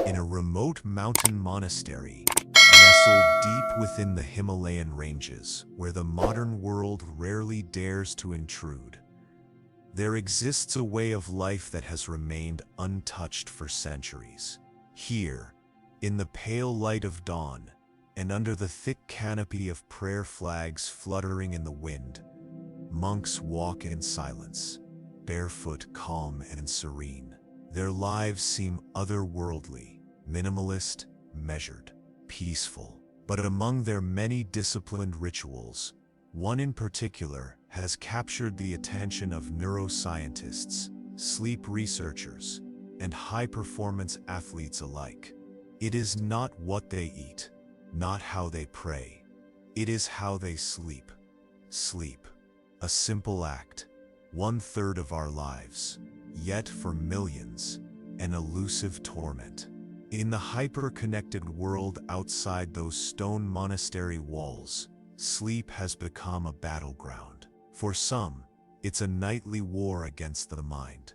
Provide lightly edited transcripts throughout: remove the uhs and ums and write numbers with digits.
in a remote mountain monastery, nestled deep within the Himalayan ranges, where the modern world rarely dares to intrude. There exists a way of life that has remained untouched for centuries. Here, in the pale light of dawn, and under the thick canopy of prayer flags fluttering in the wind, monks walk in silence, barefoot, calm, and serene. Their lives seem otherworldly, minimalist, measured, peaceful. But among their many disciplined rituals, one in particular has captured the attention of neuroscientists, sleep researchers, and high-performance athletes alike. It is not what they eat, not how they pray. It is how they sleep. Sleep, a simple act, 1/3 of our lives, yet for millions, an elusive torment. In the hyper-connected world outside those stone monastery walls, sleep has become a battleground. For some, it's a nightly war against the mind.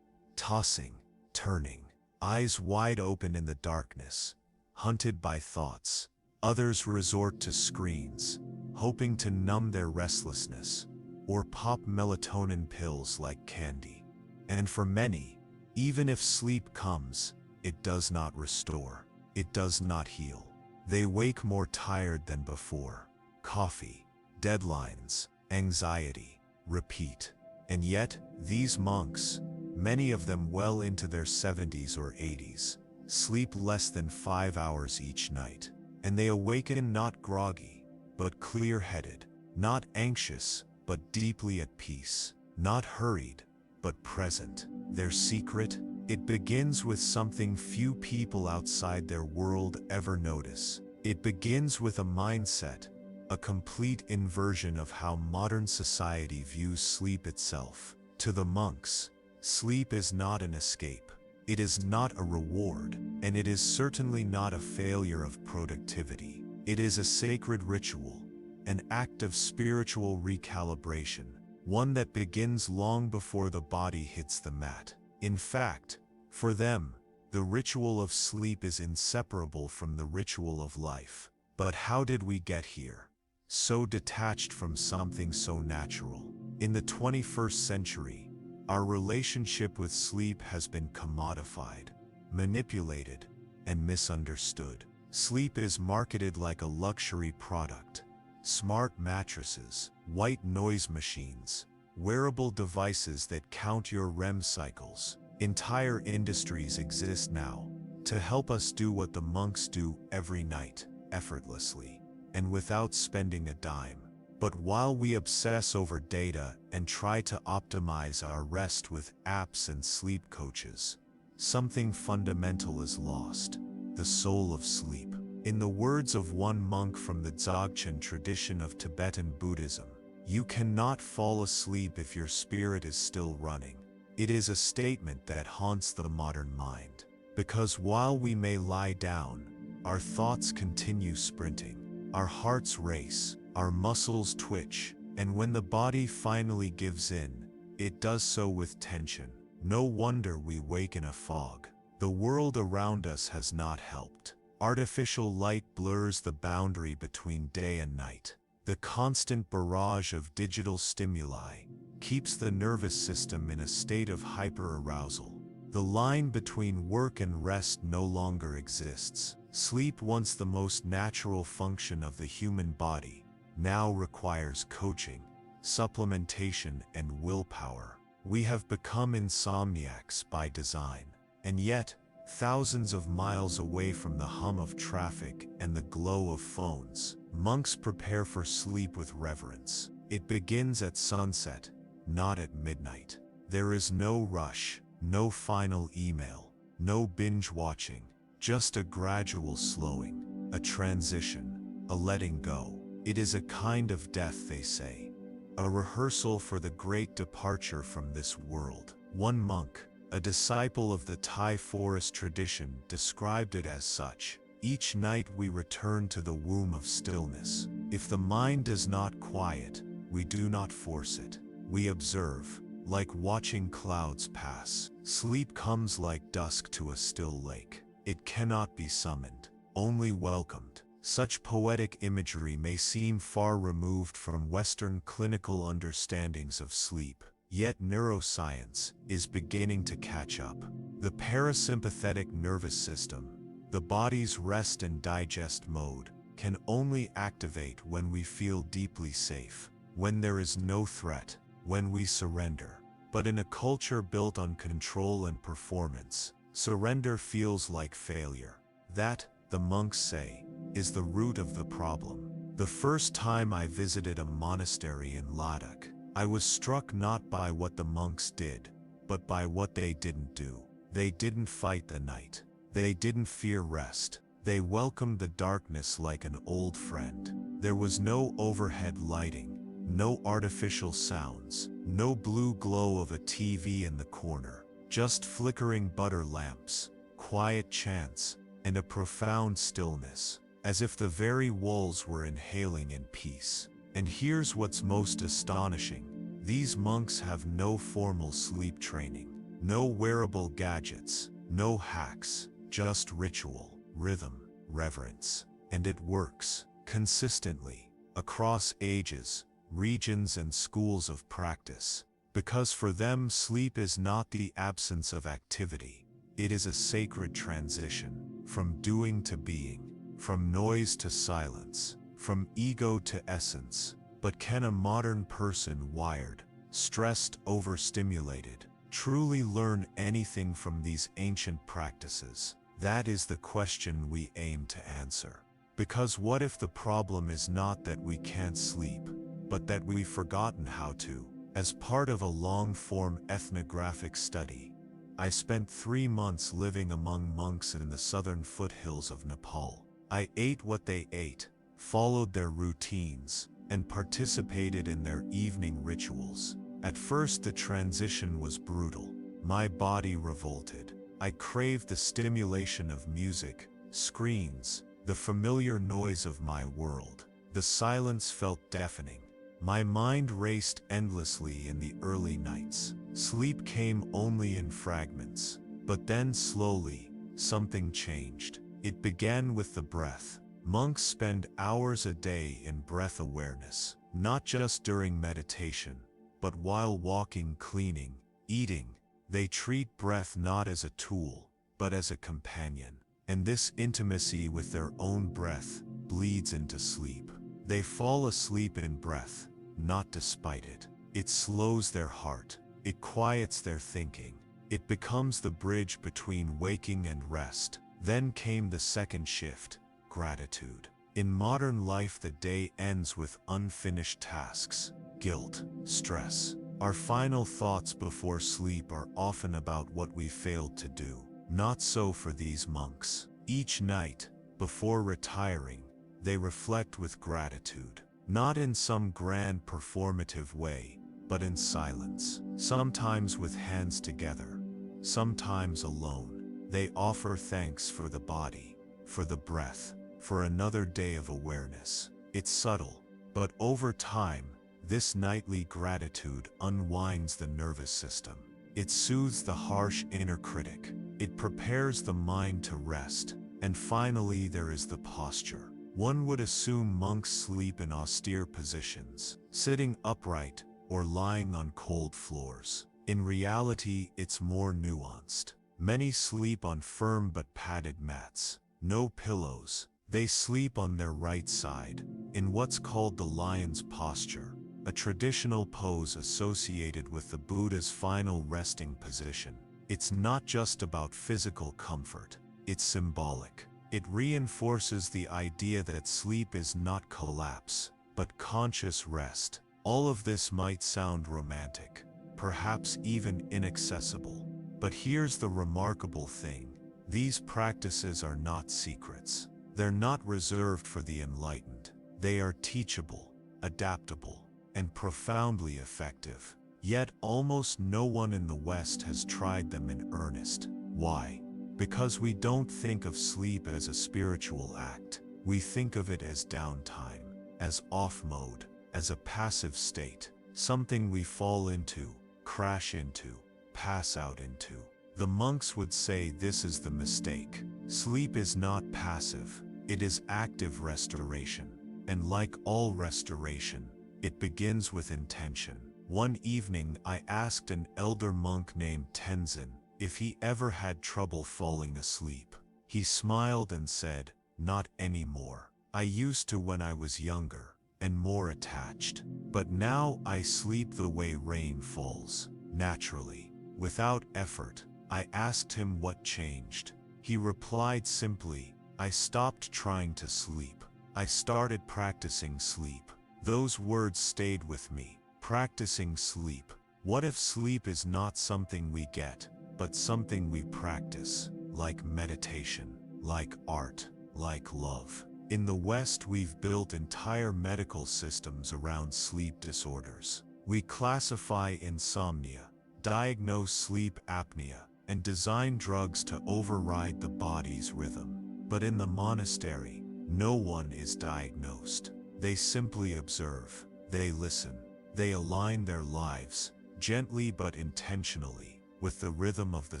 Tossing, turning, eyes wide open in the darkness, hunted by thoughts. Others resort to screens, hoping to numb their restlessness, or pop melatonin pills like candy. And for many, even if sleep comes, it does not restore. It does not heal. They wake more tired than before. Coffee, deadlines, anxiety, repeat. And yet, these monks, many of them well into their 70s or 80s, sleep less than 5 hours each night. And they awaken not groggy, but clear-headed, not anxious, but deeply at peace, not hurried, but present. Their secret? It begins with something few people outside their world ever notice. It begins with a mindset, a complete inversion of how modern society views sleep itself. To the monks, sleep is not an escape. It is not a reward, and it is certainly not a failure of productivity. It is a sacred ritual, an act of spiritual recalibration, one that begins long before the body hits the mat. In fact, for them, the ritual of sleep is inseparable from the ritual of life. But how did we get here? So detached from something so natural. In the 21st century, our relationship with sleep has been commodified, manipulated, and misunderstood. Sleep is marketed like a luxury product. Smart mattresses, white noise machines, wearable devices that count your REM cycles. Entire industries exist now to help us do what the monks do every night, effortlessly, and without spending a dime. But while we obsess over data and try to optimize our rest with apps and sleep coaches, something fundamental is lost: the soul of sleep. In the words of one monk from the Dzogchen tradition of Tibetan Buddhism, you cannot fall asleep if your spirit is still running. It is a statement that haunts the modern mind, because while we may lie down, our thoughts continue sprinting, our hearts race, our muscles twitch, and when the body finally gives in, it does so with tension. No wonder we wake in a fog. The world around us has not helped. Artificial light blurs the boundary between day and night. The constant barrage of digital stimuli keeps the nervous system in a state of hyperarousal. The line between work and rest no longer exists. Sleep, once the most natural function of the human body, now requires coaching, supplementation, and willpower. We have become insomniacs by design. And yet, thousands of miles away from the hum of traffic and the glow of phones, monks prepare for sleep with reverence. It begins at sunset, not at midnight. There is no rush, no final email, no binge watching, just a gradual slowing, a transition, a letting go. It is a kind of death, they say, a rehearsal for the great departure from this world. One monk, a disciple of the Thai forest tradition, described it as such: each night we return to the womb of stillness. If the mind does not quiet, we do not force it. We observe, like watching clouds pass. Sleep comes like dusk to a still lake. It cannot be summoned, only welcomed. Such poetic imagery may seem far removed from Western clinical understandings of sleep, yet neuroscience is beginning to catch up. The parasympathetic nervous system, the body's rest and digest mode, can only activate when we feel deeply safe, when there is no threat, when we surrender. But in a culture built on control and performance, surrender feels like failure. That, the monks say, is the root of the problem. The first time I visited a monastery in Ladakh, I was struck not by what the monks did, but by what they didn't do. They didn't fight the night. They didn't fear rest. They welcomed the darkness like an old friend. There was no overhead lighting, no artificial sounds, no blue glow of a TV in the corner, just flickering butter lamps, quiet chants, and a profound stillness, as if the very walls were inhaling in peace. And here's what's most astonishing. These monks have no formal sleep training, no wearable gadgets, no hacks, just ritual, rhythm, reverence. And it works, consistently, across ages, regions and schools of practice. Because for them sleep is not the absence of activity, it is a sacred transition, from doing to being, from noise to silence, from ego to essence. But can a modern person wired, stressed, overstimulated, truly learn anything from these ancient practices? That is the question we aim to answer. Because what if the problem is not that we can't sleep, but that we've forgotten how to? As part of a long-form ethnographic study, I spent 3 months living among monks in the southern foothills of Nepal. I ate what they ate, followed their routines, and participated in their evening rituals. At first the transition was brutal. My body revolted. I craved the stimulation of music, screens, the familiar noise of my world. The silence felt deafening. My mind raced endlessly in the early nights. Sleep came only in fragments. But then slowly, something changed. It began with the breath. Monks spend hours a day in breath awareness, not just during meditation, but while walking, cleaning, eating. They treat breath not as a tool, but as a companion. And this intimacy with their own breath bleeds into sleep. They fall asleep in breath, not despite it. It slows their heart. It quiets their thinking. It becomes the bridge between waking and rest. Then came the second shift. Gratitude. In modern life, the day ends with unfinished tasks, guilt, stress. Our final thoughts before sleep are often about what we failed to do. Not so for these monks. Each night, before retiring, they reflect with gratitude, not in some grand performative way, but in silence. Sometimes with hands together, sometimes alone. They offer thanks for the body, for the breath, for another day of awareness. It's subtle, but over time, this nightly gratitude unwinds the nervous system. It soothes the harsh inner critic. It prepares the mind to rest. And finally, there is the posture. One would assume monks sleep in austere positions, sitting upright or lying on cold floors. In reality, it's more nuanced. Many sleep on firm but padded mats, no pillows. They sleep on their right side, in what's called the lion's posture, a traditional pose associated with the Buddha's final resting position. It's not just about physical comfort, it's symbolic. It reinforces the idea that sleep is not collapse, but conscious rest. All of this might sound romantic, perhaps even inaccessible. But here's the remarkable thing. These practices are not secrets. They're not reserved for the enlightened. They are teachable, adaptable, and profoundly effective. Yet almost no one in the West has tried them in earnest. Why? Because we don't think of sleep as a spiritual act. We think of it as downtime, as off mode, as a passive state, something we fall into, crash into, pass out into. The monks would say this is the mistake. Sleep is not passive, it is active restoration. And like all restoration, it begins with intention. One evening I asked an elder monk named Tenzin if he ever had trouble falling asleep. He smiled and said, "Not anymore. I used to when I was younger and more attached. But now I sleep the way rain falls, naturally, without effort." I asked him what changed. He replied simply, "I stopped trying to sleep. I started practicing sleep." Those words stayed with me. Practicing sleep. What if sleep is not something we get, but something we practice, like meditation, like art, like love? In the West, we've built entire medical systems around sleep disorders. We classify insomnia, diagnose sleep apnea, and design drugs to override the body's rhythm. But in the monastery, no one is diagnosed. They simply observe, they listen, they align their lives, gently but intentionally, with the rhythm of the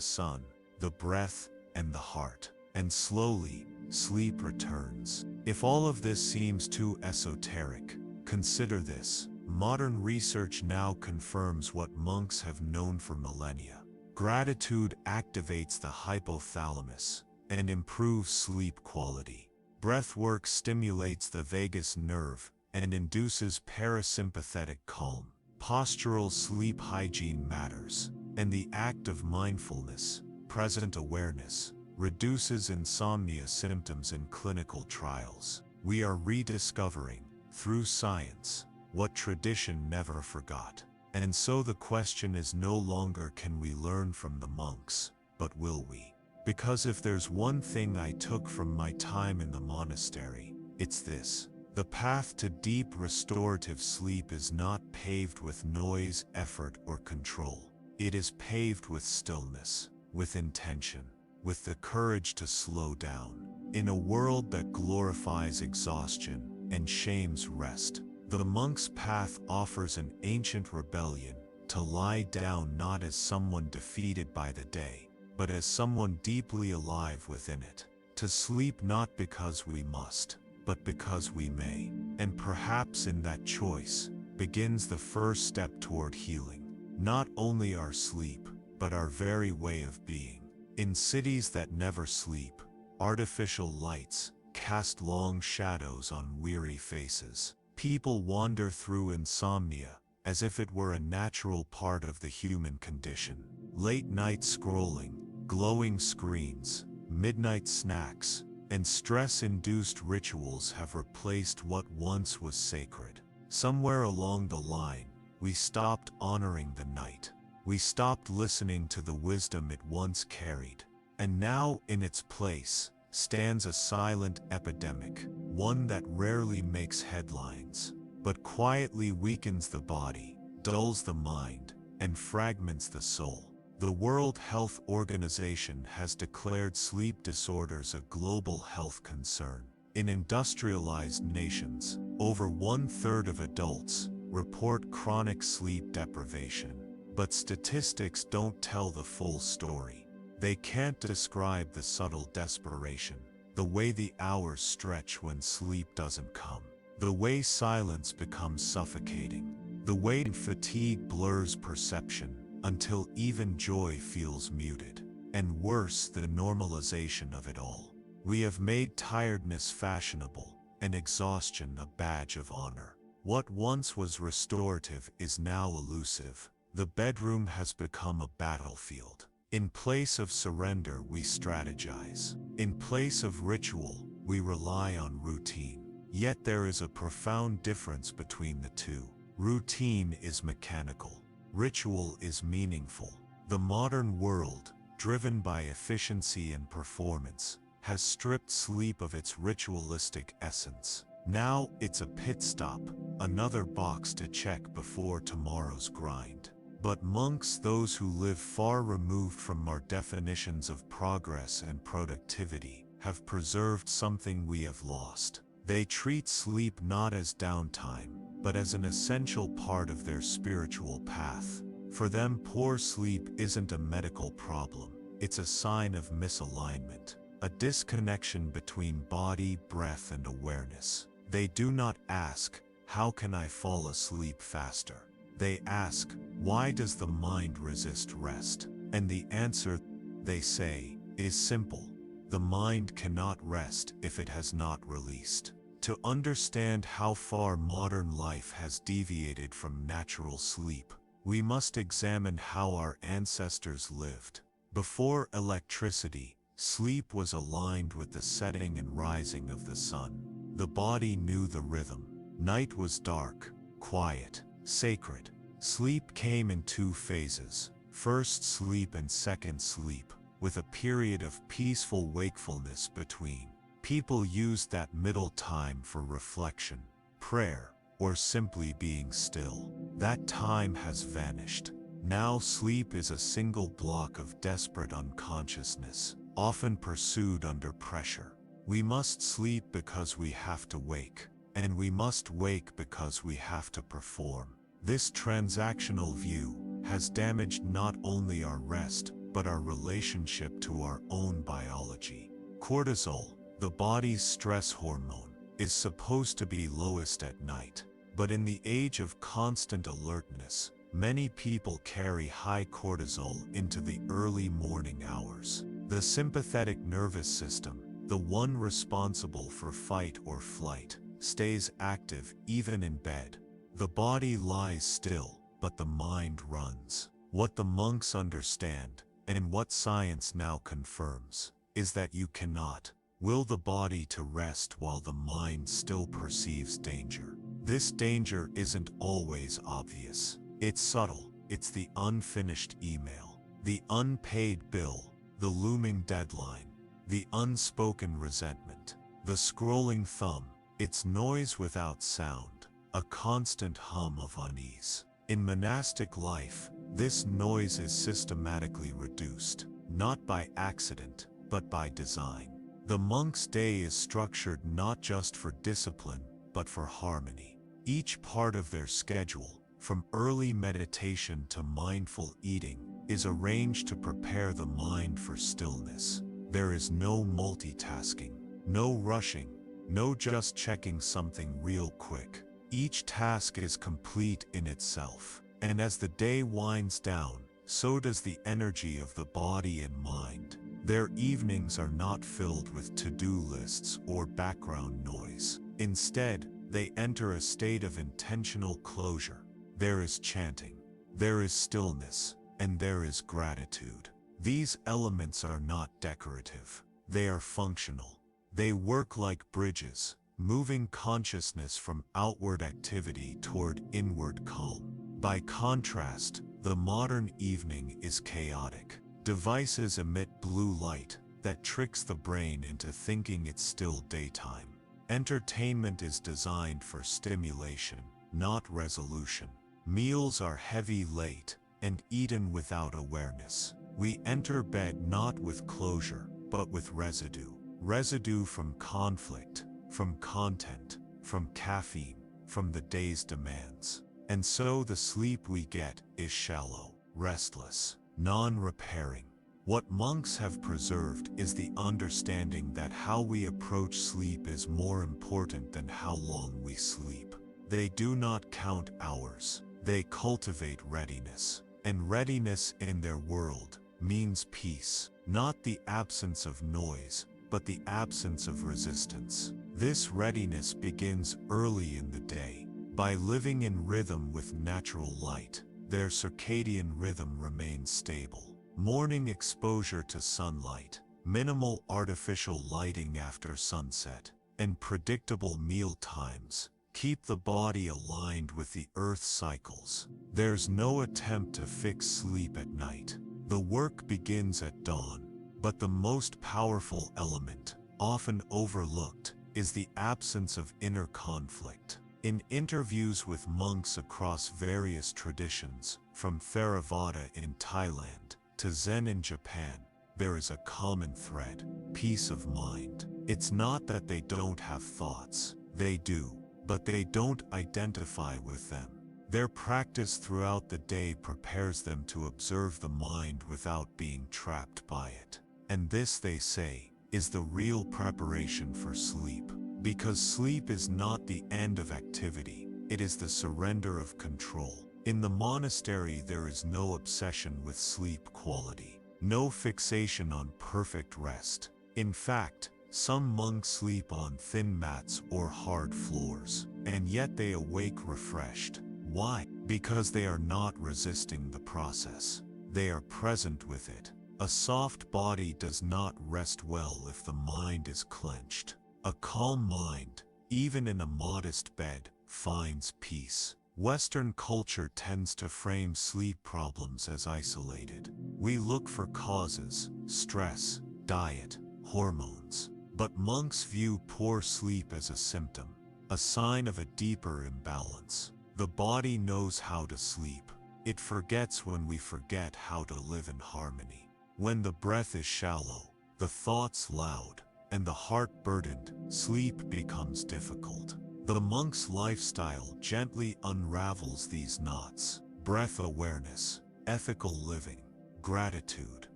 sun, the breath, and the heart. And slowly, sleep returns. If all of this seems too esoteric, consider this. Modern research now confirms what monks have known for millennia. Gratitude activates the hypothalamus and improves sleep quality. Breathwork stimulates the vagus nerve and induces parasympathetic calm. Postural sleep hygiene matters, and the act of mindfulness, present awareness, reduces insomnia symptoms in clinical trials. We are rediscovering, through science, what tradition never forgot. And so the question is no longer can we learn from the monks, but will we? Because if there's one thing I took from my time in the monastery, it's this. The path to deep restorative sleep is not paved with noise, effort, or control. It is paved with stillness, with intention, with the courage to slow down. In a world that glorifies exhaustion and shames rest, the monk's path offers an ancient rebellion, to lie down not as someone defeated by the day, but as someone deeply alive within it. To sleep not because we must, but because we may. And perhaps in that choice begins the first step toward healing. Not only our sleep, but our very way of being. In cities that never sleep, artificial lights cast long shadows on weary faces. People wander through insomnia as if it were a natural part of the human condition. Late night scrolling, glowing screens, midnight snacks, and stress-induced rituals have replaced what once was sacred. Somewhere along the line, we stopped honoring the night. We stopped listening to the wisdom it once carried. And now, in its place, stands a silent epidemic, one that rarely makes headlines, but quietly weakens the body, dulls the mind, and fragments the soul. The World Health Organization has declared sleep disorders a global health concern. In industrialized nations, over 1/3 of adults report chronic sleep deprivation. But statistics don't tell the full story. They can't describe the subtle desperation, the way the hours stretch when sleep doesn't come, the way silence becomes suffocating, the way fatigue blurs perception until even joy feels muted, and worse, the normalization of it all. We have made tiredness fashionable and exhaustion a badge of honor. What once was restorative is now elusive. The bedroom has become a battlefield. In place of surrender, we strategize. In place of ritual, we rely on routine. Yet there is a profound difference between the two. Routine is mechanical. Ritual is meaningful. The modern world, driven by efficiency and performance, has stripped sleep of its ritualistic essence. Now it's a pit stop, another box to check before tomorrow's grind. But monks, those who live far removed from our definitions of progress and productivity, have preserved something we have lost. They treat sleep not as downtime, but as an essential part of their spiritual path. For them, poor sleep isn't a medical problem, it's a sign of misalignment, a disconnection between body, breath, and awareness. They do not ask, "How can I fall asleep faster?" They ask, "Why does the mind resist rest?" And the answer, they say, is simple. The mind cannot rest if it has not released. To understand how far modern life has deviated from natural sleep, we must examine how our ancestors lived. Before electricity, sleep was aligned with the setting and rising of the sun. The body knew the rhythm. Night was dark, quiet, sacred. Sleep came in two phases, first sleep and second sleep, with a period of peaceful wakefulness between. People used that middle time for reflection, prayer, or simply being still. That time has vanished. Now sleep is a single block of desperate unconsciousness, often pursued under pressure. We must sleep because we have to wake, and we must wake because we have to perform. This transactional view has damaged not only our rest, but our relationship to our own biology. Cortisol, the body's stress hormone, is supposed to be lowest at night. But in the age of constant alertness, many people carry high cortisol into the early morning hours. The sympathetic nervous system, the one responsible for fight or flight, stays active even in bed. The body lies still, but the mind runs. What the monks understand, and what science now confirms, is that you cannot will the body to rest while the mind still perceives danger. This danger isn't always obvious. It's subtle. It's the unfinished email, the unpaid bill, the looming deadline, the unspoken resentment, the scrolling thumb. It's noise without sound, a constant hum of unease. In monastic life, this noise is systematically reduced, not by accident, but by design. The monk's day is structured not just for discipline, but for harmony. Each part of their schedule, from early meditation to mindful eating, is arranged to prepare the mind for stillness. There is no multitasking, no rushing, no just checking something real quick. Each task is complete in itself, and as the day winds down, so does the energy of the body and mind. Their evenings are not filled with to-do lists or background noise. Instead, they enter a state of intentional closure. There is chanting, there is stillness, and there is gratitude. These elements are not decorative. They are functional. They work like bridges, moving consciousness from outward activity toward inward calm. By contrast, the modern evening is chaotic. Devices emit blue light that tricks the brain into thinking it's still daytime. Entertainment is designed for stimulation, not resolution. Meals are heavy late and eaten without awareness. We enter bed not with closure, but with residue. Residue from conflict, from content, from caffeine, from the day's demands. And so the sleep we get is shallow, restless, non-repairing. What monks have preserved is the understanding that how we approach sleep is more important than how long we sleep. They do not count hours, they cultivate readiness. And readiness in their world means peace, not the absence of noise, but the absence of resistance. This readiness begins early in the day. By living in rhythm with natural light, their circadian rhythm remains stable. Morning exposure to sunlight, minimal artificial lighting after sunset, and predictable meal times keep the body aligned with the Earth's cycles. There's no attempt to fix sleep at night. The work begins at dawn. But the most powerful element, often overlooked, is the absence of inner conflict. In interviews with monks across various traditions, from Theravada in Thailand to Zen in Japan, there is a common thread: peace of mind. It's not that they don't have thoughts. They do, but they don't identify with them. Their practice throughout the day prepares them to observe the mind without being trapped by it. And this, they say, is the real preparation for sleep. Because sleep is not the end of activity, it is the surrender of control. In the monastery, there is no obsession with sleep quality, no fixation on perfect rest. In fact, some monks sleep on thin mats or hard floors, and yet they awake refreshed. Why? Because they are not resisting the process. They are present with it. A soft body does not rest well if the mind is clenched. A calm mind, even in a modest bed, finds peace. Western culture tends to frame sleep problems as isolated. We look for causes: stress, diet, hormones. But monks view poor sleep as a symptom, a sign of a deeper imbalance. The body knows how to sleep. It forgets when we forget how to live in harmony. When the breath is shallow, the thoughts loud, and the heart burdened, sleep becomes difficult. The monk's lifestyle gently unravels these knots: breath awareness, ethical living, gratitude,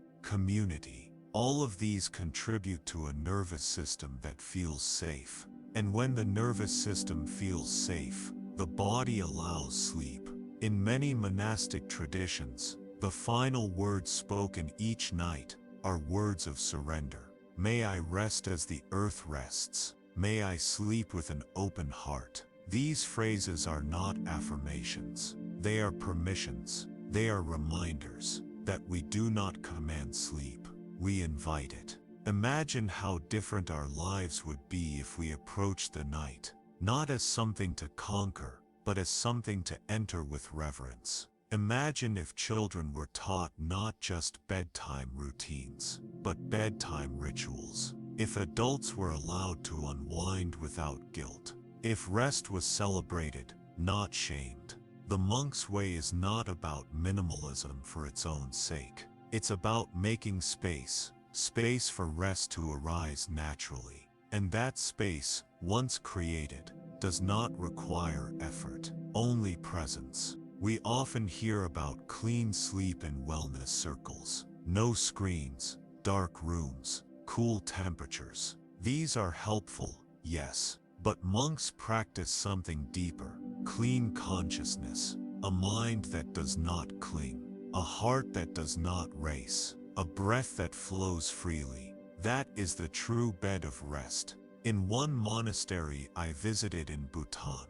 community. All of these contribute to a nervous system that feels safe. And when the nervous system feels safe, the body allows sleep. In many monastic traditions, the final words spoken each night are words of surrender. May I rest as the earth rests. May I sleep with an open heart. These phrases are not affirmations. They are permissions. They are reminders that we do not command sleep. We invite it. Imagine how different our lives would be if we approached the night, not as something to conquer, but as something to enter with reverence. Imagine if children were taught not just bedtime routines, but bedtime rituals. If adults were allowed to unwind without guilt. If rest was celebrated, not shamed. The monk's way is not about minimalism for its own sake. It's about making space for rest to arise naturally. And that space, once created, does not require effort, only presence. We often hear about clean sleep in wellness circles. No screens, dark rooms, cool temperatures. These are helpful, yes, but monks practice something deeper: clean consciousness, a mind that does not cling, a heart that does not race, a breath that flows freely. That is the true bed of rest. In one monastery I visited in Bhutan,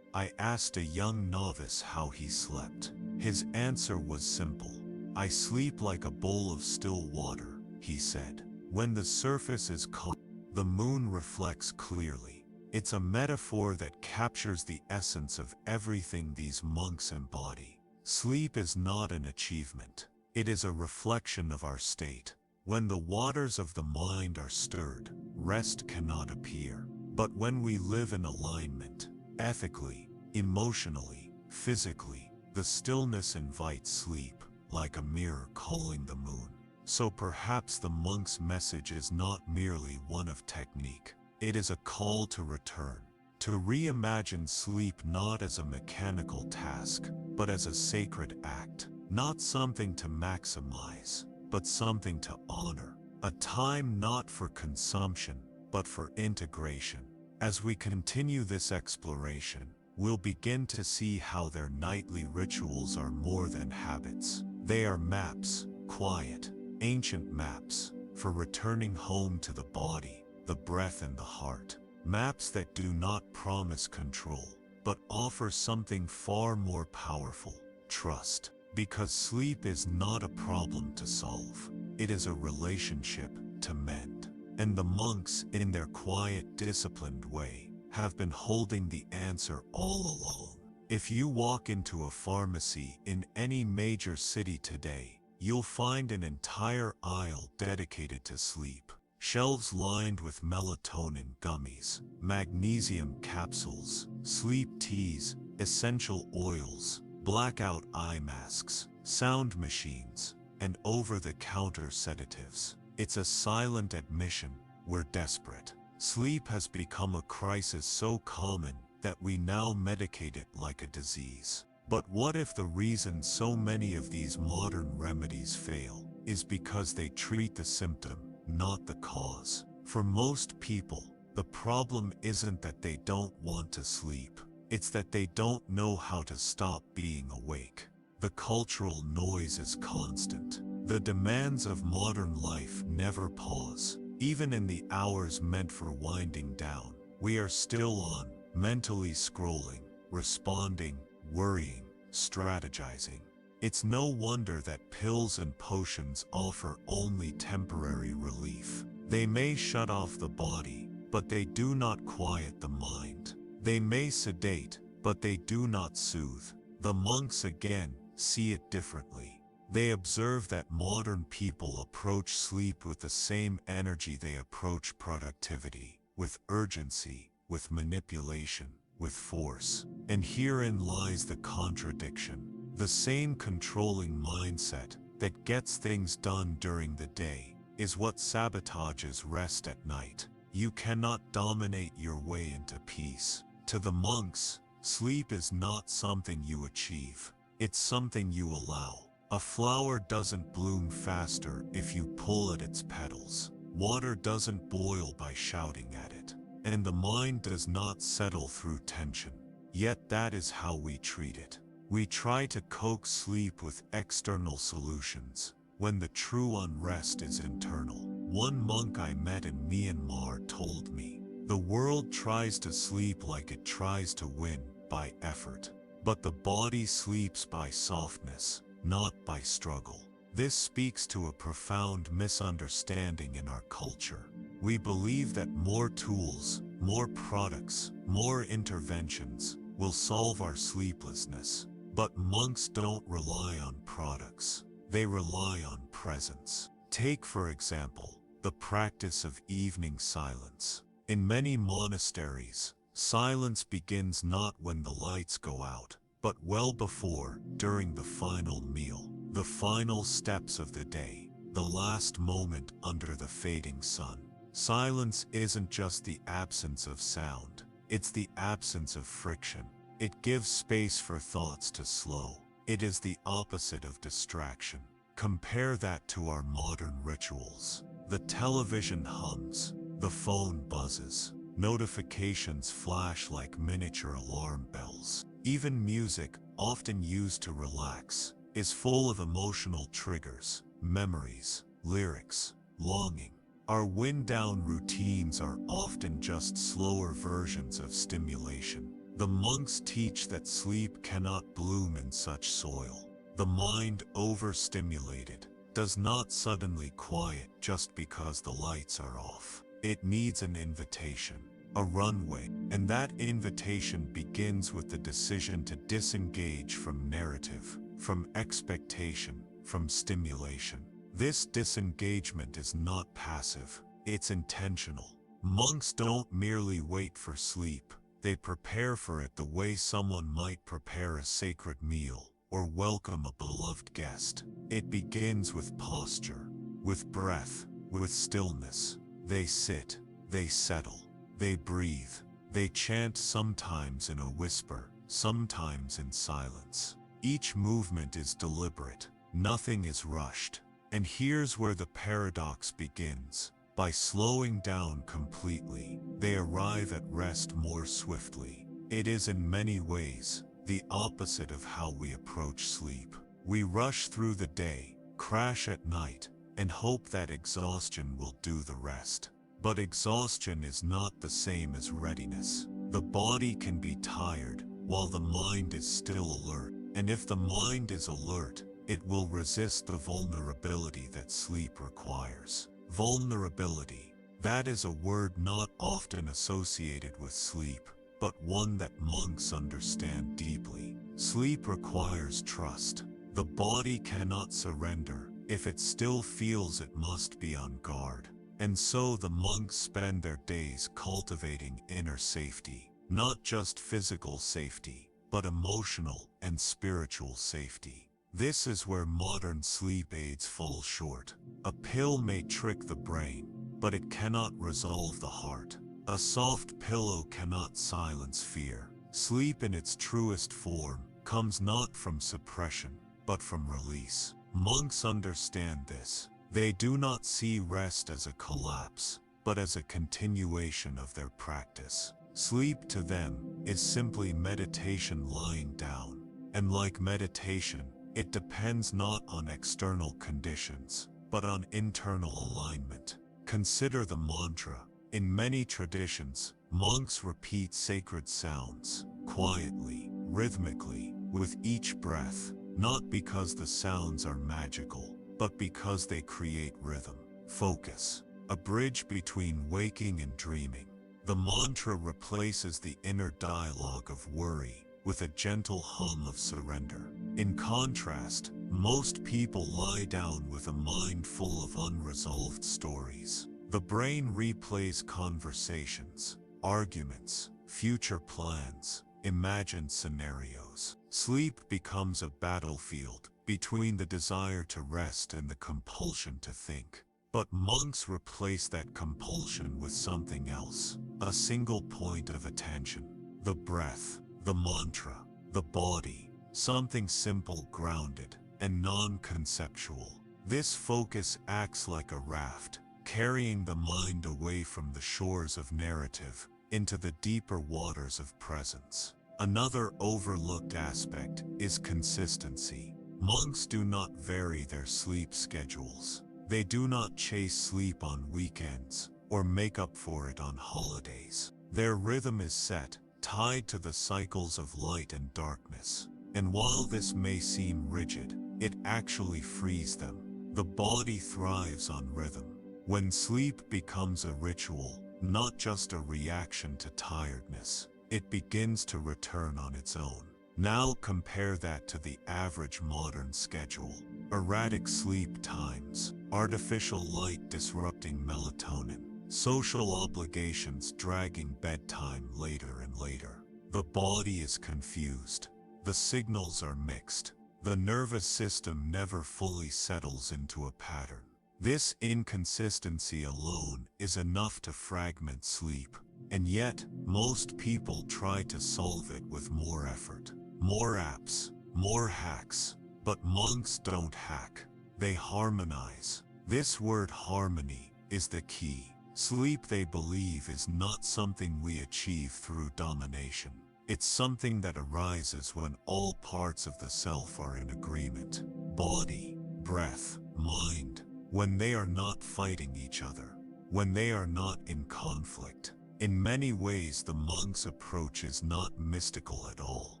I asked a young novice how he slept. His answer was simple. I sleep like a bowl of still water, he said. When the surface is calm, the moon reflects clearly. It's a metaphor that captures the essence of everything these monks embody. Sleep is not an achievement. It is a reflection of our state. When the waters of the mind are stirred, rest cannot appear. But when we live in alignment, ethically, emotionally, physically, the stillness invites sleep, like a mirror calling the moon. So perhaps the monk's message is not merely one of technique. It is a call to return, to reimagine sleep not as a mechanical task, but as a sacred act, not something to maximize, but something to honor, a time not for consumption, but for integration. As we continue this exploration, we'll begin to see how their nightly rituals are more than habits. They are maps, quiet, ancient maps, for returning home to the body, the breath and the heart. Maps that do not promise control, but offer something far more powerful: trust. Because sleep is not a problem to solve. It is a relationship to mend. And the monks, in their quiet, disciplined way, have been holding the answer all along. If you walk into a pharmacy in any major city today, you'll find an entire aisle dedicated to sleep. Shelves lined with melatonin gummies, magnesium capsules, sleep teas, essential oils, blackout eye masks, sound machines, and over-the-counter sedatives. It's a silent admission: we're desperate. Sleep has become a crisis so common that we now medicate it like a disease. But what if the reason so many of these modern remedies fail is because they treat the symptom not the cause. For most people, the problem isn't that they don't want to sleep. It's that they don't know how to stop being awake. The cultural noise is constant. The demands of modern life never pause. Even in the hours meant for winding down, we are still on, mentally scrolling, responding, worrying, strategizing. It's no wonder that pills and potions offer only temporary relief. They may shut off the body, but they do not quiet the mind. They may sedate, but they do not soothe. The monks again see it differently. They observe that modern people approach sleep with the same energy they approach productivity, with urgency, with manipulation, with force. And herein lies the contradiction. The same controlling mindset that gets things done during the day is what sabotages rest at night. You cannot dominate your way into peace. To the monks, sleep is not something you achieve. It's something you allow. A flower doesn't bloom faster if you pull at its petals. Water doesn't boil by shouting at it. And the mind does not settle through tension. Yet that is how we treat it. We try to coax sleep with external solutions, when the true unrest is internal. One monk I met in Myanmar told me, "The world tries to sleep like it tries to win, by effort. But the body sleeps by softness, not by struggle." This speaks to a profound misunderstanding in our culture. We believe that more tools, more products, more interventions will solve our sleeplessness. But monks don't rely on products. They rely on presence. Take, for example, the practice of evening silence. In many monasteries, silence begins not when the lights go out, but well before, during the final meal, the final steps of the day, the last moment under the fading sun. Silence isn't just the absence of sound, it's the absence of friction. It gives space for thoughts to slow. It is the opposite of distraction. Compare that to our modern rituals. The television hums, the phone buzzes, notifications flash like miniature alarm bells. Even music, often used to relax, is full of emotional triggers, memories, lyrics, longing. Our wind-down routines are often just slower versions of stimulation. The monks teach that sleep cannot bloom in such soil. The mind, overstimulated, does not suddenly quiet just because the lights are off. It needs an invitation, a runway, and that invitation begins with the decision to disengage from narrative, from expectation, from stimulation. This disengagement is not passive, it's intentional. Monks don't merely wait for sleep. They prepare for it the way someone might prepare a sacred meal or welcome a beloved guest. It begins with posture, with breath, with stillness. They sit, they settle, they breathe, they chant, sometimes in a whisper, sometimes in silence. Each movement is deliberate, nothing is rushed. And here's where the paradox begins. By slowing down completely, they arrive at rest more swiftly. It is in many ways the opposite of how we approach sleep. We rush through the day, crash at night, and hope that exhaustion will do the rest. But exhaustion is not the same as readiness. The body can be tired, while the mind is still alert. And if the mind is alert, it will resist the vulnerability that sleep requires. Vulnerability. That is a word not often associated with sleep, but one that monks understand deeply. Sleep requires trust. The body cannot surrender. If it still feels, it must be on guard. And so the monks spend their days cultivating inner safety. Not just physical safety, but emotional and spiritual safety. This is where modern sleep aids fall short. A pill may trick the brain, but it cannot resolve the heart. A soft pillow cannot silence fear. Sleep in its truest form comes not from suppression, but from release. Monks understand this. They do not see rest as a collapse, but as a continuation of their practice. Sleep to them is simply meditation lying down, and like meditation, it depends not on external conditions, but on internal alignment. Consider the mantra. In many traditions, monks repeat sacred sounds, quietly, rhythmically, with each breath, not because the sounds are magical, but because they create rhythm, focus, a bridge between waking and dreaming. The mantra replaces the inner dialogue of worry with a gentle hum of surrender. In contrast, most people lie down with a mind full of unresolved stories. The brain replays conversations, arguments, future plans, imagined scenarios. Sleep becomes a battlefield between the desire to rest and the compulsion to think. But monks replace that compulsion with something else, a single point of attention. The breath, the mantra, the body, something simple, grounded, and non-conceptual. This focus acts like a raft, carrying the mind away from the shores of narrative into the deeper waters of presence. Another overlooked aspect is consistency. Monks do not vary their sleep schedules. They do not chase sleep on weekends or make up for it on holidays. Their rhythm is set, tied to the cycles of light and darkness. And while this may seem rigid, it actually frees them. The body thrives on rhythm. When sleep becomes a ritual, not just a reaction to tiredness, it begins to return on its own. Now compare that to the average modern schedule. Erratic sleep times, artificial light disrupting melatonin, social obligations dragging bedtime later and later. The body is confused. The signals are mixed. The nervous system never fully settles into a pattern. This inconsistency alone is enough to fragment sleep, and yet most people try to solve it with more effort, more apps, more hacks. But monks don't hack, they harmonize. This word harmony is the key. Sleep, they believe, is not something we achieve through domination. It's something that arises when all parts of the self are in agreement. Body, breath, mind, when they are not fighting each other, when they are not in conflict. In many ways, the monk's approach is not mystical at all.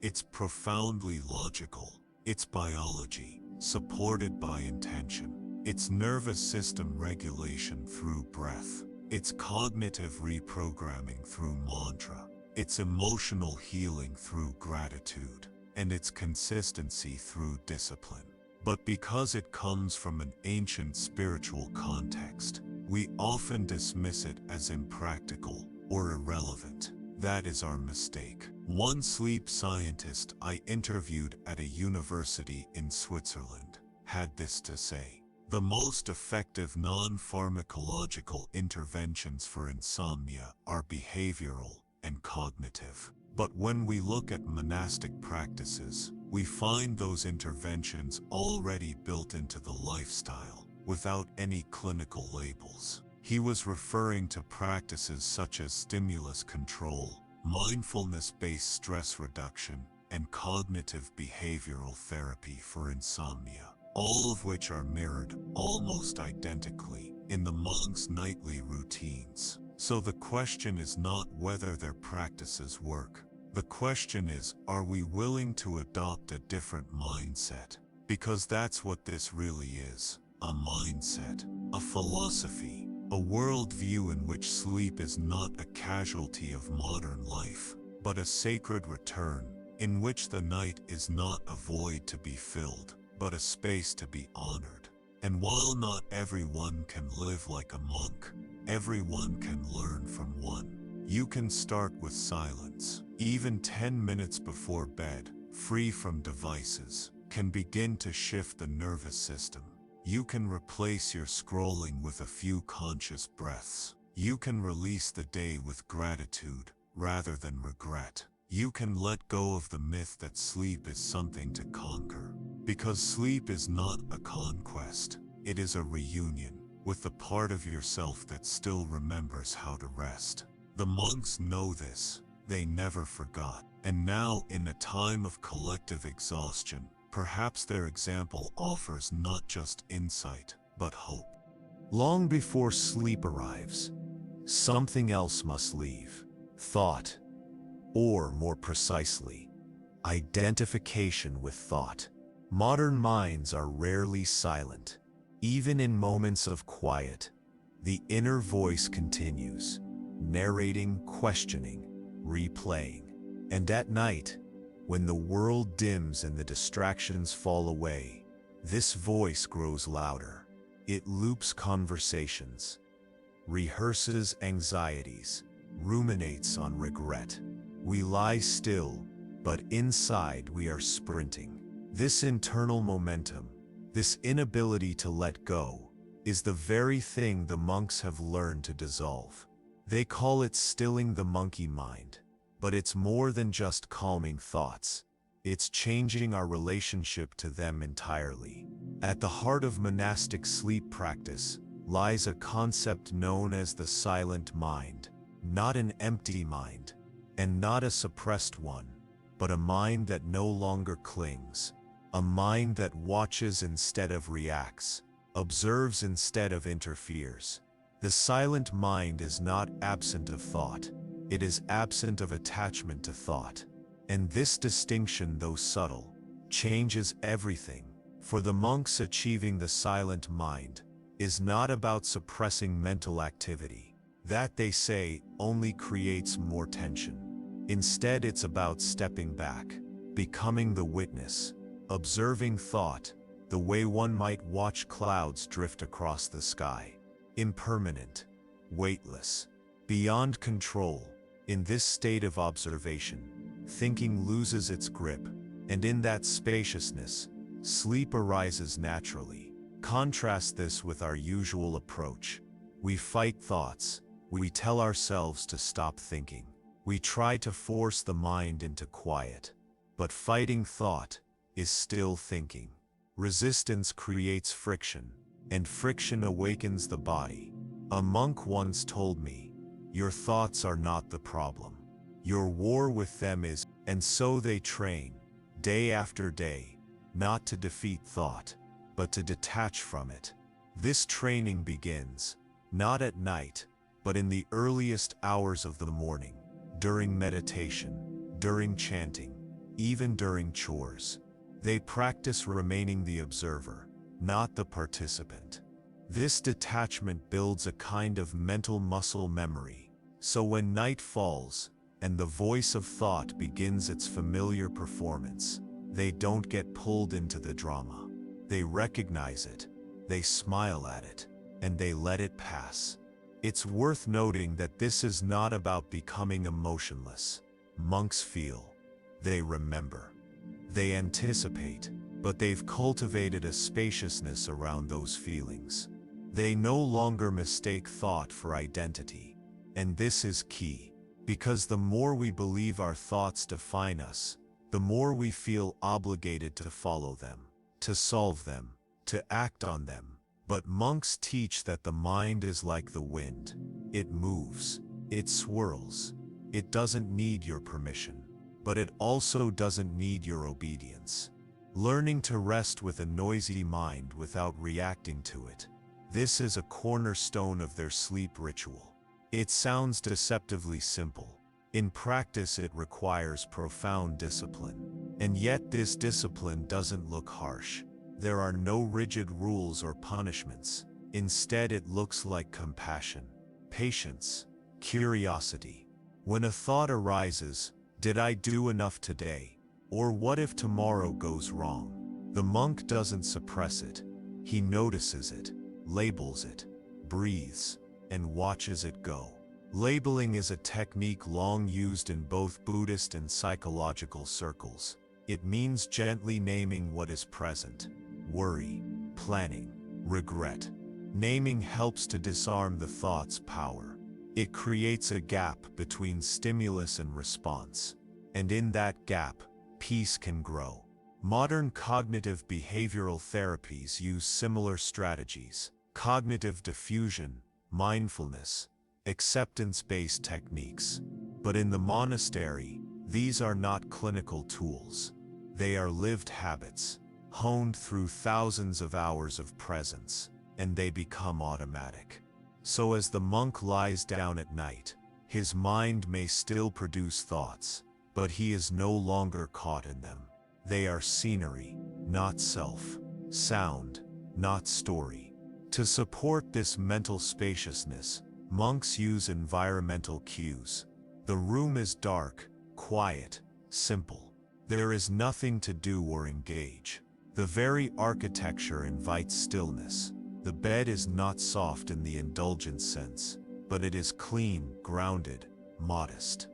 It's profoundly logical. It's biology, supported by intention. It's nervous system regulation through breath. It's cognitive reprogramming through mantra. It's emotional healing through gratitude. And it's consistency through discipline. But because it comes from an ancient spiritual context, we often dismiss it as impractical or irrelevant. That is our mistake. One sleep scientist I interviewed at a university in Switzerland had this to say: the most effective non-pharmacological interventions for insomnia are behavioral and cognitive. But when we look at monastic practices, we find those interventions already built into the lifestyle, without any clinical labels. He was referring to practices such as stimulus control, mindfulness-based stress reduction, and cognitive behavioral therapy for insomnia, all of which are mirrored almost identically in the monks' nightly routines. So the question is not whether their practices work. The question is, are we willing to adopt a different mindset? Because that's what this really is, a mindset, a philosophy, a worldview in which sleep is not a casualty of modern life, but a sacred return, in which the night is not a void to be filled, but a space to be honored. And while not everyone can live like a monk, everyone can learn from one. You can start with silence. Even 10 minutes before bed, free from devices, can begin to shift the nervous system. You can replace your scrolling with a few conscious breaths. You can release the day with gratitude rather than regret. You can let go of the myth that sleep is something to conquer. Because sleep is not a conquest, It is a reunion with the part of yourself that still remembers how to rest. The monks know this. They never forgot. And now, in a time of collective exhaustion, perhaps their example offers not just insight, but hope. Long before sleep arrives, something else must leave. Thought, or more precisely, identification with thought. Modern minds are rarely silent. Even in moments of quiet, the inner voice continues, narrating, questioning, replaying. And at night, when the world dims and the distractions fall away, this voice grows louder. It loops conversations, rehearses anxieties, ruminates on regret. We lie still, but inside we are sprinting. This internal momentum, this inability to let go, is the very thing the monks have learned to dissolve. They call it stilling the monkey mind, but it's more than just calming thoughts. It's changing our relationship to them entirely. At the heart of monastic sleep practice lies a concept known as the silent mind, not an empty mind, and not a suppressed one, but a mind that no longer clings. A mind that watches instead of reacts, observes instead of interferes. The silent mind is not absent of thought, it is absent of attachment to thought. And this distinction, though subtle, changes everything. For the monks, achieving the silent mind is not about suppressing mental activity. That, they say, only creates more tension. Instead, it's about stepping back, becoming the witness, observing thought, the way one might watch clouds drift across the sky. Impermanent, weightless, beyond control. In this state of observation, thinking loses its grip, and in that spaciousness, sleep arises naturally. Contrast this with our usual approach. We fight thoughts. We tell ourselves to stop thinking. We try to force the mind into quiet. But fighting thought is still thinking. Resistance creates friction, and friction awakens the body. A monk once told me, "Your thoughts are not the problem. Your war with them is." And so they train, day after day, not to defeat thought, but to detach from it. This training begins, not at night, but in the earliest hours of the morning, during meditation, during chanting, even during chores. They practice remaining the observer, not the participant. This detachment builds a kind of mental muscle memory, so when night falls, and the voice of thought begins its familiar performance, they don't get pulled into the drama. They recognize it, they smile at it, and they let it pass. It's worth noting that this is not about becoming emotionless. Monks feel, they remember, they anticipate, but they've cultivated a spaciousness around those feelings. They no longer mistake thought for identity. And this is key, because the more we believe our thoughts define us, the more we feel obligated to follow them, to solve them, to act on them. But monks teach that the mind is like the wind. It moves, it swirls. It doesn't need your permission, but it also doesn't need your obedience. Learning to rest with a noisy mind without reacting to it. This is a cornerstone of their sleep ritual. It sounds deceptively simple. In practice, it requires profound discipline. And yet this discipline doesn't look harsh. There are no rigid rules or punishments. Instead, it looks like compassion, patience, curiosity. When a thought arises, did I do enough today? Or what if tomorrow goes wrong? The monk doesn't suppress it. He notices it, labels it, breathes, and watches it go. Labeling is a technique long used in both Buddhist and psychological circles. It means gently naming what is present: worry, planning, regret. Naming helps to disarm the thought's power. It creates a gap between stimulus and response. And in that gap, peace can grow. Modern cognitive behavioral therapies use similar strategies: cognitive diffusion, mindfulness, acceptance-based techniques. But in the monastery, these are not clinical tools. They are lived habits, honed through thousands of hours of presence, and they become automatic. So as the monk lies down at night, his mind may still produce thoughts, but he is no longer caught in them. They are scenery, not self; sound, not story. To support this mental spaciousness, monks use environmental cues. The room is dark, quiet, simple. There is nothing to do or engage. The very architecture invites stillness. The bed is not soft in the indulgent sense, but it is clean, grounded, modest.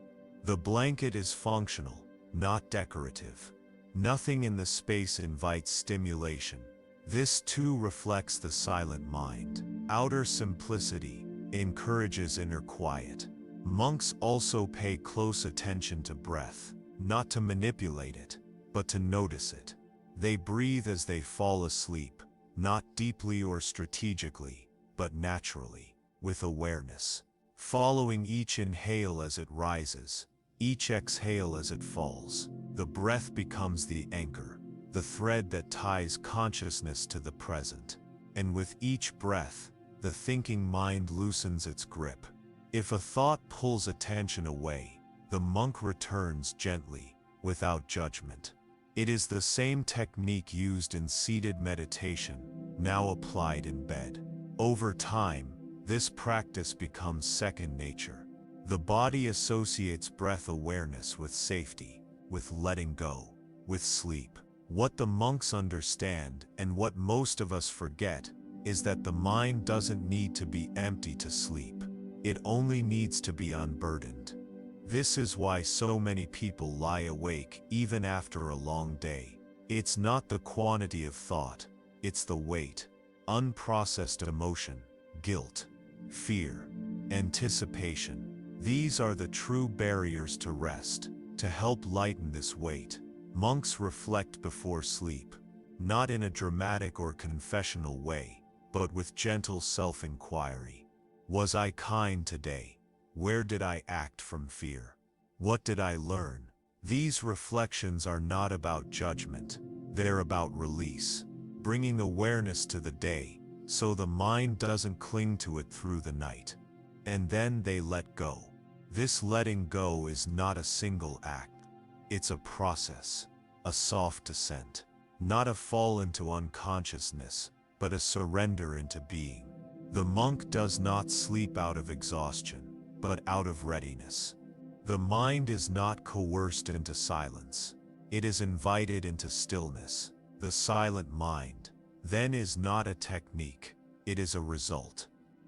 The blanket is functional, not decorative. Nothing in the space invites stimulation. This too reflects the silent mind. Outer simplicity encourages inner quiet. Monks also pay close attention to breath, not to manipulate it, but to notice it. They breathe as they fall asleep, not deeply or strategically, but naturally, with awareness. Following each inhale as it rises, each exhale as it falls, the breath becomes the anchor, the thread that ties consciousness to the present. And with each breath, the thinking mind loosens its grip. If a thought pulls attention away, the monk returns gently, without judgment. It is the same technique used in seated meditation, now applied in bed. Over time, this practice becomes second nature. The body associates breath awareness with safety, with letting go, with sleep. What the monks understand, and what most of us forget, is that the mind doesn't need to be empty to sleep. It only needs to be unburdened. This is why so many people lie awake even after a long day. It's not the quantity of thought, it's the weight, unprocessed emotion, guilt, fear, anticipation. These are the true barriers to rest. To help lighten this weight, monks reflect before sleep, not in a dramatic or confessional way, but with gentle self-inquiry. Was I kind today? Where did I act from fear? What did I learn? These reflections are not about judgment, they're about release, bringing awareness to the day, so the mind doesn't cling to it through the night. And then they let go. This letting go is not a single act. It's a process, a soft descent, not a fall into unconsciousness, but a surrender into being. The monk does not sleep out of exhaustion, but out of readiness. The mind is not coerced into silence. It is invited into stillness. The silent mind, then, is not a technique. It is a result,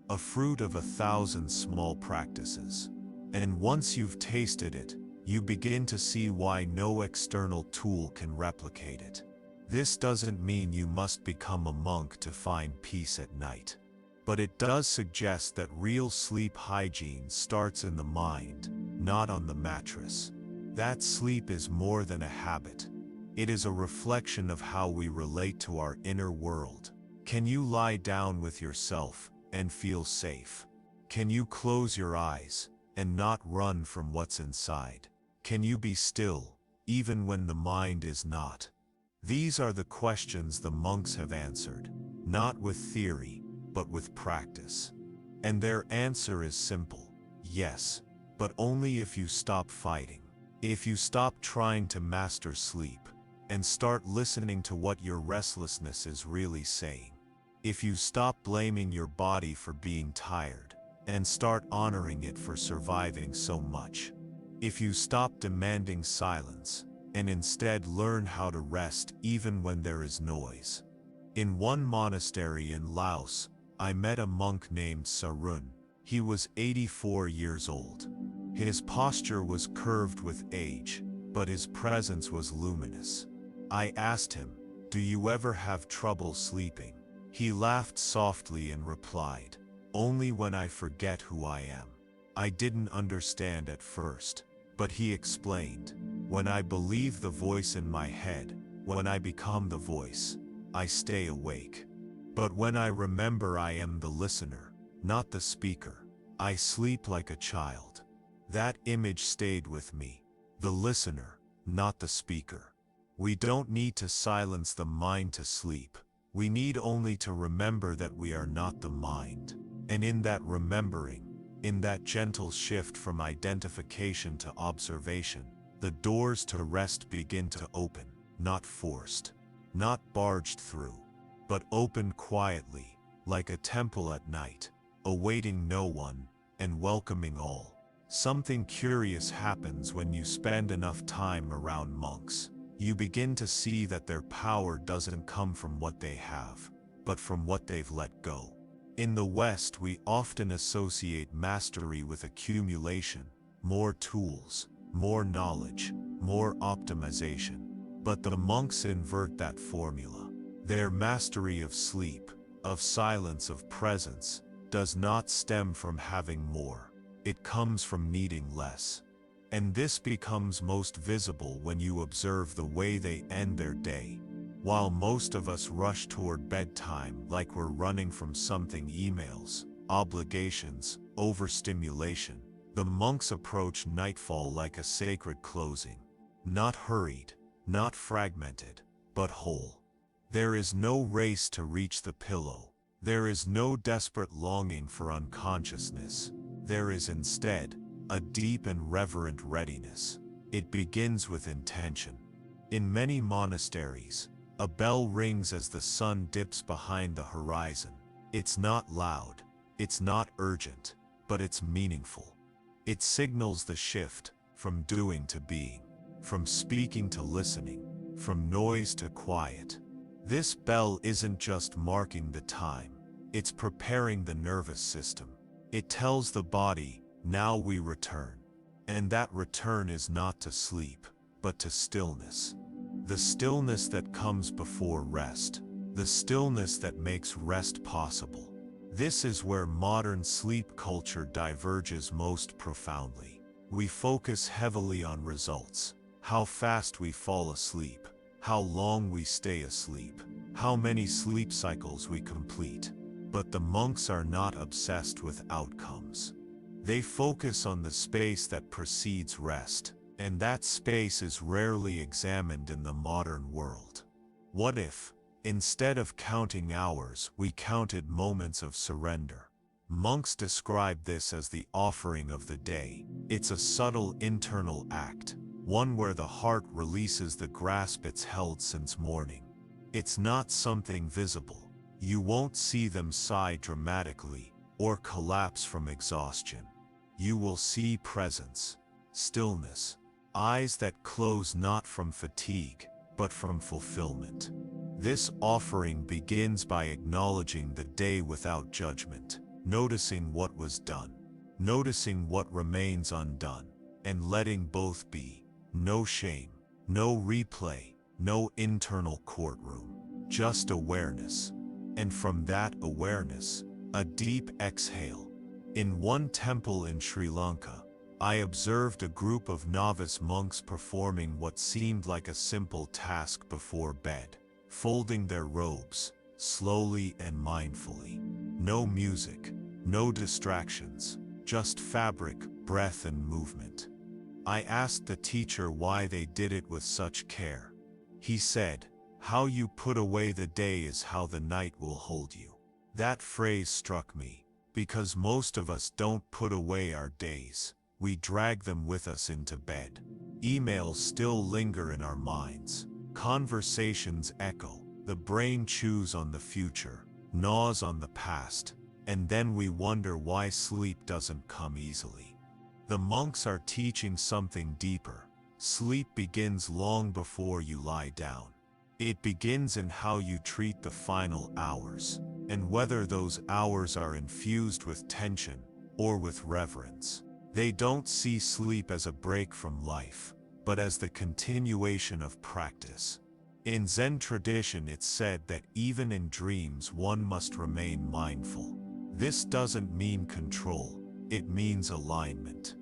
a fruit of 1,000 small practices. And once you've tasted it, you begin to see why no external tool can replicate it. This doesn't mean you must become a monk to find peace at night. But it does suggest that real sleep hygiene starts in the mind, not on the mattress. That sleep is more than a habit. It is a reflection of how we relate to our inner world. Can you lie down with yourself and feel safe? Can you close your eyes and not run from what's inside? Can you be still, even when the mind is not? These are the questions the monks have answered, not with theory, but with practice. And their answer is simple: yes, but only if you stop fighting. If you stop trying to master sleep, and start listening to what your restlessness is really saying. If you stop blaming your body for being tired, and start honoring it for surviving so much. If you stop demanding silence, and instead learn how to rest even when there is noise. In one monastery in Laos, I met a monk named Sarun. He was 84 years old. His posture was curved with age, but his presence was luminous. I asked him, "Do you ever have trouble sleeping?" He laughed softly and replied, "Only when I forget who I am." I didn't understand at first, but he explained, "When I believe the voice in my head, When I become the voice, I stay awake. But when I remember I am the listener, not the speaker, I sleep like a child. That image stayed with me. The listener, not the speaker. We don't need to silence the mind to sleep. We need only to remember that we are not the mind. And in that remembering, in that gentle shift from identification to observation, the doors to rest begin to open, not forced, not barged through, but open quietly, like a temple at night, awaiting no one and welcoming all. Something curious happens when you spend enough time around monks. You begin to see that their power doesn't come from what they have, but from what they've let go. In the West, we often associate mastery with accumulation, more tools, more knowledge, more optimization. But the monks invert that formula. Their mastery of sleep, of silence, of presence, does not stem from having more. It comes from needing less. And this becomes most visible when you observe the way they end their day. While most of us rush toward bedtime like we're running from something, emails, obligations, overstimulation, the monks approach nightfall like a sacred closing. Not hurried, not fragmented, but whole. There is no race to reach the pillow. There is no desperate longing for unconsciousness. There is instead a deep and reverent readiness. It begins with intention. In many monasteries, a bell rings as the sun dips behind the horizon. It's not loud, it's not urgent, but it's meaningful. It signals the shift from doing to being, from speaking to listening, from noise to quiet. This bell isn't just marking the time, it's preparing the nervous system. It tells the body, now we return. And that return is not to sleep, but to stillness. The stillness that comes before rest. The stillness that makes rest possible. This is where modern sleep culture diverges most profoundly. We focus heavily on results. How fast we fall asleep. How long we stay asleep. How many sleep cycles we complete. But the monks are not obsessed with outcomes. They focus on the space that precedes rest, and that space is rarely examined in the modern world. What if, instead of counting hours, we counted moments of surrender? Monks describe this as the offering of the day. It's a subtle internal act, one where the heart releases the grasp it's held since morning. It's not something visible. You won't see them sigh dramatically or collapse from exhaustion. You will see presence, stillness, eyes that close not from fatigue, but from fulfillment. This offering begins by acknowledging the day without judgment, noticing what was done, noticing what remains undone, and letting both be. No shame, no replay, no internal courtroom, just awareness. And from that awareness, a deep exhale. In one temple in Sri Lanka, I observed a group of novice monks performing what seemed like a simple task before bed, folding their robes, slowly and mindfully. No music, no distractions, just fabric, breath and movement. I asked the teacher why they did it with such care. He said, "How you put away the day is how the night will hold you." That phrase struck me, because most of us don't put away our days. We drag them with us into bed. Emails still linger in our minds. Conversations echo. The brain chews on the future, gnaws on the past, and then we wonder why sleep doesn't come easily. The monks are teaching something deeper. Sleep begins long before you lie down. It begins in how you treat the final hours, and whether those hours are infused with tension or with reverence. They don't see sleep as a break from life, but as the continuation of practice. In Zen tradition, it's said that even in dreams one must remain mindful. This doesn't mean control, it means alignment.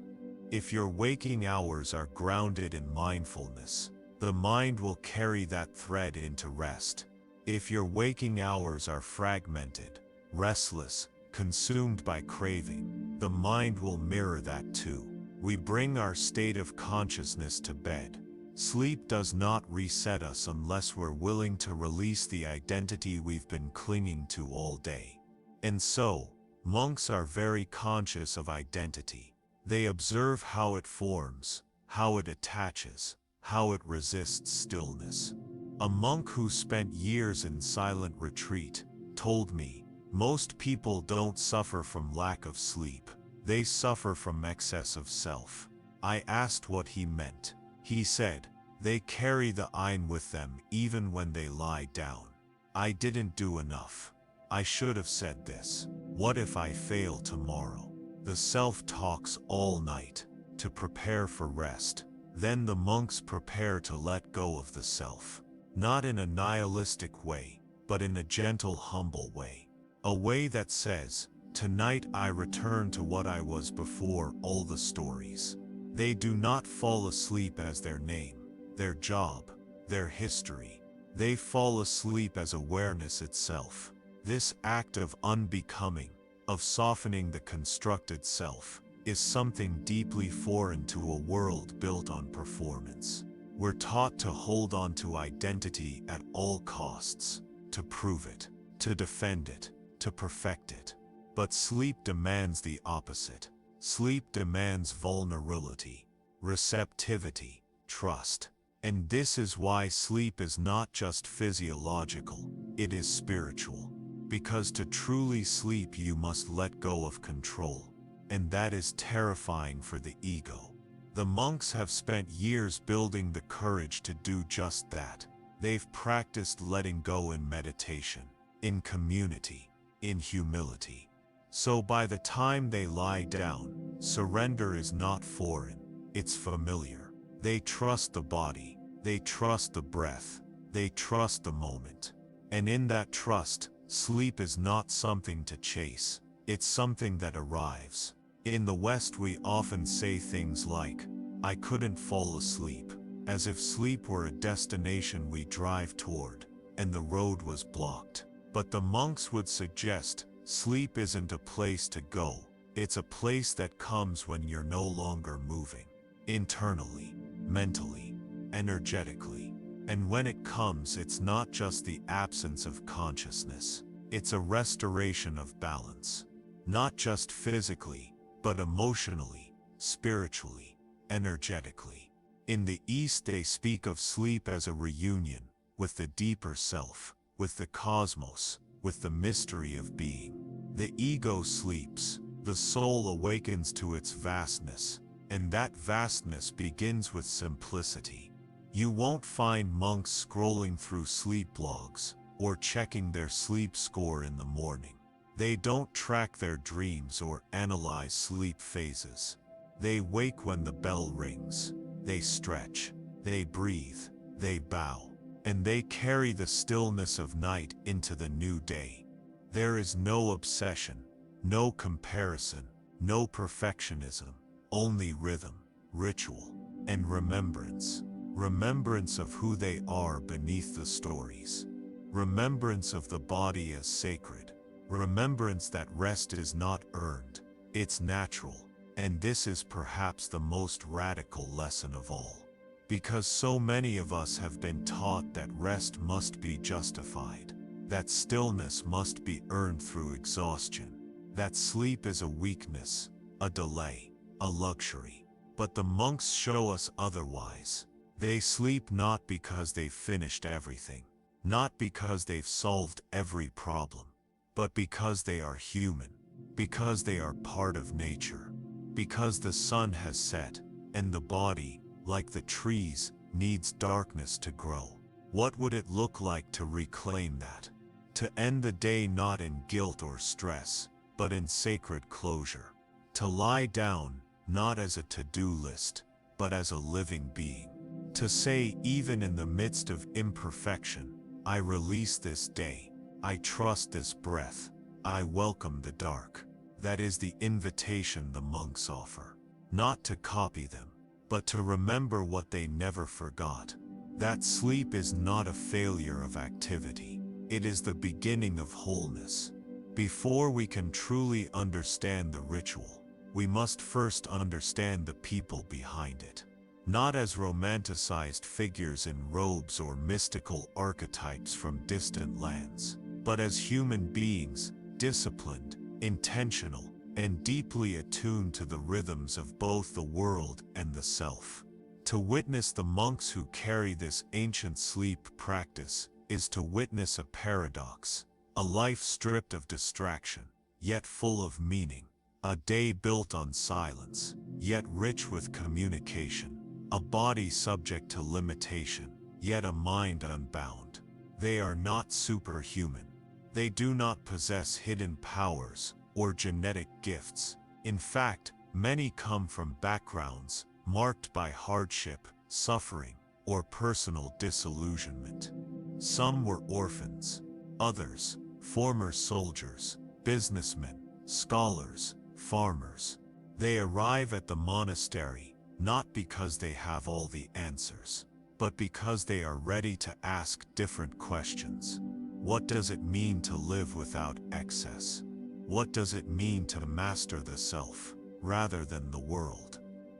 If your waking hours are grounded in mindfulness, The mind will carry that thread into rest. If your waking hours are fragmented, restless, consumed by craving, the mind will mirror that too. We bring our state of consciousness to bed. Sleep does not reset us unless we're willing to release the identity we've been clinging to all day. And so, monks are very conscious of identity. They observe how it forms, how it attaches, how it resists stillness. A monk who spent years in silent retreat told me, most people don't suffer from lack of sleep. They suffer from excess of self. I asked what he meant. He said, they carry the ein with them even when they lie down. I didn't do enough. I should have said this. What if I fail tomorrow? The self talks all night to prepare for rest. Then the monks prepare to let go of the self. Not in a nihilistic way, but in a gentle, humble way. A way that says, tonight I return to what I was before all the stories. They do not fall asleep as their name, their job, their history. They fall asleep as awareness itself. This act of unbecoming, of softening the constructed self, is something deeply foreign to a world built on performance. We're taught to hold on to identity at all costs, to prove it, to defend it, to perfect it. But sleep demands the opposite. Sleep demands vulnerability, receptivity, trust. And this is why sleep is not just physiological, it is spiritual. Because to truly sleep you must let go of control. And that is terrifying for the ego. The monks have spent years building the courage to do just that. They've practiced letting go in meditation, in community, in humility. So by the time they lie down, surrender is not foreign, it's familiar. They trust the body, they trust the breath, they trust the moment. And in that trust, sleep is not something to chase, it's something that arrives. In the West we often say things like, I couldn't fall asleep, as if sleep were a destination we drive toward, and the road was blocked. But the monks would suggest, sleep isn't a place to go, it's a place that comes when you're no longer moving. Internally, mentally, energetically. And when it comes, it's not just the absence of consciousness, it's a restoration of balance. Not just physically, but emotionally, spiritually, energetically. In the East they speak of sleep as a reunion with the deeper self, with the cosmos, with the mystery of being. The ego sleeps, the soul awakens to its vastness, and that vastness begins with simplicity. You won't find monks scrolling through sleep blogs, or checking their sleep score in the morning. They don't track their dreams or analyze sleep phases. They wake when the bell rings. They stretch, they breathe, they bow, and they carry the stillness of night into the new day. There is no obsession, no comparison, no perfectionism, only rhythm, ritual, and remembrance. Remembrance of who they are beneath the stories. Remembrance of the body as sacred. Remembrance that rest is not earned, it's natural. And this is perhaps the most radical lesson of all. Because so many of us have been taught that rest must be justified, that stillness must be earned through exhaustion, that sleep is a weakness, a delay, a luxury. But the monks show us otherwise. They sleep not because they've finished everything, not because they've solved every problem, but because they are human, because they are part of nature, because the sun has set, and the body, like the trees, needs darkness to grow. What would it look like to reclaim that? To end the day not in guilt or stress, but in sacred closure. To lie down, not as a to-do list, but as a living being. To say, even in the midst of imperfection, I release this day, I trust this breath, I welcome the dark. That is the invitation the monks offer. Not to copy them, but to remember what they never forgot. that sleep is not a failure of activity. It is the beginning of wholeness. Before we can truly understand the ritual, we must first understand the people behind it. Not as romanticized figures in robes or mystical archetypes from distant lands, but as human beings, disciplined, intentional, and deeply attuned to the rhythms of both the world and the self. To witness the monks who carry this ancient sleep practice is to witness a paradox, a life stripped of distraction, yet full of meaning, a day built on silence, yet rich with communication, a body subject to limitation, yet a mind unbound. They are not superhuman. They do not possess hidden powers or genetic gifts. In fact, many come from backgrounds marked by hardship, suffering, or personal disillusionment. Some were orphans, others, former soldiers, businessmen, scholars, farmers. They arrive at the monastery not because they have all the answers, but because they are ready to ask different questions. What does it mean to live without excess? What does it mean to master the self, rather than the world?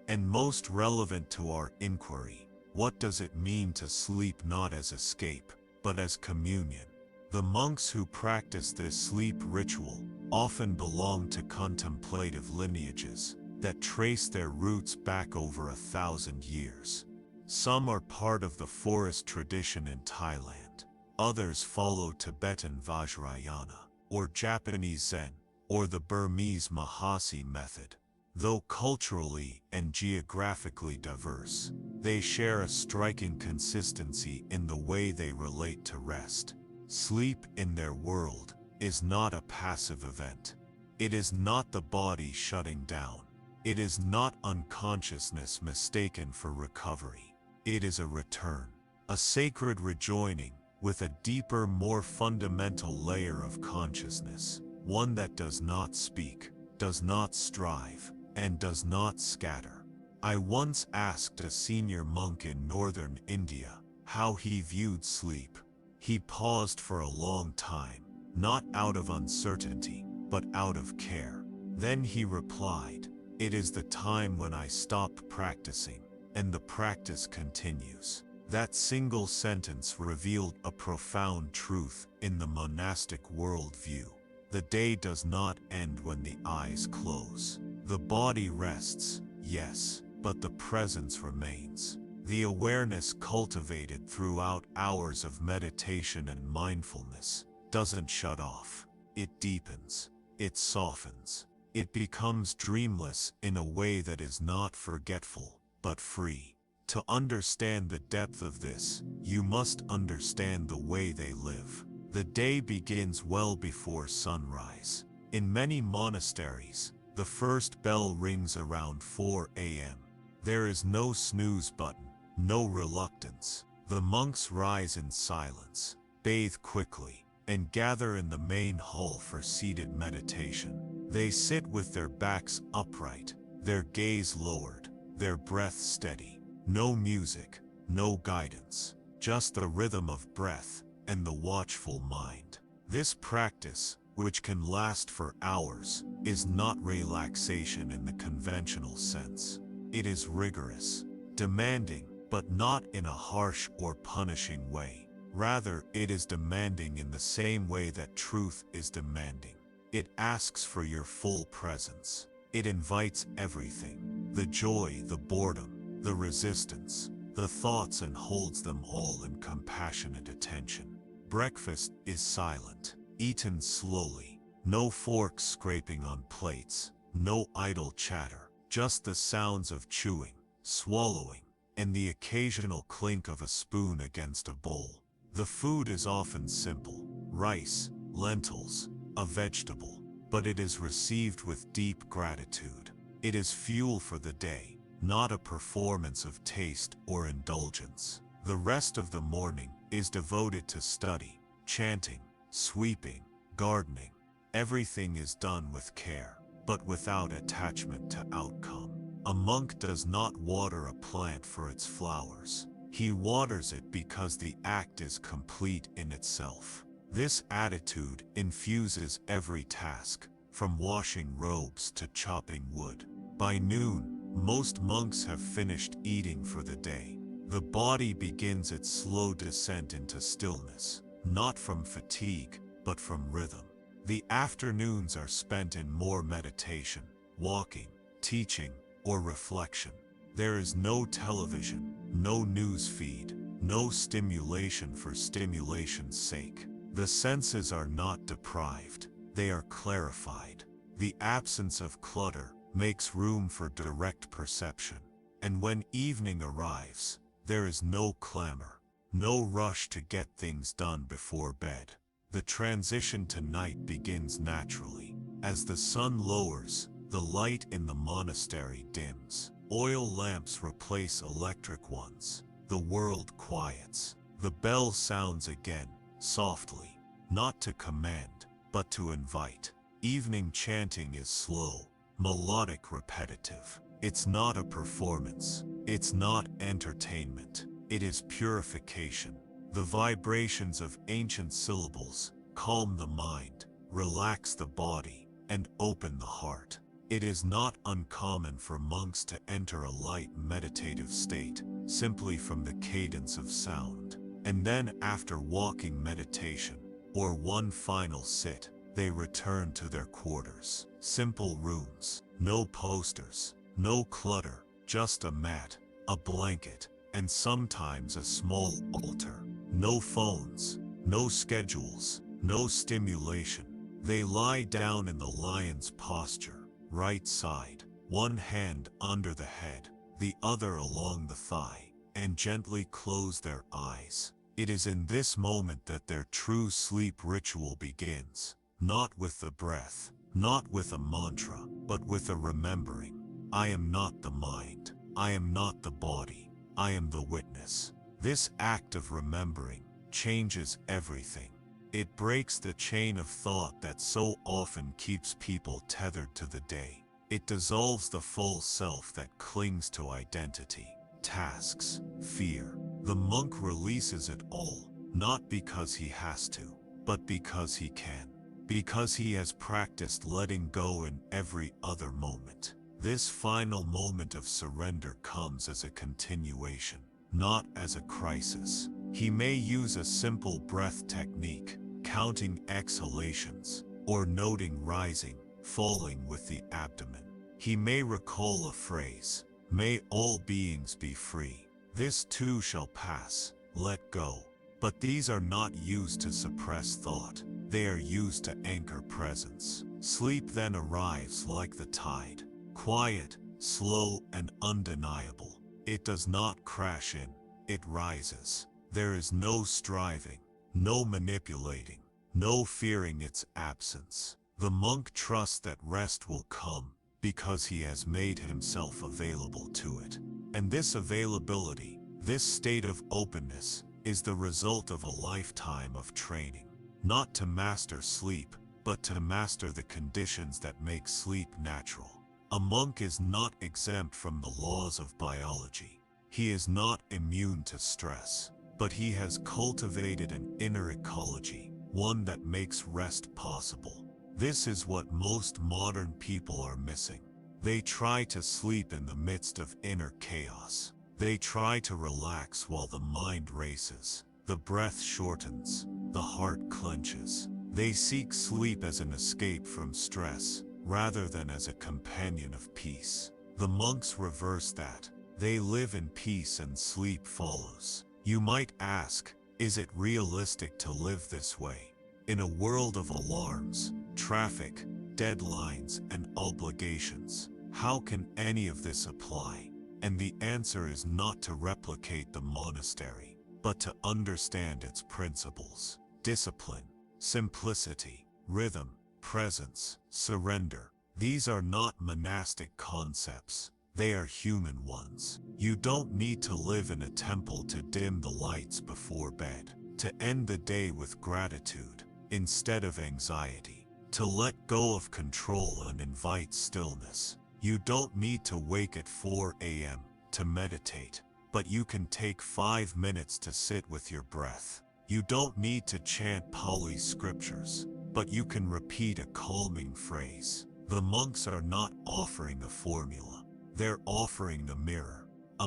And most relevant to our inquiry, what does it mean to sleep not as escape, but as communion? The monks who practice this sleep ritual often belong to contemplative lineages that trace their roots back over 1,000 years. Some are part of the forest tradition in Thailand. Others follow Tibetan Vajrayana, or Japanese Zen, or the Burmese Mahasi method. Though culturally and geographically diverse, they share a striking consistency in the way they relate to rest. Sleep in their world is not a passive event. It is not the body shutting down. It is not unconsciousness mistaken for recovery. It is a return, a sacred rejoining with a deeper, more fundamental layer of consciousness, one that does not speak, does not strive, and does not scatter. I once asked a senior monk in northern India how he viewed sleep. He paused for a long time, not out of uncertainty, but out of care. Then he replied, "It is the time when I stop practicing, and the practice continues." That single sentence revealed a profound truth in the monastic worldview. The day does not end when the eyes close. The body rests, yes, but the presence remains. The awareness cultivated throughout hours of meditation and mindfulness doesn't shut off. It deepens. It softens. It becomes dreamless in a way that is not forgetful, but free. To understand the depth of this, you must understand the way they live. The day begins well before sunrise. In many monasteries, the first bell rings around 4 a.m. There is no snooze button, no reluctance. The monks rise in silence, bathe quickly, and gather in the main hall for seated meditation. They sit with their backs upright, their gaze lowered, their breath steady. No music, no guidance, just the rhythm of breath and the watchful mind. This practice, which can last for hours, is not relaxation in the conventional sense. It is rigorous, demanding, but not in a harsh or punishing way. Rather, it is demanding in the same way that truth is demanding. It asks for your full presence. It invites everything, the joy, the boredom, the resistance, the thoughts, and holds them all in compassionate attention. Breakfast is silent, eaten slowly, no forks scraping on plates, no idle chatter, just the sounds of chewing, swallowing, and the occasional clink of a spoon against a bowl. The food is often simple: rice, lentils, a vegetable, but it is received with deep gratitude. It is fuel for the day, not a performance of taste or indulgence. The rest of the morning is devoted to study, chanting, sweeping, gardening. Everything is done with care, but without attachment to outcome. A monk does not water a plant for its flowers. He waters it because the act is complete in itself. This attitude infuses every task, from washing robes to chopping wood. By noon, most monks have finished eating for the day. The body begins its slow descent into stillness, not from fatigue, but from rhythm. The afternoons are spent in more meditation, walking, teaching, or reflection. There is no television, no news feed, no stimulation for stimulation's sake. The senses are not deprived, they are clarified. The absence of clutter makes room for direct perception. And when evening arrives, there is no clamor, no rush to get things done before bed. The transition to night begins naturally. As the sun lowers, the light in the monastery dims. Oil lamps replace electric ones. The world quiets. The bell sounds again, softly, not to command, but to invite. Evening chanting is slow, melodic, repetitive. It's not a performance. It's not entertainment. It is purification. The vibrations of ancient syllables calm the mind, relax the body, and open the heart. It is not uncommon for monks to enter a light meditative state, simply from the cadence of sound. And then after walking meditation, or one final sit, they return to their quarters. Simple rooms, no posters, no clutter, just a mat, a blanket, and sometimes a small altar. No phones, no schedules, no stimulation. They lie down in the lion's posture, right side, one hand under the head, the other along the thigh, and gently close their eyes. It is in this moment that their true sleep ritual begins, not with the breath, not with a mantra, but with a remembering. I am not the mind, I am not the body, I am the witness. This act of remembering changes everything. It breaks the chain of thought that so often keeps people tethered to the day. It dissolves the false self that clings to identity, tasks, fear. The monk releases it all, not because he has to, but because he can. Because he has practiced letting go in every other moment. This final moment of surrender comes as a continuation, not as a crisis. He may use a simple breath technique, counting exhalations, or noting rising, falling with the abdomen. He may recall a phrase, "May all beings be free. This too shall pass, let go." But these are not used to suppress thought. They are used to anchor presence. Sleep then arrives like the tide, quiet, slow, and undeniable. It does not crash in, it rises. There is no striving, no manipulating, no fearing its absence. The monk trusts that rest will come, because he has made himself available to it. And this availability, this state of openness, is the result of a lifetime of training. Not to master sleep, but to master the conditions that make sleep natural. A monk is not exempt from the laws of biology. He is not immune to stress, but he has cultivated an inner ecology, one that makes rest possible. This is what most modern people are missing. They try to sleep in the midst of inner chaos. They try to relax while the mind races. The breath shortens, the heart clenches. They seek sleep as an escape from stress, rather than as a companion of peace. The monks reverse that. They live in peace and sleep follows. You might ask, is it realistic to live this way? In a world of alarms, traffic, deadlines, and obligations, how can any of this apply? And the answer is not to replicate the monastery, but to understand its principles. Discipline, simplicity, rhythm, presence, surrender. These are not monastic concepts. They are human ones. You don't need to live in a temple to dim the lights before bed, to end the day with gratitude instead of anxiety, to let go of control and invite stillness. You don't need to wake at 4 a.m. to meditate. but you can take 5 minutes to sit with your breath. You don't need to chant Pali scriptures, but you can repeat a calming phrase. The monks are not offering a formula. They're offering a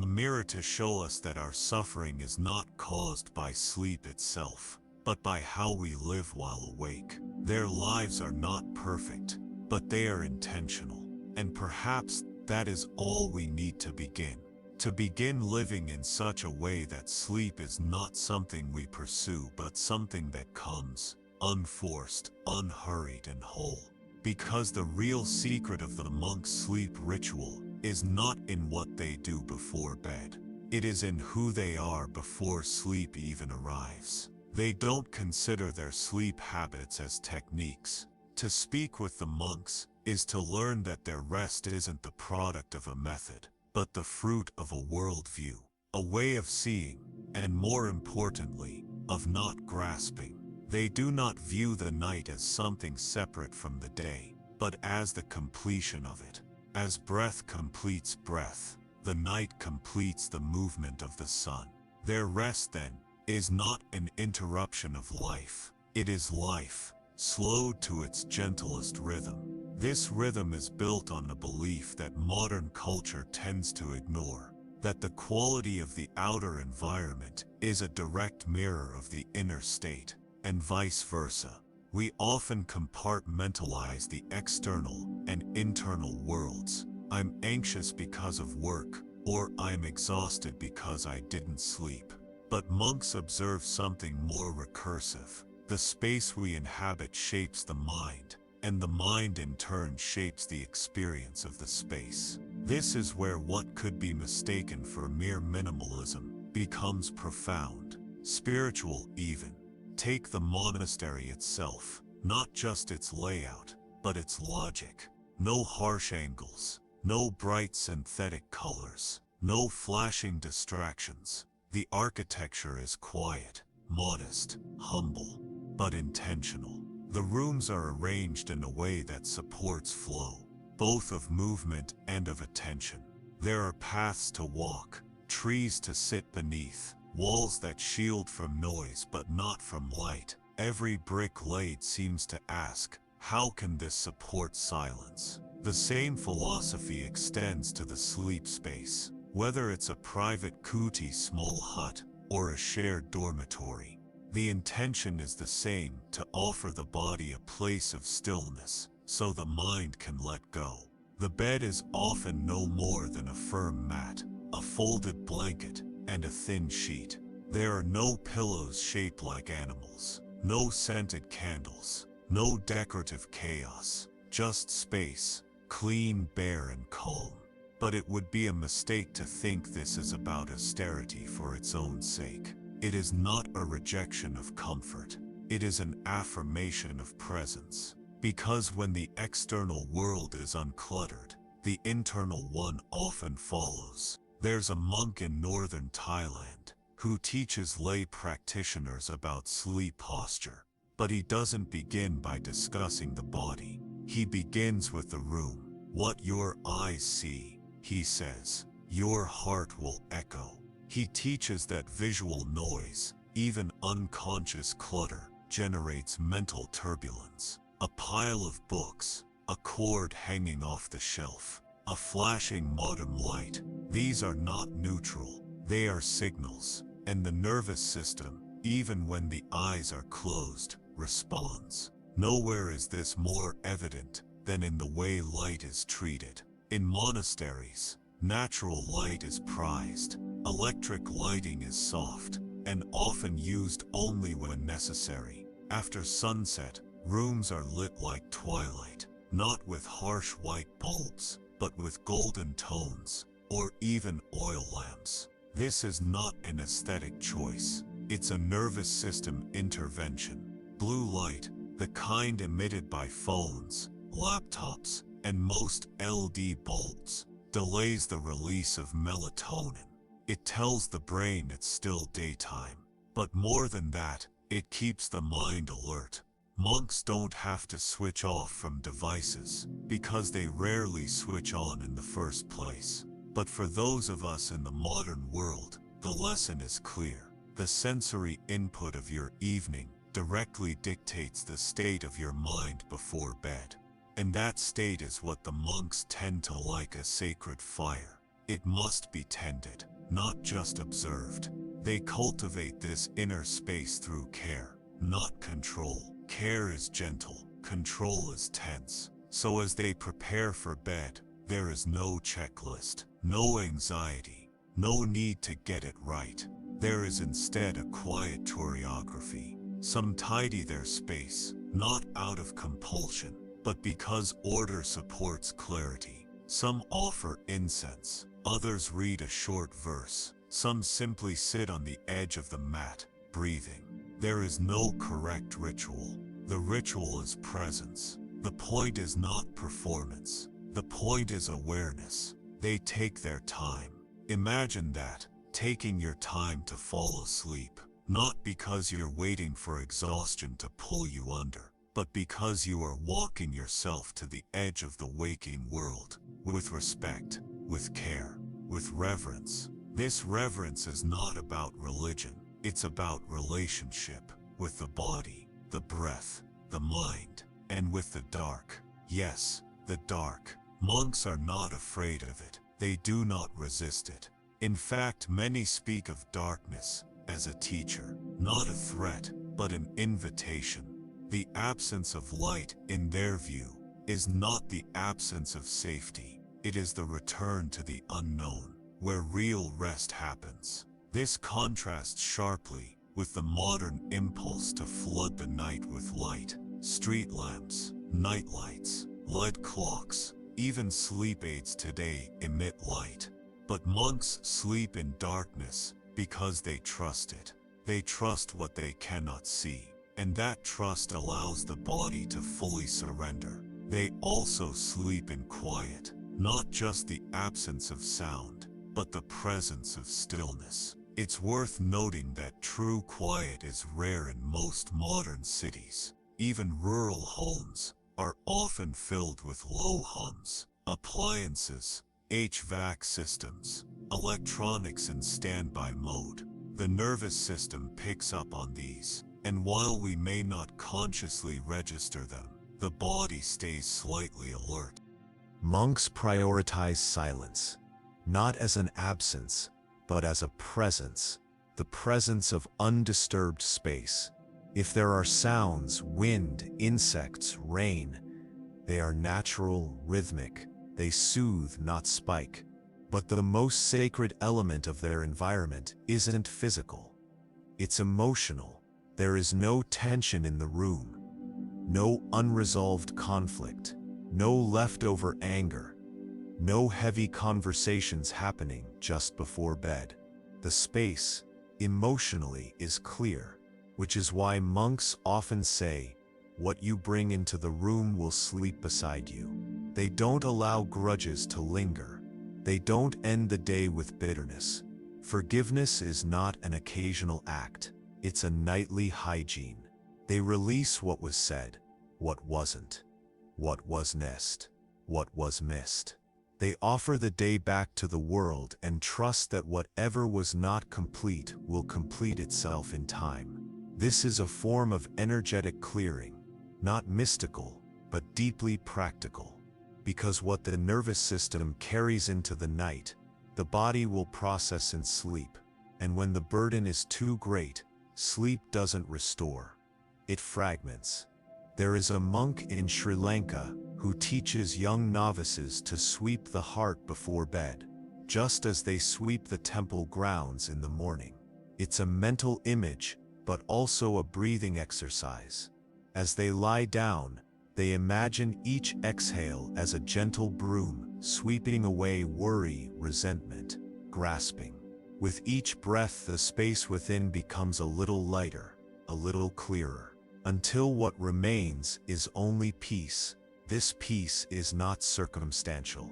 mirror to show us that our suffering is not caused by sleep itself, but by how we live while awake. Their lives are not perfect, but they are intentional. And perhaps that is all we need to begin. To begin living in such a way that sleep is not something we pursue, but something that comes, unforced, unhurried, and whole. Because the real secret of the monk's sleep ritual is not in what they do before bed. It is in who they are before sleep even arrives. They don't consider their sleep habits as techniques. To speak with the monks is to learn that their rest isn't the product of a method, but the fruit of a worldview, a way of seeing, and more importantly, of not grasping. They do not view the night as something separate from the day, but as the completion of it. As breath completes breath, the night completes the movement of the sun. Their rest, then, is not an interruption of life. It is life, slowed to its gentlest rhythm. This rhythm is built on a belief that modern culture tends to ignore, that the quality of the outer environment is a direct mirror of the inner state, and vice versa. We often compartmentalize the external and internal worlds. I'm anxious because of work, or I'm exhausted because I didn't sleep. But monks observe something more recursive. The space we inhabit shapes the mind, and the mind in turn shapes the experience of the space. This is where what could be mistaken for mere minimalism becomes profound, spiritual even. Take the monastery itself, not just its layout, but its logic. No harsh angles, no bright synthetic colors, no flashing distractions. The architecture is quiet, modest, humble, but intentional. The rooms are arranged in a way that supports flow, both of movement and of attention. There are paths to walk, trees to sit beneath, walls that shield from noise but not from light. Every brick laid seems to ask, how can this support silence? The same philosophy extends to the sleep space, whether it's a private kuti small hut or a shared dormitory. The intention is the same, to offer the body a place of stillness, so the mind can let go. The bed is often no more than a firm mat, a folded blanket, and a thin sheet. There are no pillows shaped like animals, no scented candles, no decorative chaos, just space, clean, bare, and calm. But it would be a mistake to think this is about austerity for its own sake. It is not a rejection of comfort. It is an affirmation of presence. Because when the external world is uncluttered, the internal one often follows. There's a monk in northern Thailand who teaches lay practitioners about sleep posture. But he doesn't begin by discussing the body. He begins with the room. What your eyes see, he says, your heart will echo. He teaches that visual noise, even unconscious clutter, generates mental turbulence. A pile of books, a cord hanging off the shelf, a flashing modern light. These are not neutral, they are signals, and the nervous system, even when the eyes are closed, responds. Nowhere is this more evident than in the way light is treated. In monasteries, natural light is prized. Electric lighting is soft, and often used only when necessary. After sunset, rooms are lit like twilight, not with harsh white bulbs, but with golden tones, or even oil lamps. This is not an aesthetic choice, it's a nervous system intervention. Blue light, the kind emitted by phones, laptops, and most LED bulbs, delays the release of melatonin. It tells the brain it's still daytime. But more than that, it keeps the mind alert. Monks don't have to switch off from devices, because they rarely switch on in the first place. But for those of us in the modern world, The lesson is clear. The sensory input of your evening directly dictates the state of your mind before bed. And that state is what the monks tend to like a sacred fire. It must be tended, not just observed. They cultivate this inner space through care, not control. Care is gentle, control is tense. So as they prepare for bed, there is no checklist, no anxiety, no need to get it right. There is instead a quiet choreography. Some tidy their space, not out of compulsion, but because order supports clarity. Some offer incense, others read a short verse, some simply sit on the edge of the mat, breathing. There is no correct ritual. The ritual is presence. The point is not performance. The point is awareness. They take their time. Imagine that, taking your time to fall asleep, not because you're waiting for exhaustion to pull you under, but because you are walking yourself to the edge of the waking world, with respect, with care, with reverence. This reverence is not about religion, it's about relationship, with the body, the breath, the mind, and with the dark. Yes, the dark. Monks are not afraid of it. They do not resist it. In fact, many speak of darkness as a teacher, not a threat, but an invitation. The absence of light, in their view, is not the absence of safety. It is the return to the unknown, where real rest happens. This contrasts sharply with the modern impulse to flood the night with light. Street lamps, night lights, LED clocks, even sleep aids today emit light. But monks sleep in darkness because they trust it. They trust what they cannot see, and that trust allows the body to fully surrender. They also sleep in quiet, not just the absence of sound, but the presence of stillness. It's worth noting that true quiet is rare in most modern cities. Even rural homes are often filled with low hums, appliances, HVAC systems, electronics in standby mode. The nervous system picks up on these, and while we may not consciously register them, the body stays slightly alert. Monks prioritize silence, not as an absence, but as a presence, the presence of undisturbed space. If there are sounds, wind, insects, rain, they are natural, rhythmic. They soothe, not spike. But the most sacred element of their environment isn't physical. It's emotional. There is no tension in the room, no unresolved conflict, no leftover anger, no heavy conversations happening just before bed. The space, emotionally, is clear, which is why monks often say, "What you bring into the room will sleep beside you." They don't allow grudges to linger. They don't end the day with bitterness. Forgiveness is not an occasional act. It's a nightly hygiene. They release what was said, what wasn't, what was missed, what was missed. They offer the day back to the world and trust that whatever was not complete will complete itself in time. This is a form of energetic clearing, not mystical, but deeply practical. Because what the nervous system carries into the night, the body will process in sleep. And when the burden is too great, sleep doesn't restore. It fragments. There is a monk in Sri Lanka who teaches young novices to sweep the heart before bed, just as they sweep the temple grounds in the morning. It's a mental image, but also a breathing exercise. As they lie down, they imagine each exhale as a gentle broom, sweeping away worry, resentment, grasping. With each breath, the space within becomes a little lighter, a little clearer, until what remains is only peace. This peace is not circumstantial.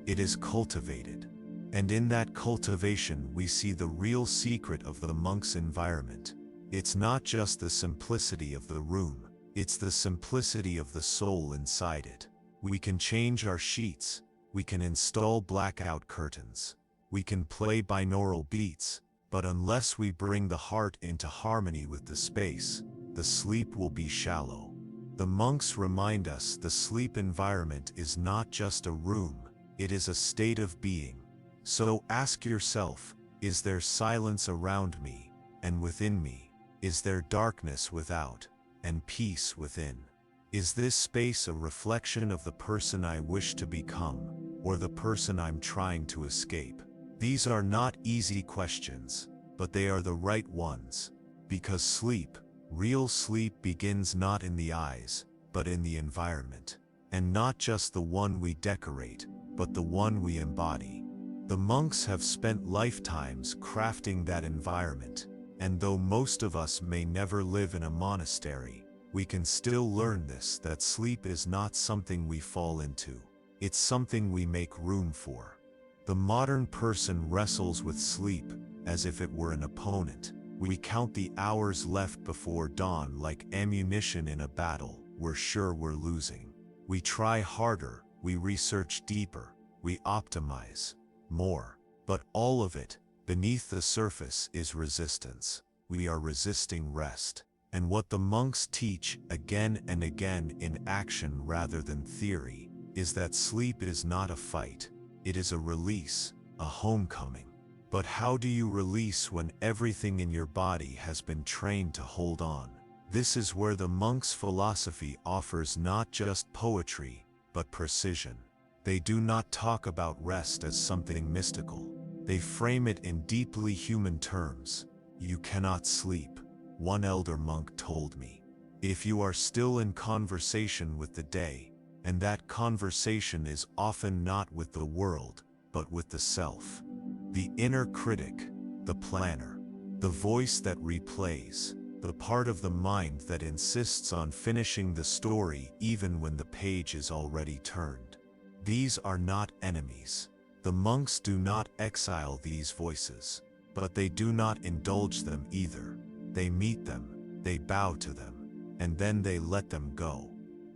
It is cultivated. And in that cultivation, we see the real secret of the monk's environment. It's not just the simplicity of the room. It's the simplicity of the soul inside it. We can change our sheets. We can install blackout curtains. We can play binaural beats. But unless we bring the heart into harmony with the space, the sleep will be shallow. The monks remind us the sleep environment is not just a room, it is a state of being. So ask yourself, is there silence around me and within me? Is there darkness without and peace within? Is this space a reflection of the person I wish to become, or the person I'm trying to escape? These are not easy questions, but they are the right ones, because sleep, real sleep, begins not in the eyes, but in the environment, and not just the one we decorate, but the one we embody. The monks have spent lifetimes crafting that environment, and though most of us may never live in a monastery, we can still learn this: that sleep is not something we fall into, it's something we make room for. The modern person wrestles with sleep as if it were an opponent. We count the hours left before dawn like ammunition in a battle we're sure we're losing. We try harder, we research deeper, we optimize more. But all of it, beneath the surface, is resistance. We are resisting rest. And what the monks teach again and again in action rather than theory is that sleep is not a fight. It is a release, a homecoming. But how do you release when everything in your body has been trained to hold on? This is where the monks' philosophy offers not just poetry, but precision. They do not talk about rest as something mystical. They frame it in deeply human terms. You cannot sleep, one elder monk told me, if you are still in conversation with the day, and that conversation is often not with the world, but with the self. The inner critic, the planner, the voice that replays, the part of the mind that insists on finishing the story even when the page is already turned. These are not enemies. The monks do not exile these voices, but they do not indulge them either. They meet them, they bow to them, and then they let them go.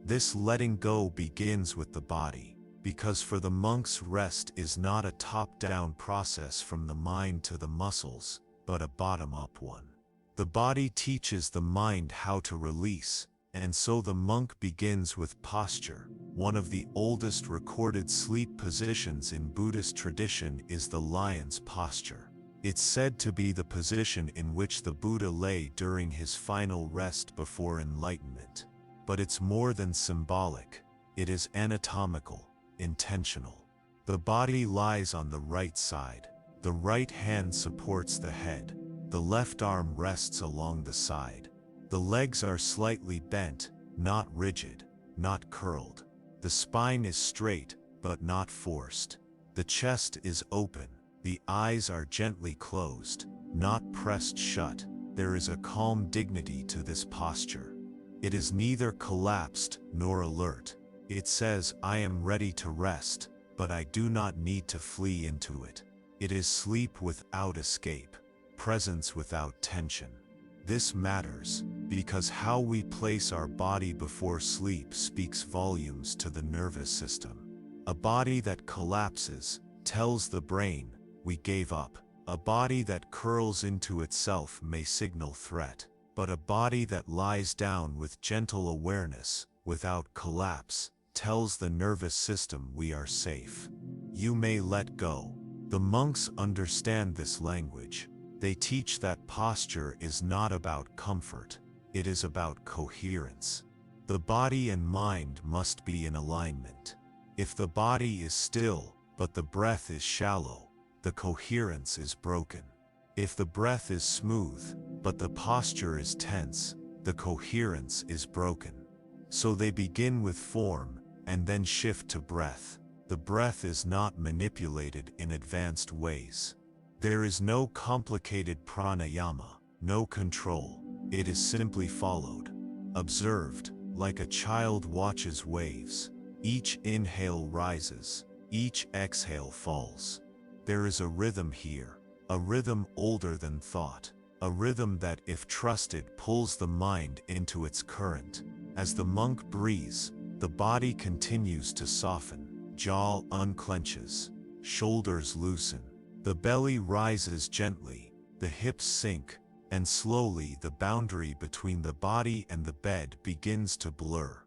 This letting go begins with the body, because for the monks rest is not a top-down process from the mind to the muscles, but a bottom-up one. The body teaches the mind how to release, and so the monk begins with posture. One of the oldest recorded sleep positions in Buddhist tradition is the lion's posture. It's said to be the position in which the Buddha lay during his final rest before enlightenment. But it's more than symbolic. It is anatomical, intentional. The body lies on the right side. The right hand supports the head. The left arm rests along the side. The legs are slightly bent, not rigid, not curled. The spine is straight, but not forced. The chest is open. The eyes are gently closed, not pressed shut. There is a calm dignity to this posture. It is neither collapsed nor alert. It says, I am ready to rest, but I do not need to flee into it. It is sleep without escape, presence without tension. This matters, because how we place our body before sleep speaks volumes to the nervous system. A body that collapses tells the brain, we gave up. A body that curls into itself may signal threat. But a body that lies down with gentle awareness, without collapse, tells the nervous system we are safe. You may let go. The monks understand this language. They teach that posture is not about comfort, it is about coherence. The body and mind must be in alignment. If the body is still, but the breath is shallow, the coherence is broken. If the breath is smooth, but the posture is tense, the coherence is broken. So they begin with form, and then shift to breath. The breath is not manipulated in advanced ways. There is no complicated pranayama, no control. It is simply followed, observed, like a child watches waves. Each inhale rises, each exhale falls. There is a rhythm here. A rhythm older than thought, a rhythm that, if trusted, pulls the mind into its current. As the monk breathes, the body continues to soften, jaw unclenches, shoulders loosen, the belly rises gently, The hips sink, and slowly the boundary between the body and the bed begins to blur.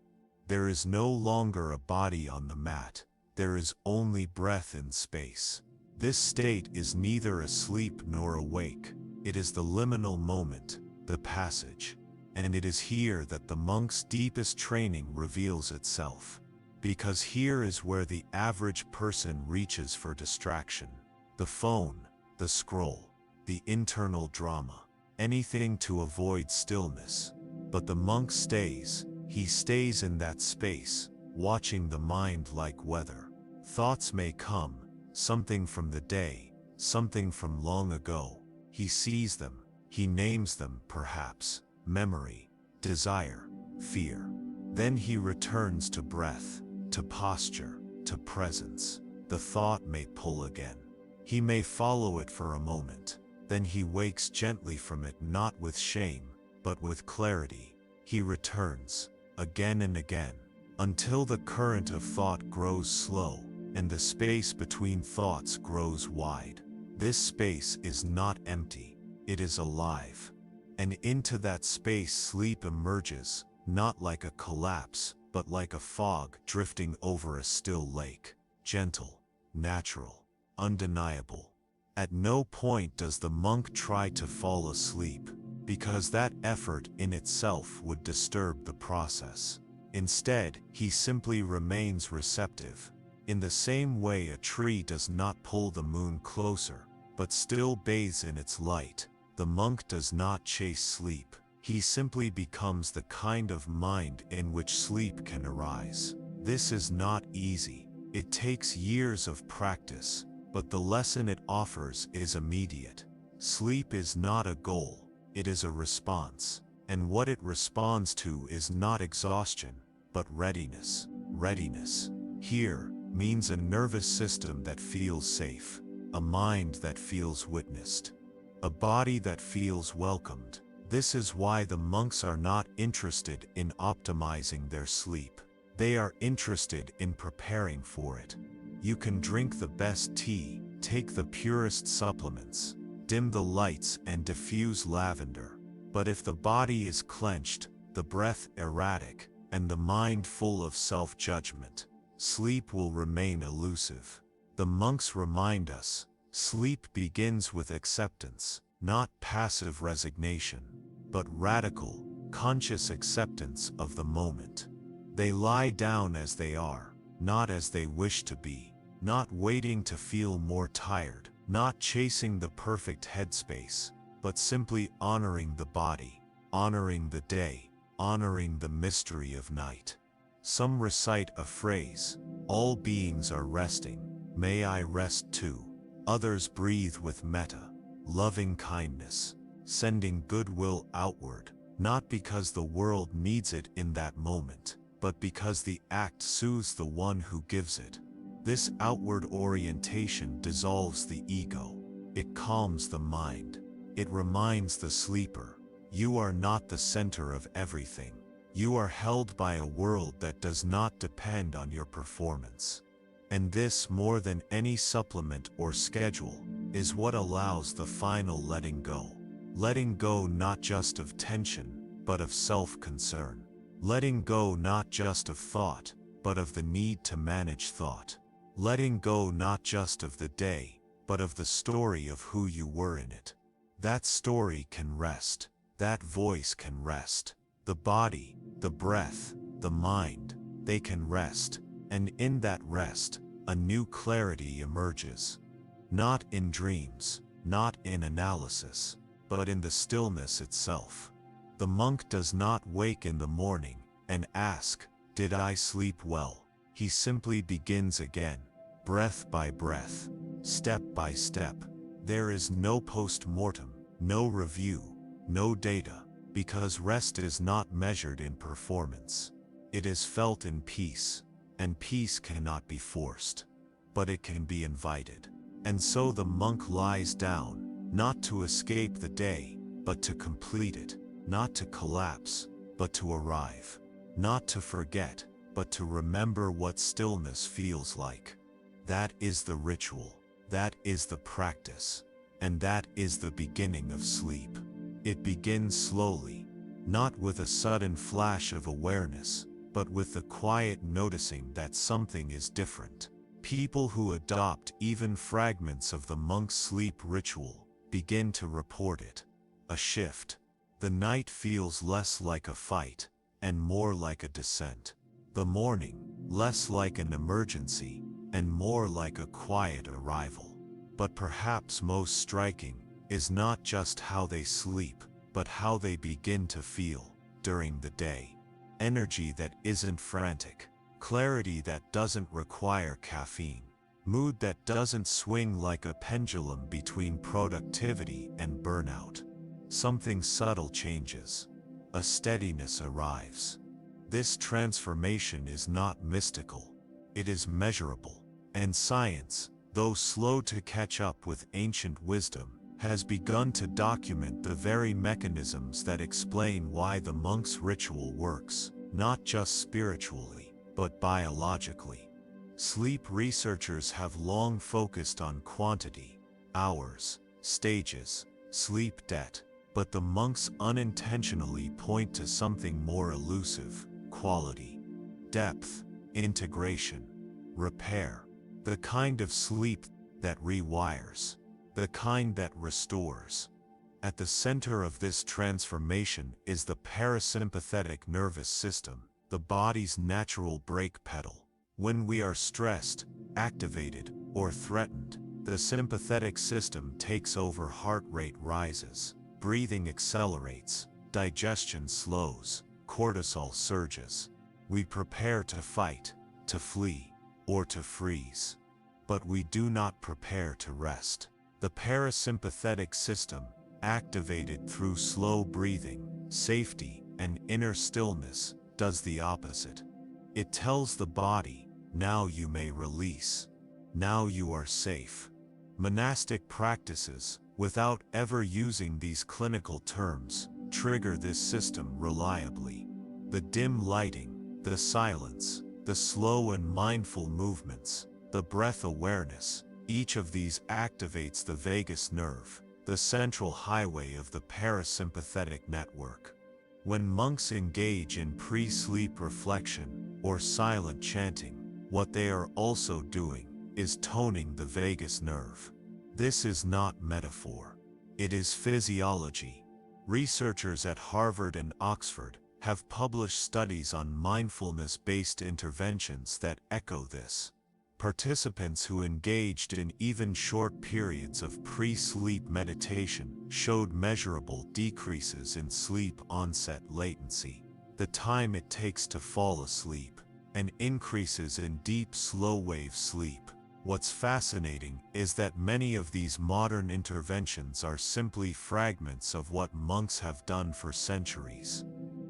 There is no longer a body on the mat, there is only breath in space. This state is neither asleep nor awake, it is the liminal moment, the passage. And it is here that the monk's deepest training reveals itself. Because here is where the average person reaches for distraction. The phone, the scroll, the internal drama, anything to avoid stillness. But the monk stays, he stays in that space, watching the mind like weather. Thoughts may come, something from the day, something from long ago. He sees them, he names them perhaps, memory, desire, fear. Then he returns to breath, to posture, to presence. The thought may pull again. He may follow it for a moment. Then he wakes gently from it, not with shame, but with clarity. He returns, again and again, until the current of thought grows slow, and the space between thoughts grows wide. This space is not empty, it is alive. And into that space sleep emerges, not like a collapse, but like a fog drifting over a still lake, gentle, natural, undeniable. At no point does the monk try to fall asleep, because that effort in itself would disturb the process. Instead, he simply remains receptive. In the same way a tree does not pull the moon closer, but still bathes in its light, the monk does not chase sleep. He simply becomes the kind of mind in which sleep can arise. This is not easy. It takes years of practice, but the lesson it offers is immediate. Sleep is not a goal, it is a response. And what it responds to is not exhaustion, but readiness. Readiness here means a nervous system that feels safe, a mind that feels witnessed, a body that feels welcomed. This is why the monks are not interested in optimizing their sleep. They are interested in preparing for it. You can drink the best tea, take the purest supplements, dim the lights and diffuse lavender. But if the body is clenched, the breath erratic, and the mind full of self-judgment, sleep will remain elusive. The monks remind us, sleep begins with acceptance, not passive resignation, but radical, conscious acceptance of the moment. They lie down as they are, not as they wish to be, not waiting to feel more tired, not chasing the perfect headspace, but simply honoring the body, honoring the day, honoring the mystery of night. Some recite a phrase, "All beings are resting, may I rest too." Others breathe with metta, loving kindness, sending goodwill outward, not because the world needs it in that moment, but because the act soothes the one who gives it. This outward orientation dissolves the ego. It calms the mind. It reminds the sleeper, you are not the center of everything. You are held by a world that does not depend on your performance. And this, more than any supplement or schedule, is what allows the final letting go. Letting go not just of tension, but of self-concern. Letting go not just of thought, but of the need to manage thought. Letting go not just of the day, but of the story of who you were in it. That story can rest. That voice can rest. The body, the breath, the mind, they can rest. And in that rest, a new clarity emerges. Not in dreams, not in analysis, but in the stillness itself. The monk does not wake in the morning and ask, "Did I sleep well?" He simply begins again, breath by breath, step by step. There is no post-mortem, no review, no data, because rest is not measured in performance. It is felt in peace, and peace cannot be forced, but it can be invited. And so the monk lies down, not to escape the day, but to complete it, not to collapse, but to arrive, not to forget, but to remember what stillness feels like. That is the ritual, that is the practice. And that is the beginning of sleep. It begins slowly, not with a sudden flash of awareness, but with the quiet noticing that something is different. People who adopt even fragments of the monk's sleep ritual begin to report it. A shift. The night feels less like a fight, and more like a descent. The morning, less like an emergency, and more like a quiet arrival. But perhaps most striking is not just how they sleep, but how they begin to feel during the day. Energy that isn't frantic, clarity that doesn't require caffeine, mood that doesn't swing like a pendulum between productivity and burnout. Something subtle changes. A steadiness arrives. This transformation is not mystical. It is measurable. And science, though slow to catch up with ancient wisdom, has begun to document the very mechanisms that explain why the monk's ritual works, not just spiritually, but biologically. Sleep researchers have long focused on quantity, hours, stages, sleep debt, but the monks unintentionally point to something more elusive: quality, depth, integration, repair. The kind of sleep that rewires, the kind that restores. At the center of this transformation is the parasympathetic nervous system, the body's natural brake pedal. When we are stressed, activated, or threatened, the sympathetic system takes over. Heart rate rises, breathing accelerates, digestion slows, cortisol surges. We prepare to fight, to flee, or to freeze. But we do not prepare to rest. The parasympathetic system, activated through slow breathing, safety, and inner stillness, does the opposite. It tells the body, now you may release. Now you are safe. Monastic practices, without ever using these clinical terms, trigger this system reliably. The dim lighting, the silence, the slow and mindful movements, the breath awareness, each of these activates the vagus nerve, the central highway of the parasympathetic network. When monks engage in pre-sleep reflection or silent chanting, what they are also doing is toning the vagus nerve. This is not metaphor. It is physiology. Researchers at Harvard and Oxford have published studies on mindfulness-based interventions that echo this. Participants who engaged in even short periods of pre-sleep meditation showed measurable decreases in sleep onset latency, the time it takes to fall asleep, and increases in deep slow-wave sleep. What's fascinating is that many of these modern interventions are simply fragments of what monks have done for centuries.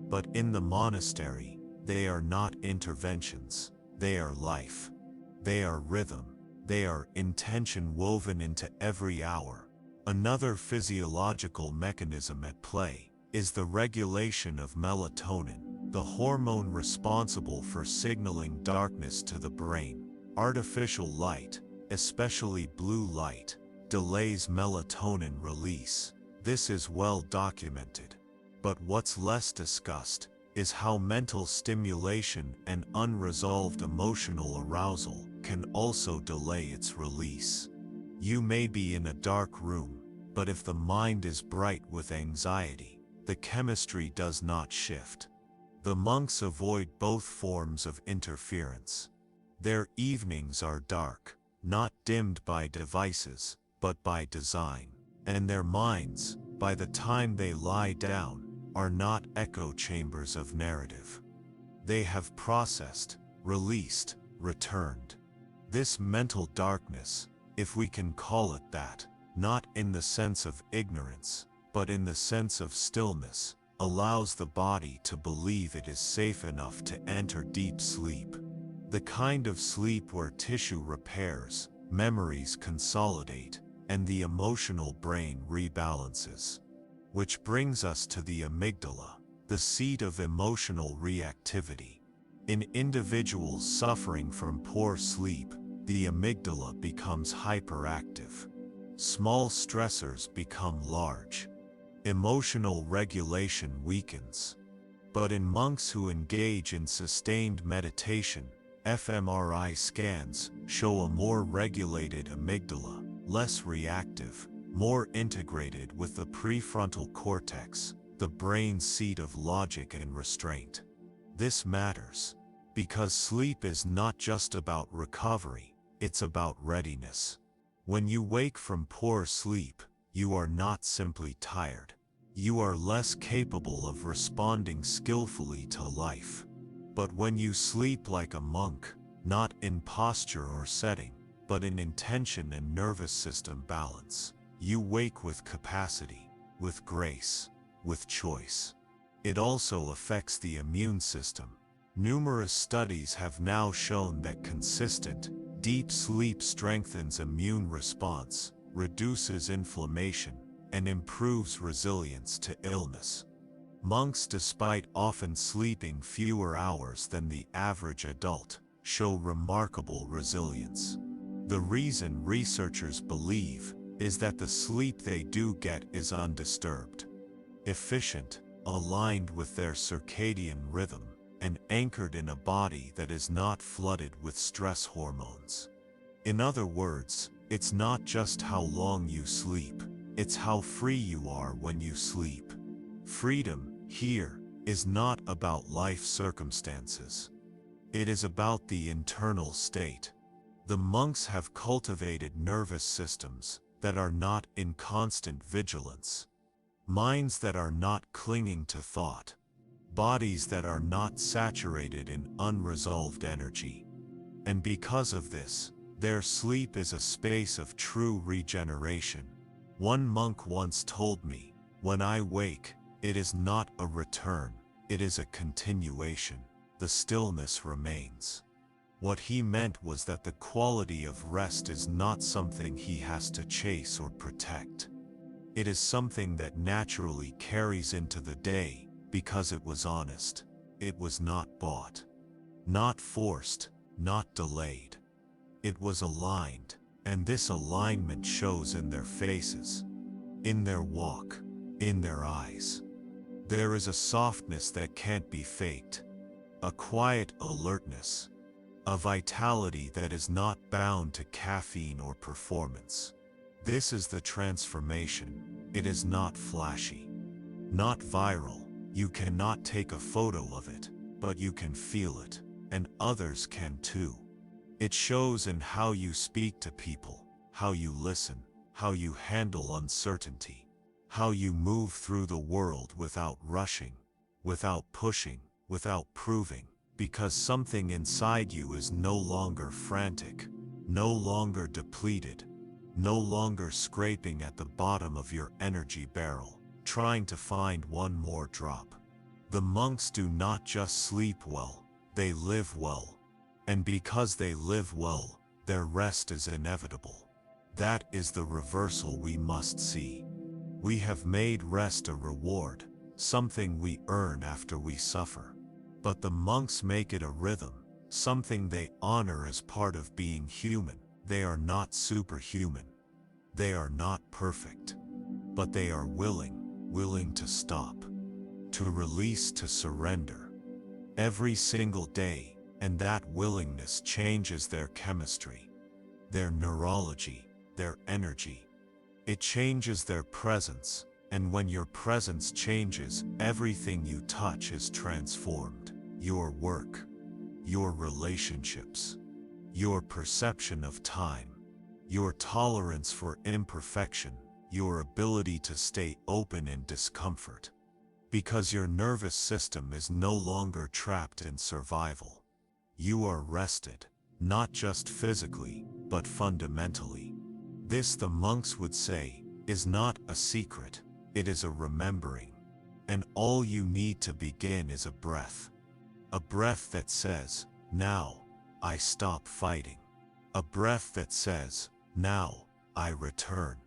But in the monastery, they are not interventions, they are life. They are rhythm. They are intention woven into every hour. Another physiological mechanism at play is the regulation of melatonin, the hormone responsible for signaling darkness to the brain. Artificial light, especially blue light, delays melatonin release. This is well documented. But what's less discussed is how mental stimulation and unresolved emotional arousal can also delay its release. You may be in a dark room, but if the mind is bright with anxiety, the chemistry does not shift. The monks avoid both forms of interference. Their evenings are dark, not dimmed by devices, but by design. And their minds, by the time they lie down, are not echo chambers of narrative. They have processed, released, returned. This mental darkness, if we can call it that, not in the sense of ignorance, but in the sense of stillness, allows the body to believe it is safe enough to enter deep sleep. The kind of sleep where tissue repairs, memories consolidate, and the emotional brain rebalances. Which brings us to the amygdala, the seat of emotional reactivity. In individuals suffering from poor sleep, the amygdala becomes hyperactive. Small stressors become large. Emotional regulation weakens. But in monks who engage in sustained meditation, fMRI scans show a more regulated amygdala, less reactive, more integrated with the prefrontal cortex, the brain's seat of logic and restraint. This matters because sleep is not just about recovery, it's about readiness. When you wake from poor sleep, you are not simply tired. You are less capable of responding skillfully to life. But when you sleep like a monk, not in posture or setting, but in intention and nervous system balance, you wake with capacity, with grace, with choice. It also affects the immune system. Numerous studies have now shown that consistent, deep sleep strengthens immune response, reduces inflammation, and improves resilience to illness. Monks, despite often sleeping fewer hours than the average adult, show remarkable resilience. The reason researchers believe is that the sleep they do get is undisturbed, efficient, aligned with their circadian rhythm, and anchored in a body that is not flooded with stress hormones. In other words, it's not just how long you sleep, it's how free you are when you sleep. Freedom, here, is not about life circumstances. It is about the internal state. The monks have cultivated nervous systems that are not in constant vigilance, minds that are not clinging to thought, bodies that are not saturated in unresolved energy. And because of this, their sleep is a space of true regeneration. One monk once told me, "When I wake, it is not a return, it is a continuation. The stillness remains." What he meant was that the quality of rest is not something he has to chase or protect. It is something that naturally carries into the day because it was honest. It was not bought, not forced, not delayed. It was aligned, and this alignment shows in their faces, in their walk, in their eyes. There is a softness that can't be faked, a quiet alertness, a vitality that is not bound to caffeine or performance. This is the transformation. It is not flashy, not viral. You cannot take a photo of it, but you can feel it, and others can too. It shows in how you speak to people, how you listen, how you handle uncertainty, how you move through the world without rushing, without pushing, without proving, because something inside you is no longer frantic, no longer depleted, no longer scraping at the bottom of your energy barrel, trying to find one more drop. The monks do not just sleep well, they live well. And because they live well, their rest is inevitable. That is the reversal we must see. We have made rest a reward, something we earn after we suffer. But the monks make it a rhythm, something they honor as part of being human. They are not superhuman. They are not perfect. But they are willing to stop, to release, to surrender. Every single day, and that willingness changes their chemistry, their neurology, their energy. It changes their presence, and when your presence changes, everything you touch is transformed. Your work, your relationships, your perception of time, your tolerance for imperfection, your ability to stay open in discomfort. Because your nervous system is no longer trapped in survival. You are rested, not just physically, but fundamentally. This, the monks would say, is not a secret, it is a remembering. And all you need to begin is a breath. A breath that says, "Now, I stop fighting." A breath that says, "Now, I return."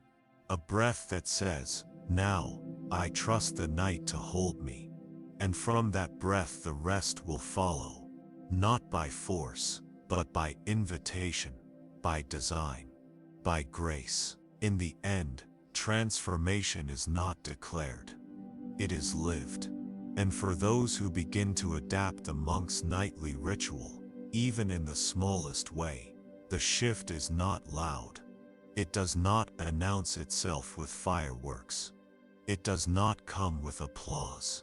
A breath that says, "Now, I trust the night to hold me." And from that breath the rest will follow. Not by force, but by invitation, by design, by grace. In the end, transformation is not declared. It is lived. And for those who begin to adapt the monk's nightly ritual, even in the smallest way, the shift is not loud. It does not announce itself with fireworks. It does not come with applause.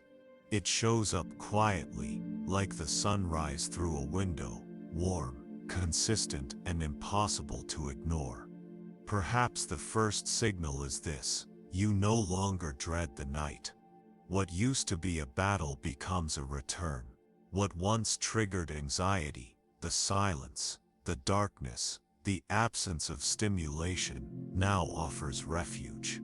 It shows up quietly, like the sunrise through a window, warm, consistent, and impossible to ignore. Perhaps the first signal is this: you no longer dread the night. What used to be a battle becomes a return. What once triggered anxiety, the silence, the darkness, the absence of stimulation, now offers refuge.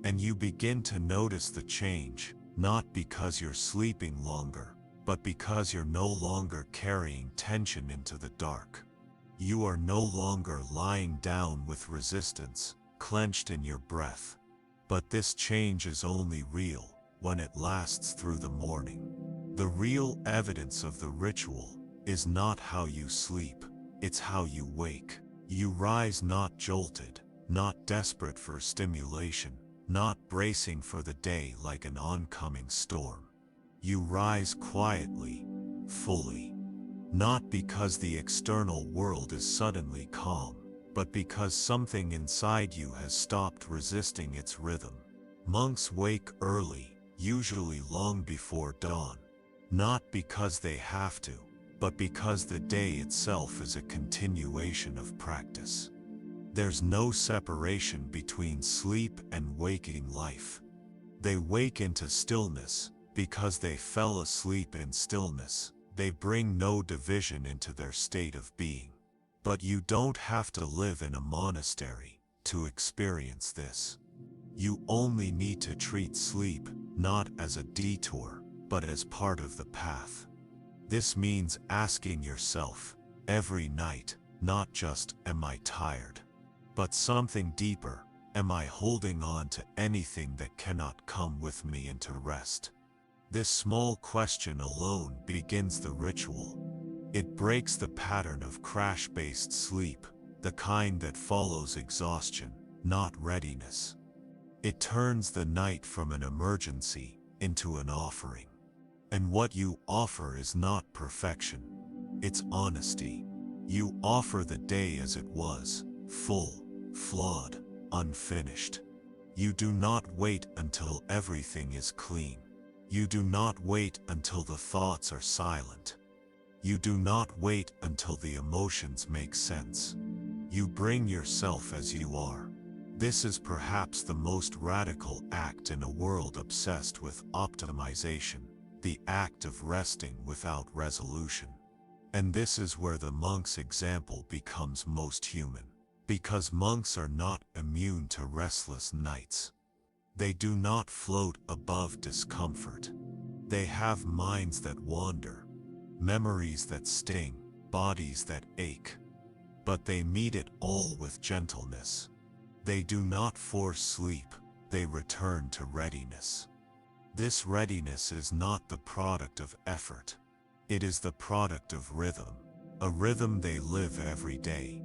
And you begin to notice the change, not because you're sleeping longer, but because you're no longer carrying tension into the dark. You are no longer lying down with resistance, clenched in your breath. But this change is only real when it lasts through the morning. The real evidence of the ritual is not how you sleep, it's how you wake. You rise not jolted, not desperate for stimulation, not bracing for the day like an oncoming storm. You rise quietly, fully. Not because the external world is suddenly calm, but because something inside you has stopped resisting its rhythm. Monks wake early, usually long before dawn. Not because they have to, but because the day itself is a continuation of practice. There's no separation between sleep and waking life. They wake into stillness because they fell asleep in stillness. They bring no division into their state of being. But you don't have to live in a monastery to experience this. You only need to treat sleep not as a detour, but as part of the path. This means asking yourself every night, not just, am I tired? But something deeper, am I holding on to anything that cannot come with me into rest? This small question alone begins the ritual. It breaks the pattern of crash-based sleep, the kind that follows exhaustion, not readiness. It turns the night from an emergency into an offering. And what you offer is not perfection, it's honesty. You offer the day as it was, full, flawed, unfinished. You do not wait until everything is clean. You do not wait until the thoughts are silent. You do not wait until the emotions make sense. You bring yourself as you are. This is perhaps the most radical act in a world obsessed with optimization, the act of resting without resolution. And this is where the monk's example becomes most human. Because monks are not immune to restless nights. They do not float above discomfort. They have minds that wander, memories that sting, bodies that ache. But they meet it all with gentleness. They do not force sleep, they return to readiness. This readiness is not the product of effort. It is the product of rhythm, a rhythm they live every day.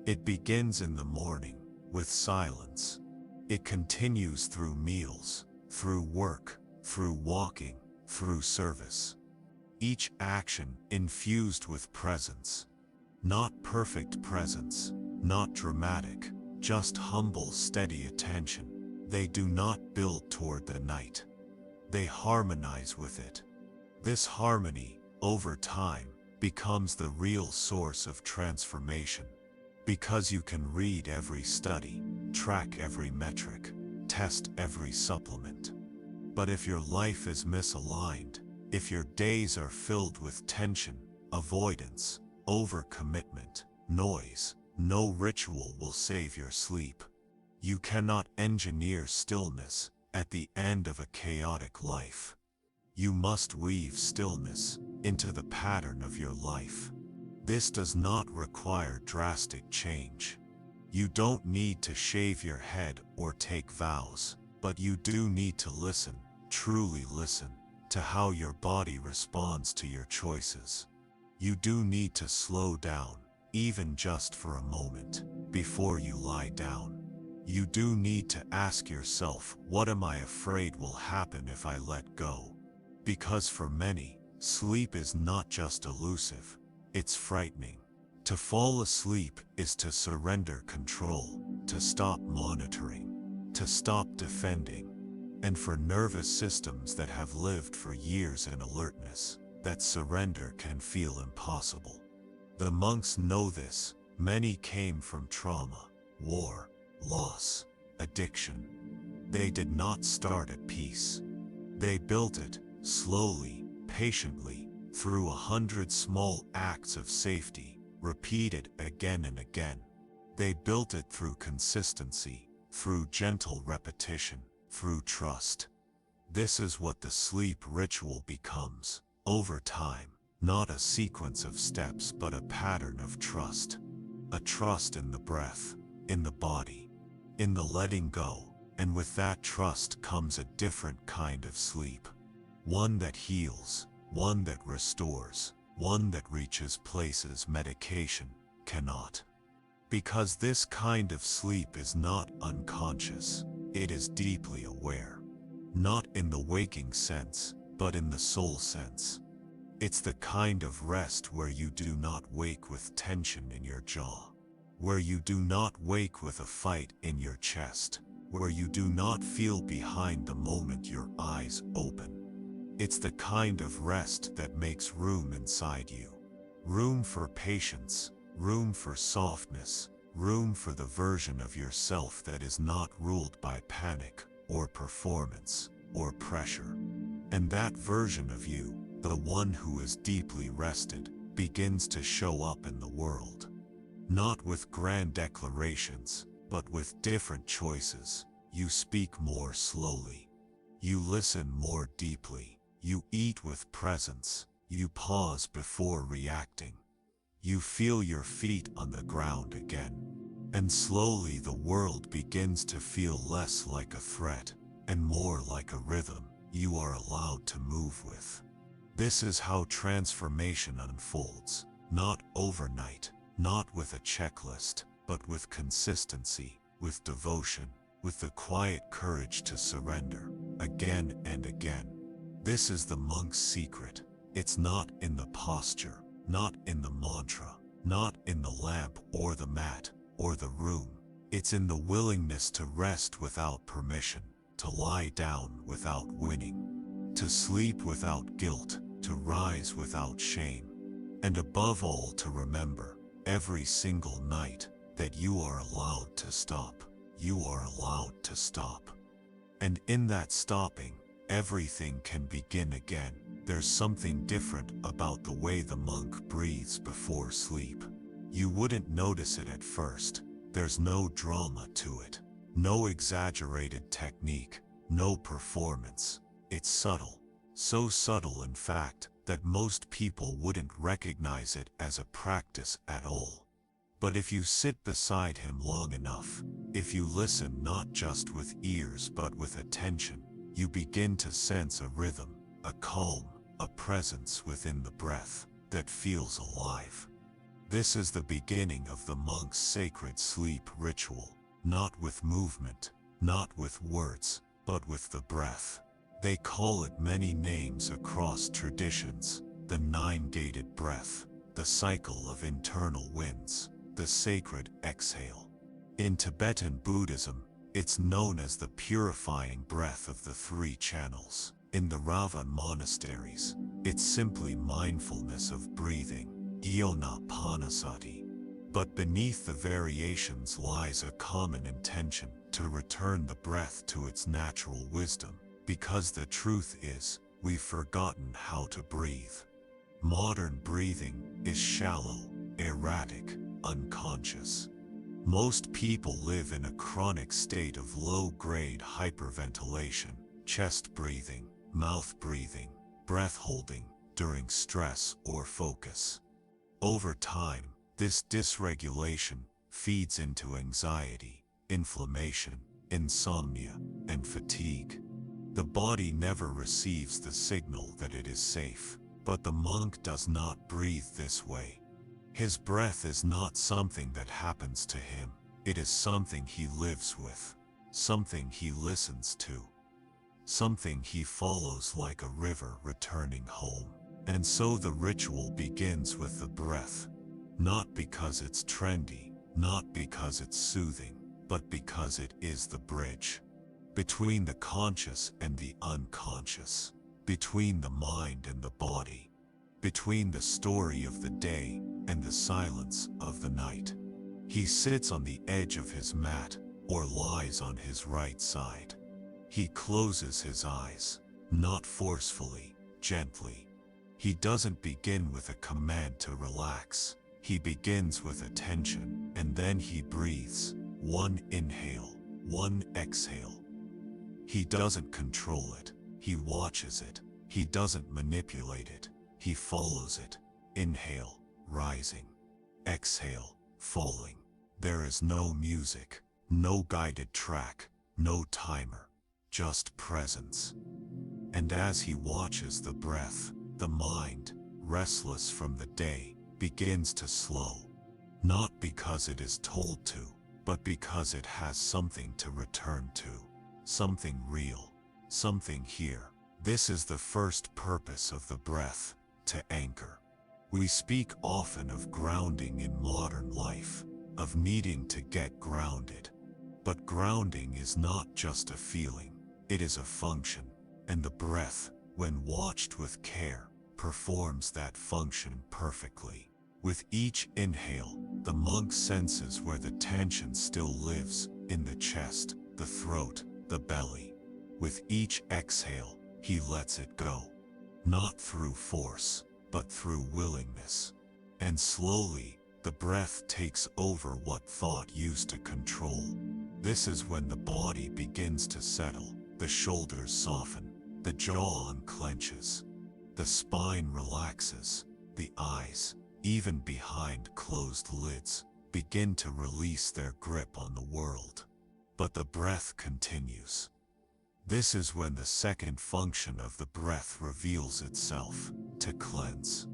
It begins in the morning, with silence. It continues through meals, through work, through walking, through service. Each action infused with presence. Not perfect presence, not dramatic, just humble, steady attention. They do not build toward the night. They harmonize with it. This harmony, over time, becomes the real source of transformation. Because you can read every study, track every metric, test every supplement. But if your life is misaligned, if your days are filled with tension, avoidance, overcommitment, noise, no ritual will save your sleep. You cannot engineer stillness at the end of a chaotic life. You must weave stillness into the pattern of your life. This does not require drastic change. You don't need to shave your head or take vows, but you do need to listen, truly listen, to how your body responds to your choices. You do need to slow down, even just for a moment, before you lie down. You do need to ask yourself, what am I afraid will happen if I let go? Because for many, sleep is not just elusive, it's frightening. To fall asleep is to surrender control, to stop monitoring, to stop defending. And for nervous systems that have lived for years in alertness, that surrender can feel impossible. The monks know this. Many came from trauma, war, loss, addiction. They did not start at peace. They built it, slowly, patiently, through 100 small acts of safety, repeated again and again. They built it through consistency, through gentle repetition, through trust. This is what the sleep ritual becomes, over time, not a sequence of steps but a pattern of trust. A trust in the breath, in the body, in the letting go, and with that trust comes a different kind of sleep. One that heals, one that restores, one that reaches places medication cannot. Because this kind of sleep is not unconscious, it is deeply aware. Not in the waking sense, but in the soul sense. It's the kind of rest where you do not wake with tension in your jaw, where you do not wake with a fight in your chest, where you do not feel behind the moment your eyes open. It's the kind of rest that makes room inside you. Room for patience, room for softness, room for the version of yourself that is not ruled by panic, or performance, or pressure. And that version of you, the one who is deeply rested, begins to show up in the world. Not with grand declarations, but with different choices. You speak more slowly. You listen more deeply. You eat with presence. You pause before reacting. You feel your feet on the ground again. And slowly the world begins to feel less like a threat, and more like a rhythm you are allowed to move with. This is how transformation unfolds, not overnight, not with a checklist, but with consistency, with devotion, with the quiet courage to surrender, again and again. This is the monk's secret. It's not in the posture, not in the mantra, not in the lamp or the mat, or the room. It's in the willingness to rest without permission, to lie down without winning, to sleep without guilt, to rise without shame, and above all to remember, every single night, that you are allowed to stop. You are allowed to stop. And in that stopping, everything can begin again. There's something different about the way the monk breathes before sleep. You wouldn't notice it at first. There's no drama to it, no exaggerated technique, no performance. It's subtle, so subtle in fact that most people wouldn't recognize it as a practice at all. But if you sit beside him long enough, if you listen not just with ears but with attention, you begin to sense a rhythm, a calm, a presence within the breath that feels alive. This is the beginning of the monk's sacred sleep ritual, not with movement, not with words, but with the breath. They call it many names across traditions: the nine-gated breath, the cycle of internal winds, the sacred exhale. In Tibetan Buddhism, it's known as the purifying breath of the three channels. In the Ravan monasteries, it's simply mindfulness of breathing, Anapanasati. But beneath the variations lies a common intention to return the breath to its natural wisdom, because the truth is, we've forgotten how to breathe. Modern breathing is shallow, erratic, unconscious. Most people live in a chronic state of low-grade hyperventilation, chest breathing, mouth breathing, breath holding during stress or focus. Over time, this dysregulation feeds into anxiety, inflammation, insomnia, and fatigue. The body never receives the signal that it is safe, but the monk does not breathe this way. His breath is not something that happens to him. It is something he lives with, something he listens to, something he follows like a river returning home. And so the ritual begins with the breath, not because it's trendy, not because it's soothing, but because it is the bridge between the conscious and the unconscious, between the mind and the body, between the story of the day and the silence of the night. He sits on the edge of his mat or lies on his right side. He closes his eyes, not forcefully, gently. He doesn't begin with a command to relax. He begins with attention, and then he breathes. One inhale, one exhale. He doesn't control it. He watches it. He doesn't manipulate it. He follows it. Inhale, rising. Exhale, falling. There is no music, no guided track, no timer, just presence. And as he watches the breath, the mind, restless from the day, begins to slow. Not because it is told to, but because it has something to return to. Something real, something here. This is the first purpose of the breath, to anchor. We speak often of grounding in modern life, of needing to get grounded. But grounding is not just a feeling, it is a function, and the breath, when watched with care, performs that function perfectly. With each inhale, the monk senses where the tension still lives, in the chest, the throat, the belly. With each exhale, he lets it go. Not through force, but through willingness. And slowly, the breath takes over what thought used to control. This is when the body begins to settle, the shoulders soften, the jaw unclenches, the spine relaxes, the eyes, even behind closed lids, begin to release their grip on the world. But the breath continues. This is when the second function of the breath reveals itself, to cleanse.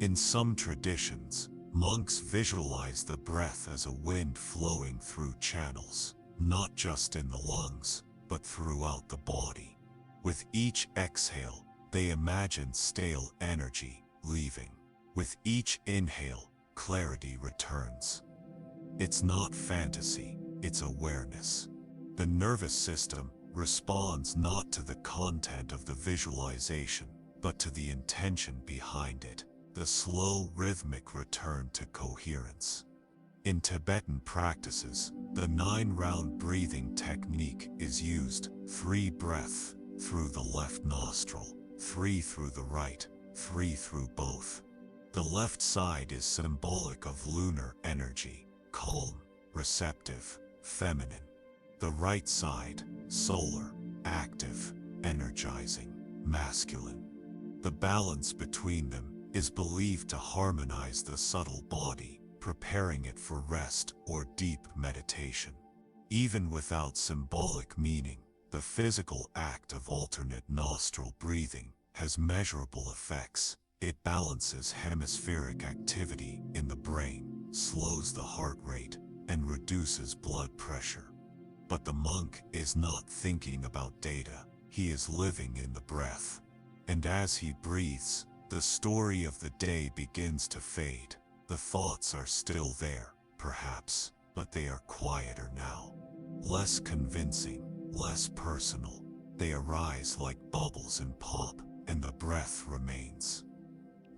In some traditions, monks visualize the breath as a wind flowing through channels, not just in the lungs, but throughout the body. With each exhale, they imagine stale energy leaving. With each inhale, clarity returns. It's not fantasy, it's awareness. The nervous system responds not to the content of the visualization, but to the intention behind it, the slow rhythmic return to coherence. In Tibetan practices, the 9-round breathing technique is used: 3 breaths through the left nostril, 3 through the right, 3 through both. The left side is symbolic of lunar energy, calm, receptive, feminine. The right side, solar, active, energizing, masculine. The balance between them is believed to harmonize the subtle body, preparing it for rest or deep meditation. Even without symbolic meaning, the physical act of alternate nostril breathing has measurable effects. It balances hemispheric activity in the brain, slows the heart rate, and reduces blood pressure. But the monk is not thinking about data, he is living in the breath. And as he breathes, the story of the day begins to fade. The thoughts are still there, perhaps, but they are quieter now. Less convincing, less personal. They arise like bubbles and pop, and the breath remains.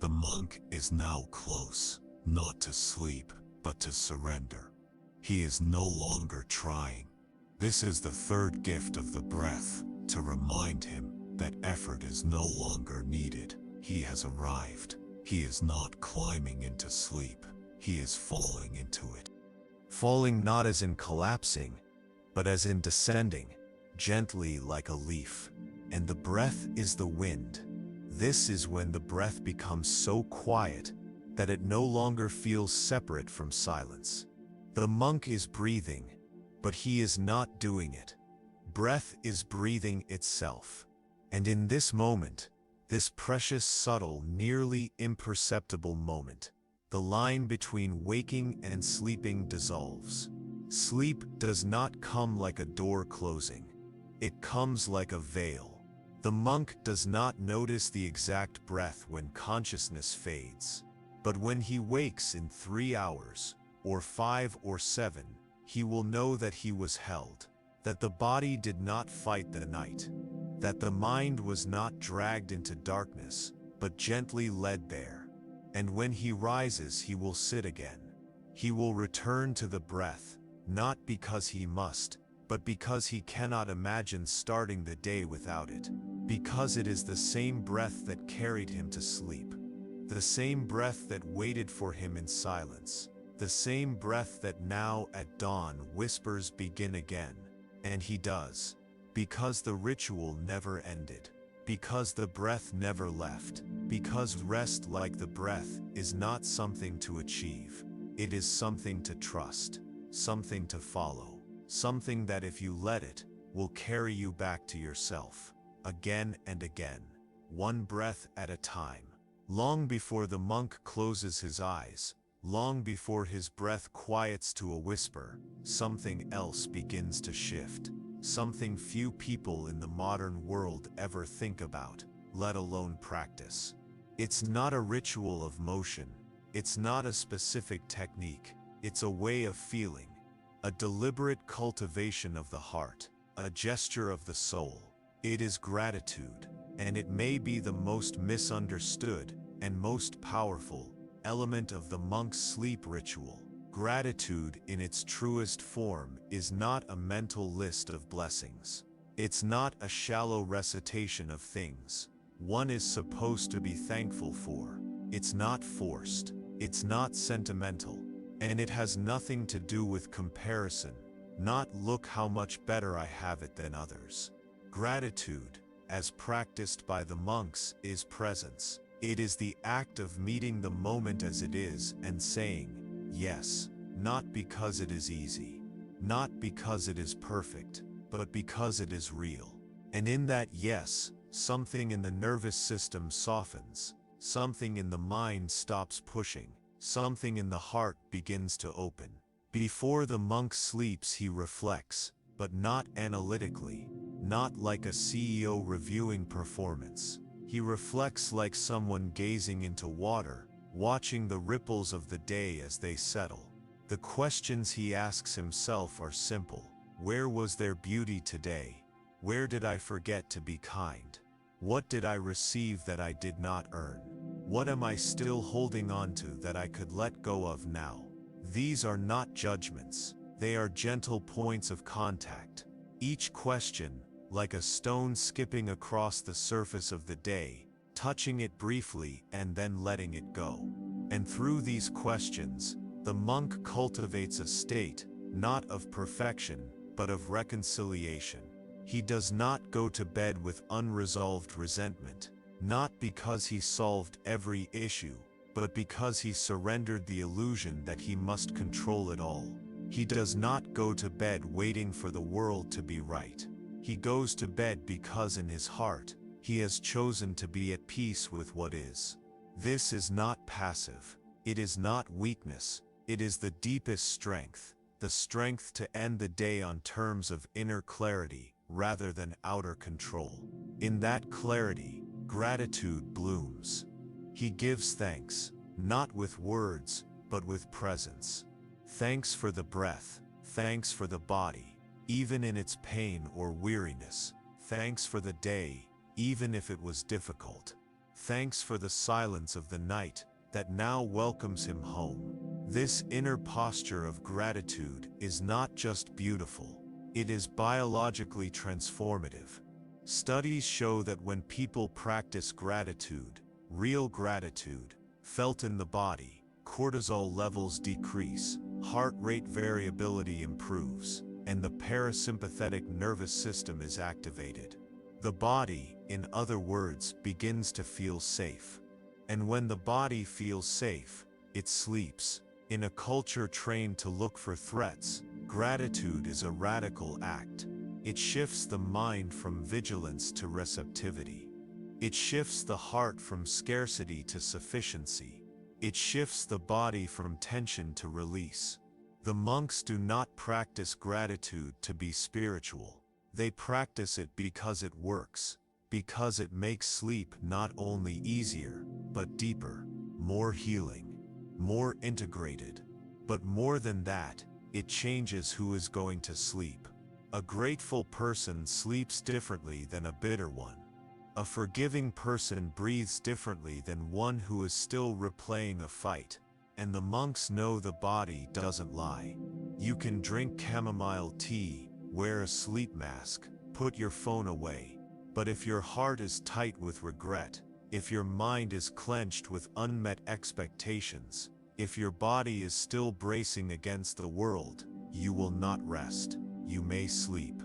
The monk is now close, not to sleep, but to surrender. He is no longer trying. This is the third gift of the breath, to remind him that effort is no longer needed. He has arrived. He is not climbing into sleep. He is falling into it. Falling not as in collapsing, but as in descending, gently like a leaf. And the breath is the wind. This is when the breath becomes so quiet that it no longer feels separate from silence. The monk is breathing, but he is not doing it. Breath is breathing itself. And in this moment, this precious, subtle, nearly imperceptible moment, the line between waking and sleeping dissolves. Sleep does not come like a door closing. It comes like a veil. The monk does not notice the exact breath when consciousness fades. But when he wakes in 3 hours, or 5 or 7, he will know that he was held, that the body did not fight the night, that the mind was not dragged into darkness, but gently led there. And when he rises, he will sit again. He will return to the breath, not because he must, but because he cannot imagine starting the day without it, because it is the same breath that carried him to sleep, the same breath that waited for him in silence, the same breath that now at dawn whispers begin again. And he does, because the ritual never ended, because the breath never left, because rest, like the breath, is not something to achieve. It is something to trust, something to follow, something that if you let it, will carry you back to yourself, again and again, one breath at a time. Long before the monk closes his eyes, long before his breath quiets to a whisper, something else begins to shift, something few people in the modern world ever think about, let alone practice. It's not a ritual of motion, it's not a specific technique, it's a way of feeling, a deliberate cultivation of the heart, a gesture of the soul. It is gratitude, and it may be the most misunderstood and most powerful element of the monk's sleep ritual. Gratitude in its truest form is not a mental list of blessings. It's not a shallow recitation of things one is supposed to be thankful for. It's not forced, it's not sentimental, and it has nothing to do with comparison, not look how much better I have it than others. Gratitude, as practiced by the monks, is presence. It is the act of meeting the moment as it is and saying, yes, not because it is easy, not because it is perfect, but because it is real. And in that yes, something in the nervous system softens, something in the mind stops pushing, something in the heart begins to open. Before the monk sleeps, he reflects, but not analytically, not like a CEO reviewing performance. He reflects like someone gazing into water, watching the ripples of the day as they settle. The questions he asks himself are simple. Where was there beauty today? Where did I forget to be kind? What did I receive that I did not earn? What am I still holding on to that I could let go of now? These are not judgments. They are gentle points of contact. Each question, like a stone skipping across the surface of the day, touching it briefly and then letting it go. And through these questions, the monk cultivates a state, not of perfection, but of reconciliation. He does not go to bed with unresolved resentment, not because he solved every issue, but because he surrendered the illusion that he must control it all. He does not go to bed waiting for the world to be right. He goes to bed because in his heart, he has chosen to be at peace with what is. This is not passive. It is not weakness. It is the deepest strength, the strength to end the day on terms of inner clarity rather than outer control. In that clarity, gratitude blooms. He gives thanks, not with words, but with presence. Thanks for the breath, thanks for the body, even in its pain or weariness. Thanks for the day, even if it was difficult. Thanks for the silence of the night that now welcomes him home. This inner posture of gratitude is not just beautiful, it is biologically transformative. Studies show that when people practice gratitude, real gratitude, felt in the body, cortisol levels decrease, heart rate variability improves, and the parasympathetic nervous system is activated. The body, in other words, begins to feel safe. And when the body feels safe, it sleeps. In a culture trained to look for threats, gratitude is a radical act. It shifts the mind from vigilance to receptivity. It shifts the heart from scarcity to sufficiency. It shifts the body from tension to release. The monks do not practice gratitude to be spiritual. They practice it because it works, because it makes sleep not only easier, but deeper, more healing, more integrated. But more than that, it changes who is going to sleep. A grateful person sleeps differently than a bitter one. A forgiving person breathes differently than one who is still replaying a fight. And the monks know the body doesn't lie. You can drink chamomile tea, wear a sleep mask, put your phone away. But if your heart is tight with regret, if your mind is clenched with unmet expectations, if your body is still bracing against the world, you will not rest. You may sleep,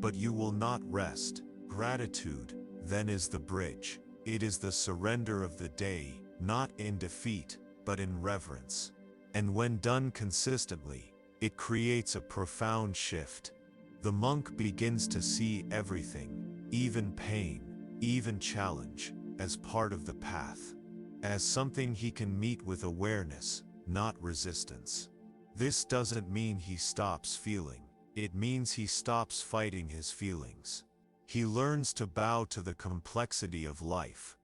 but you will not rest. Gratitude, then, is the bridge. It is the surrender of the day, not in defeat, but in reverence. And when done consistently, it creates a profound shift. The monk begins to see everything, even pain, even challenge, as part of the path, as something he can meet with awareness, not resistance. This doesn't mean he stops feeling. It means he stops fighting his feelings. He learns to bow to the complexity of life,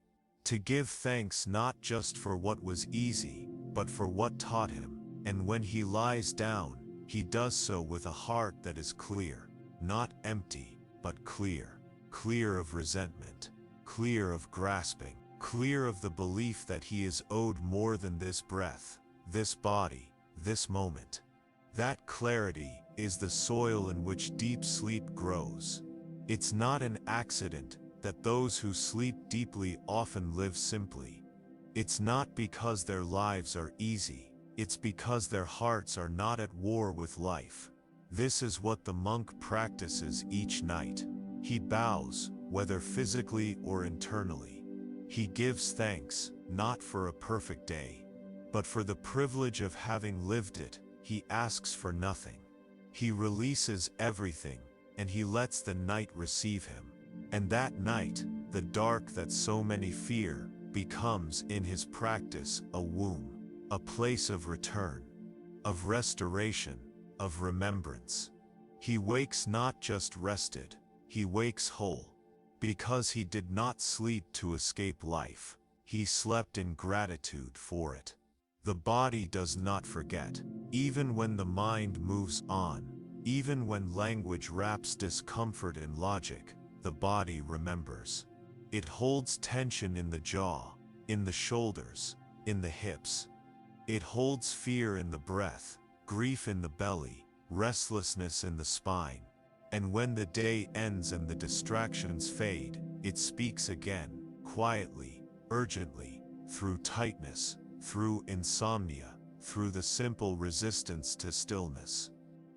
to give thanks not just for what was easy, but for what taught him. And when he lies down, he does so with a heart that is clear, not empty, but clear. Clear of resentment, clear of grasping, clear of the belief that he is owed more than this breath, this body, this moment. That clarity is the soil in which deep sleep grows. It's not an accident that those who sleep deeply often live simply. It's not because their lives are easy, it's because their hearts are not at war with life. This is what the monk practices each night. He bows, whether physically or internally. He gives thanks, not for a perfect day, but for the privilege of having lived it. He asks for nothing. He releases everything, and he lets the night receive him. And that night, the dark that so many fear, becomes in his practice a womb, a place of return, of restoration, of remembrance. He wakes not just rested, he wakes whole. Because he did not sleep to escape life, he slept in gratitude for it. The body does not forget, even when the mind moves on, even when language wraps discomfort in logic, the body remembers. It holds tension in the jaw, in the shoulders, in the hips. It holds fear in the breath, grief in the belly, restlessness in the spine. And when the day ends and the distractions fade, it speaks again, quietly, urgently, through tightness, through insomnia, through the simple resistance to stillness.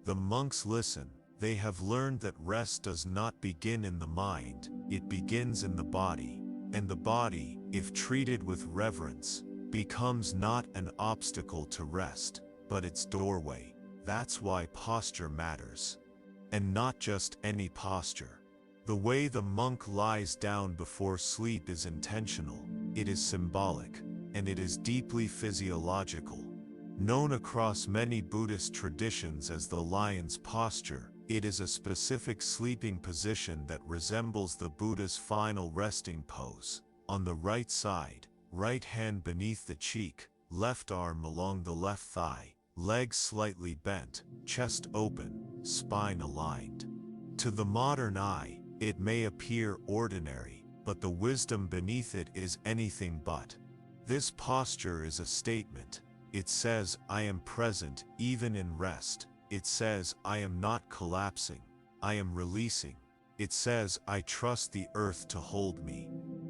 The monks listen. They have learned that rest does not begin in the mind, it begins in the body. And the body, if treated with reverence, becomes not an obstacle to rest, but its doorway. That's why posture matters. And not just any posture. The way the monk lies down before sleep is intentional, it is symbolic, and it is deeply physiological. Known across many Buddhist traditions as the lion's posture, it is a specific sleeping position that resembles the Buddha's final resting pose. On the right side, right hand beneath the cheek, left arm along the left thigh, legs slightly bent, chest open, spine aligned. To the modern eye, it may appear ordinary, but the wisdom beneath it is anything but. This posture is a statement. It says, I am present even in rest. It says, I am not collapsing, I am releasing. It says, I trust the earth to hold me.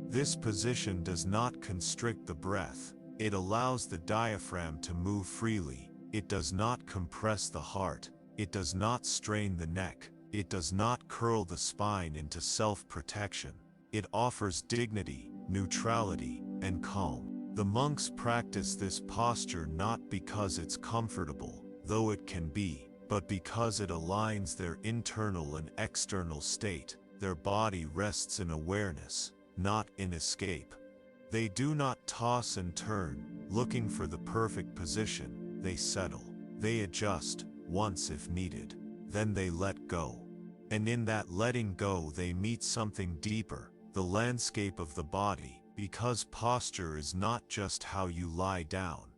This position does not constrict the breath. It allows the diaphragm to move freely. It does not compress the heart. It does not strain the neck. It does not curl the spine into self-protection. It offers dignity, neutrality, and calm. The monks practice this posture not because it's comfortable, though it can be, but because it aligns their internal and external state. Their body rests in awareness, not in escape. They do not toss and turn, looking for the perfect position. They settle. They adjust, once if needed. Then they let go. And in that letting go they meet something deeper, the landscape of the body, because posture is not just how you lie down.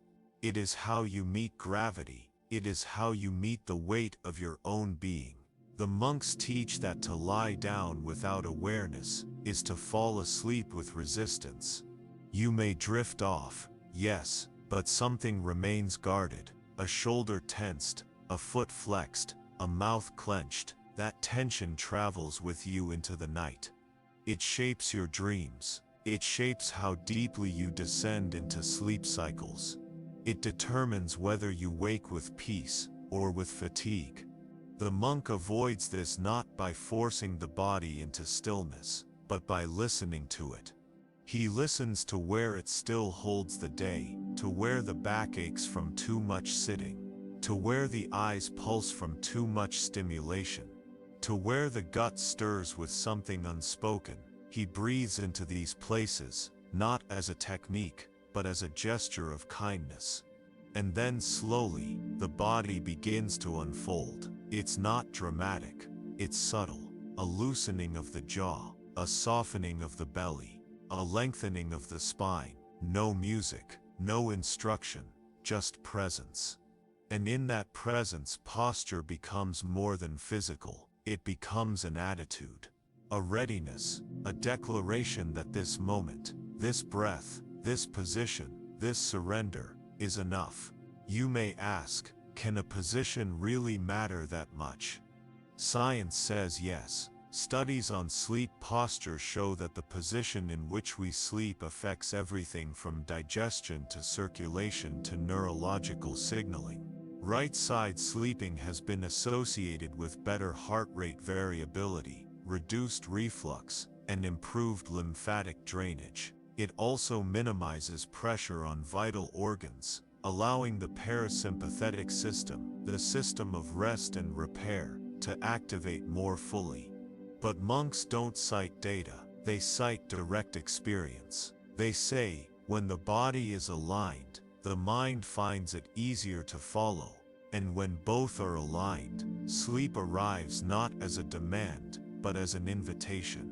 It is how you meet gravity. It is how you meet the weight of your own being. The monks teach that to lie down without awareness is to fall asleep with resistance. You may drift off, yes, but something remains guarded, a shoulder tensed, a foot flexed, a mouth clenched. That tension travels with you into the night. It shapes your dreams. It shapes how deeply you descend into sleep cycles. It determines whether you wake with peace or with fatigue. The monk avoids this not by forcing the body into stillness, but by listening to it. He listens to where it still holds the day, to where the back aches from too much sitting, to where the eyes pulse from too much stimulation, to where the gut stirs with something unspoken. He breathes into these places, not as a technique, but as a gesture of kindness. And then slowly, the body begins to unfold. It's not dramatic, it's subtle. A loosening of the jaw, a softening of the belly, a lengthening of the spine. No music, no instruction, just presence. And in that presence, posture becomes more than physical. It becomes an attitude, a readiness, a declaration that this moment, this breath, this position, this surrender, is enough. You may ask, can a position really matter that much? Science says yes. Studies on sleep posture show that the position in which we sleep affects everything from digestion to circulation to neurological signaling. Right side sleeping has been associated with better heart rate variability, reduced reflux, and improved lymphatic drainage. It also minimizes pressure on vital organs, allowing the parasympathetic system, the system of rest and repair, to activate more fully. But monks don't cite data, they cite direct experience. They say, when the body is aligned, the mind finds it easier to follow. And when both are aligned, sleep arrives not as a demand, but as an invitation.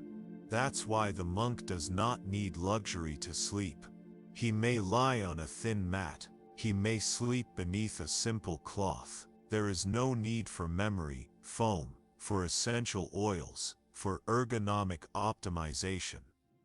That's why the monk does not need luxury to sleep. He may lie on a thin mat. He may sleep beneath a simple cloth. There is no need for memory, foam, for essential oils, for ergonomic optimization.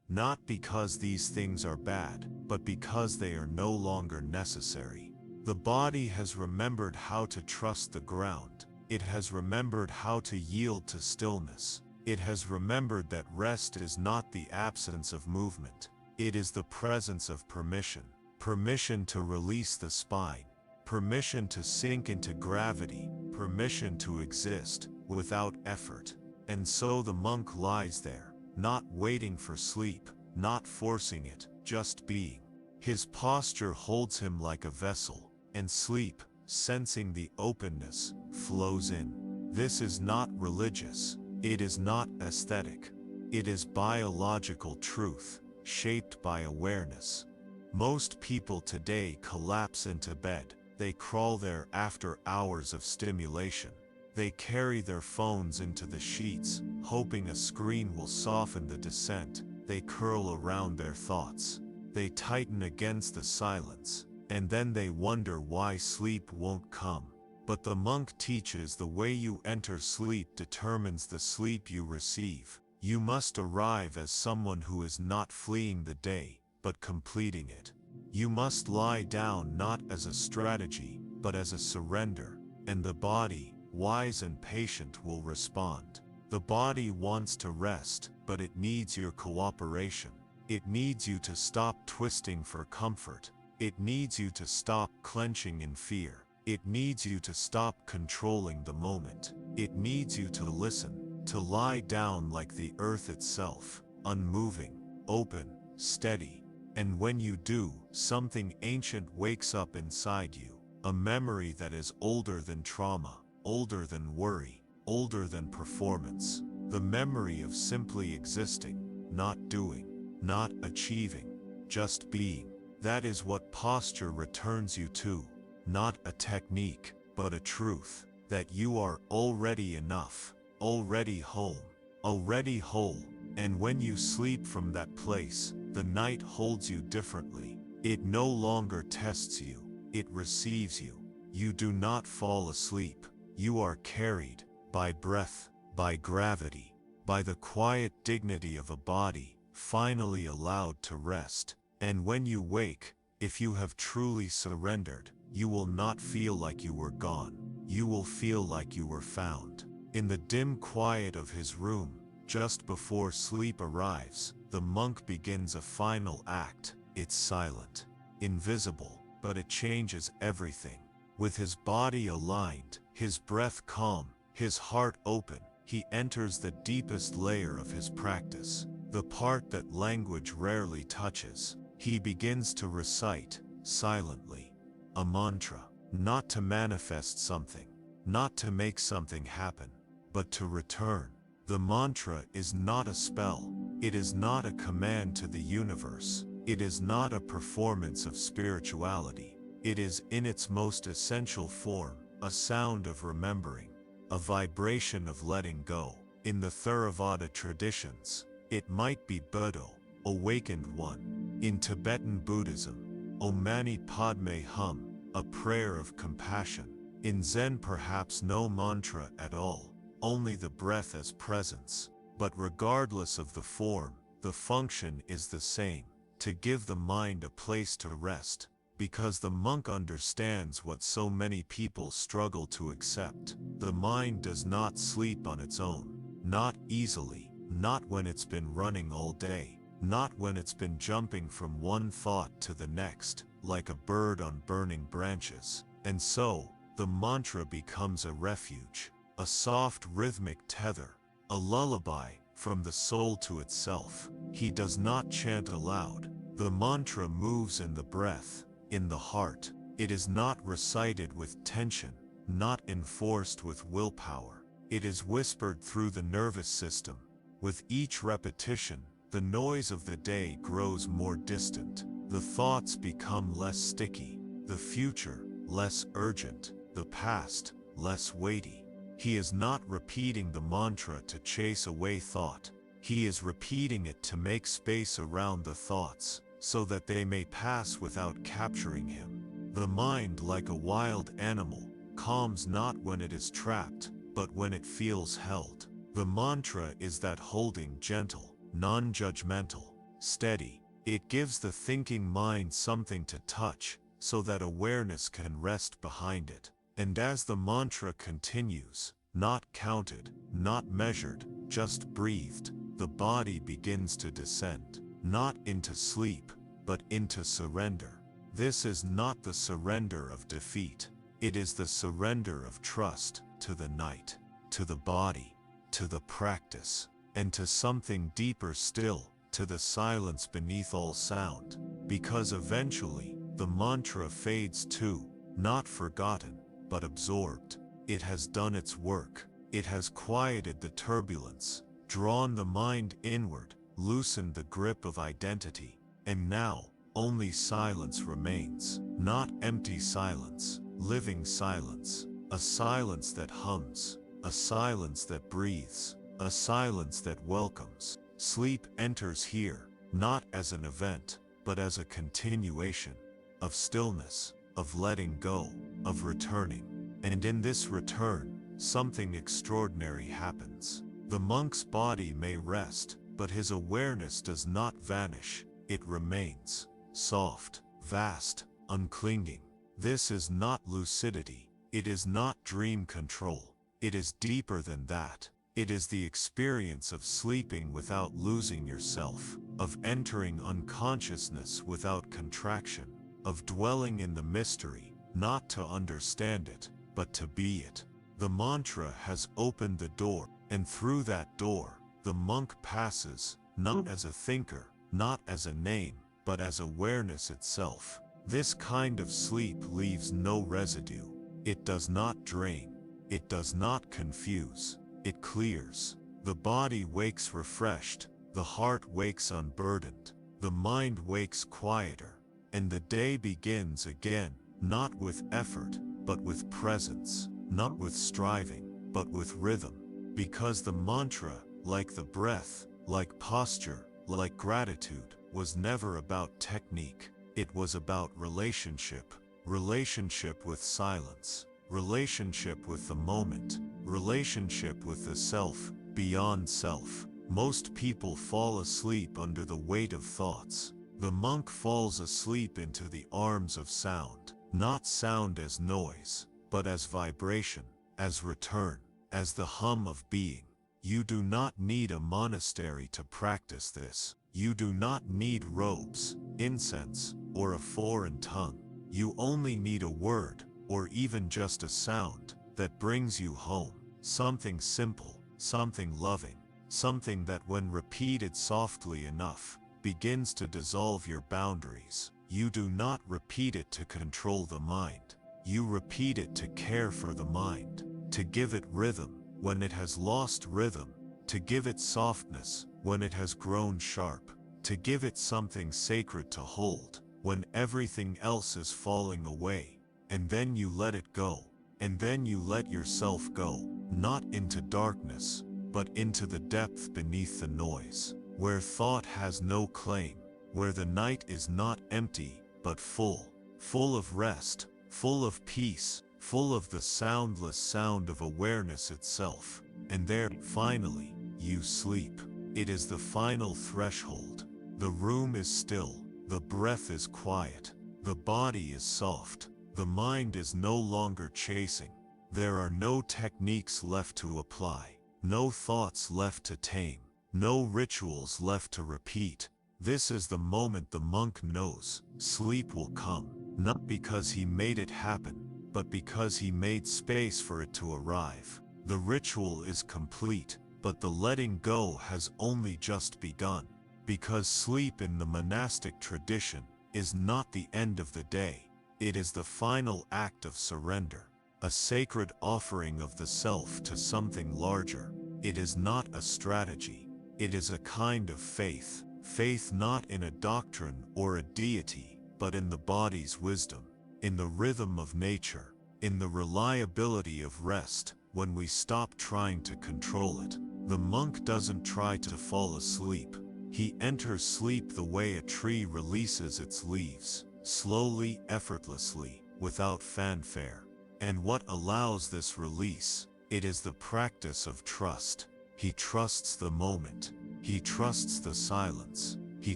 Not because these things are bad, but because they are no longer necessary. The body has remembered how to trust the ground. It has remembered how to yield to stillness. It has remembered that rest is not the absence of movement. It is the presence of permission. Permission to release the spine. Permission to sink into gravity. Permission to exist without effort. And so the monk lies there, not waiting for sleep, not forcing it, just being. His posture holds him like a vessel, and sleep, sensing the openness, flows in. This is not religious. It is not aesthetic. It is biological truth, shaped by awareness. Most people today collapse into bed. They crawl there after hours of stimulation. They carry their phones into the sheets, hoping a screen will soften the descent. They curl around their thoughts. They tighten against the silence, and then they wonder why sleep won't come. But the monk teaches the way you enter sleep determines the sleep you receive. You must arrive as someone who is not fleeing the day, but completing it. You must lie down not as a strategy, but as a surrender, and the body, wise and patient, will respond. The body wants to rest, but it needs your cooperation. It needs you to stop twisting for comfort. It needs you to stop clenching in fear. It needs you to stop controlling the moment. It needs you to listen, to lie down like the earth itself, unmoving, open, steady. And when you do, something ancient wakes up inside you, a memory that is older than trauma, older than worry, older than performance. The memory of simply existing, not doing, not achieving, just being. That is what posture returns you to. Not a technique, but a truth, that you are already enough, already home, already whole. And when you sleep from that place, the night holds you differently. It no longer tests you, it receives you. You do not fall asleep. You are carried by breath, by gravity, by the quiet dignity of a body, finally allowed to rest. And when you wake, if you have truly surrendered, you will not feel like you were gone. You will feel like you were found. In the dim quiet of his room, just before sleep arrives, the monk begins a final act. It's silent, invisible, but it changes everything. With his body aligned, his breath calm, his heart open, he enters the deepest layer of his practice, the part that language rarely touches. He begins to recite, silently, a mantra, not to manifest something, not to make something happen, but to return. The mantra is not a spell. It is not a command to the universe. It is not a performance of spirituality. It is, in its most essential form, a sound of remembering, a vibration of letting go. In the Theravada traditions, it might be Buddha, awakened one. In Tibetan Buddhism, Om Mani Padme Hum, a prayer of compassion. In Zen, perhaps no mantra at all, only the breath as presence. But regardless of the form, the function is the same, to give the mind a place to rest, because the monk understands what so many people struggle to accept. The mind does not sleep on its own, not easily, not when it's been running all day, not when it's been jumping from one thought to the next, like a bird on burning branches. And so, the mantra becomes a refuge, a soft rhythmic tether, a lullaby from the soul to itself. He does not chant aloud. The mantra moves in the breath, in the heart. It is not recited with tension, not enforced with willpower. It is whispered through the nervous system. With each repetition, the noise of the day grows more distant. The thoughts become less sticky, the future less urgent, the past less weighty. He is not repeating the mantra to chase away thought. He is repeating it to make space around the thoughts, so that they may pass without capturing him. The mind, like a wild animal, calms not when it is trapped, but when it feels held. The mantra is that holding, gentle, non-judgmental, steady. It gives the thinking mind something to touch, so that awareness can rest behind it. And as the mantra continues, not counted, not measured, just breathed, the body begins to descend, not into sleep, but into surrender. This is not the surrender of defeat. It is the surrender of trust to the night, to the body, to the practice, and to something deeper still, to the silence beneath all sound. Because eventually, the mantra fades too, not forgotten, but absorbed. It has done its work. It has quieted the turbulence, drawn the mind inward, loosened the grip of identity. And now, only silence remains. Not empty silence, living silence. A silence that hums, a silence that breathes, a silence that welcomes. Sleep enters here, not as an event, but as a continuation of stillness, of letting go, of returning. And in this return, something extraordinary happens. The monk's body may rest, but his awareness does not vanish. It remains, soft, vast, unclinging. This is not lucidity. It is not dream control. It is deeper than that. It is the experience of sleeping without losing yourself, of entering unconsciousness without contraction, of dwelling in the mystery, not to understand it, but to be it. The mantra has opened the door, and through that door, the monk passes, not as a thinker, not as a name, but as awareness itself. This kind of sleep leaves no residue. It does not drain. It does not confuse. It clears. The body wakes refreshed. The heart wakes unburdened. The mind wakes quieter. And the day begins again, not with effort, but with presence, not with striving, but with rhythm. Because the mantra, like the breath, like posture, like gratitude, was never about technique. It was about relationship. Relationship with silence. Relationship with the moment. Relationship with the self, beyond self. Most people fall asleep under the weight of thoughts. The monk falls asleep into the arms of sound. Not sound as noise, but as vibration, as return, as the hum of being. You do not need a monastery to practice this. You do not need robes, incense, or a foreign tongue. You only need a word, or even just a sound, that brings you home. Something simple, something loving, something that when repeated softly enough, begins to dissolve your boundaries. You do not repeat it to control the mind. You repeat it to care for the mind, to give it rhythm when it has lost rhythm, to give it softness when it has grown sharp, to give it something sacred to hold when everything else is falling away. And then you let it go, and then you let yourself go, not into darkness, but into the depth beneath the noise, where thought has no claim, where the night is not empty, but full, full of rest, full of peace, full of the soundless sound of awareness itself. And there, finally, you sleep. It is the final threshold. The room is still, the breath is quiet, the body is soft, the mind is no longer chasing. There are no techniques left to apply, no thoughts left to tame, no rituals left to repeat. This is the moment the monk knows sleep will come, not because he made it happen, but because he made space for it to arrive. The ritual is complete, but the letting go has only just begun. Because sleep in the monastic tradition is not the end of the day. It is the final act of surrender, a sacred offering of the self to something larger. It is not a strategy. It is a kind of faith. Faith not in a doctrine or a deity, but in the body's wisdom, in the rhythm of nature, in the reliability of rest. When we stop trying to control it, the monk doesn't try to fall asleep. He enters sleep the way a tree releases its leaves, slowly, effortlessly, without fanfare. And what allows this release? It is the practice of trust. He trusts the moment. He trusts the silence. He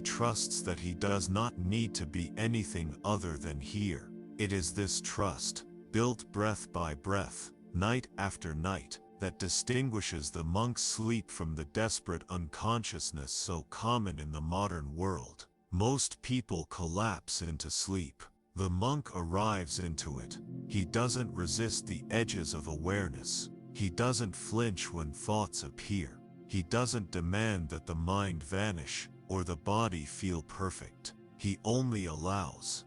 trusts that he does not need to be anything other than here. It is this trust, built breath by breath, night after night, that distinguishes the monk's sleep from the desperate unconsciousness so common in the modern world. Most people collapse into sleep. The monk arrives into it. He doesn't resist the edges of awareness. He doesn't flinch when thoughts appear. He doesn't demand that the mind vanish or the body feel perfect. He only allows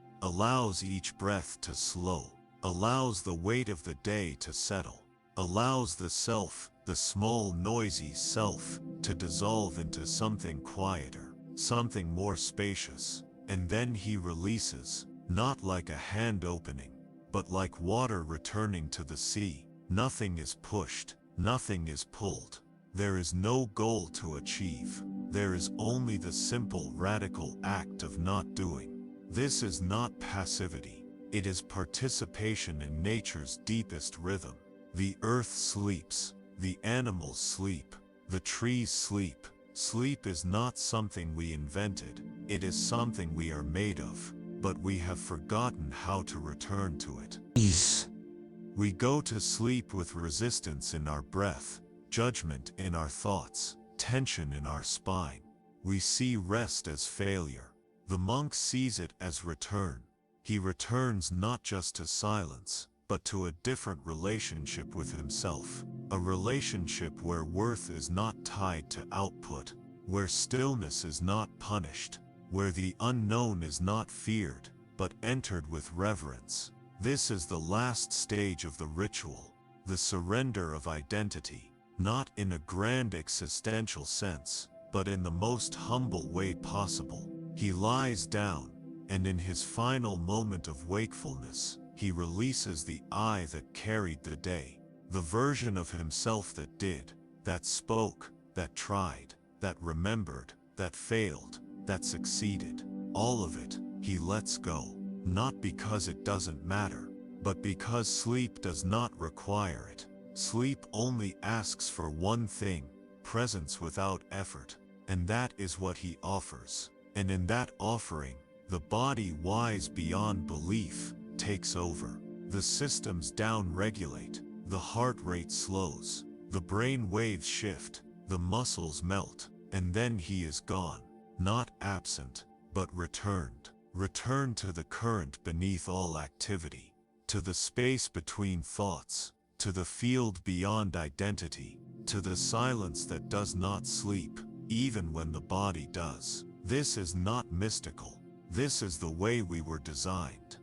each breath to slow, allows the weight of the day to settle, allows the self, the small noisy self, to dissolve into something quieter, something more spacious. And then he releases, not like a hand opening, but like water returning to the sea. Nothing is pushed, nothing is pulled. There is no goal to achieve. There is only the simple, radical act of not doing. This is not passivity. It is participation in nature's deepest rhythm. The earth sleeps, the animals sleep, the trees sleep. Sleep is not something we invented. It is something we are made of, but we have forgotten how to return to it. We go to sleep with resistance in our breath, judgment in our thoughts, tension in our spine. We see rest as failure. The monk sees it as return. He returns not just to silence, but to a different relationship with himself. A relationship where worth is not tied to output, where stillness is not punished, where the unknown is not feared, but entered with reverence. This is the last stage of the ritual, the surrender of identity, not in a grand existential sense, but in the most humble way possible. He lies down, and in his final moment of wakefulness, he releases the I that carried the day, the version of himself that did, that spoke, that tried, that remembered, that failed, that succeeded. All of it, he lets go, not because it doesn't matter, but because sleep does not require it. Sleep only asks for one thing, presence without effort, and that is what he offers. And in that offering, the body, wise beyond belief, takes over. The systems down-regulate, the heart rate slows, the brain waves shift, the muscles melt, and then he is gone, not absent, but returned. Returned to the current beneath all activity, to the space between thoughts, to the field beyond identity, to the silence that does not sleep, even when the body does. This is not mystical. This is the way we were designed.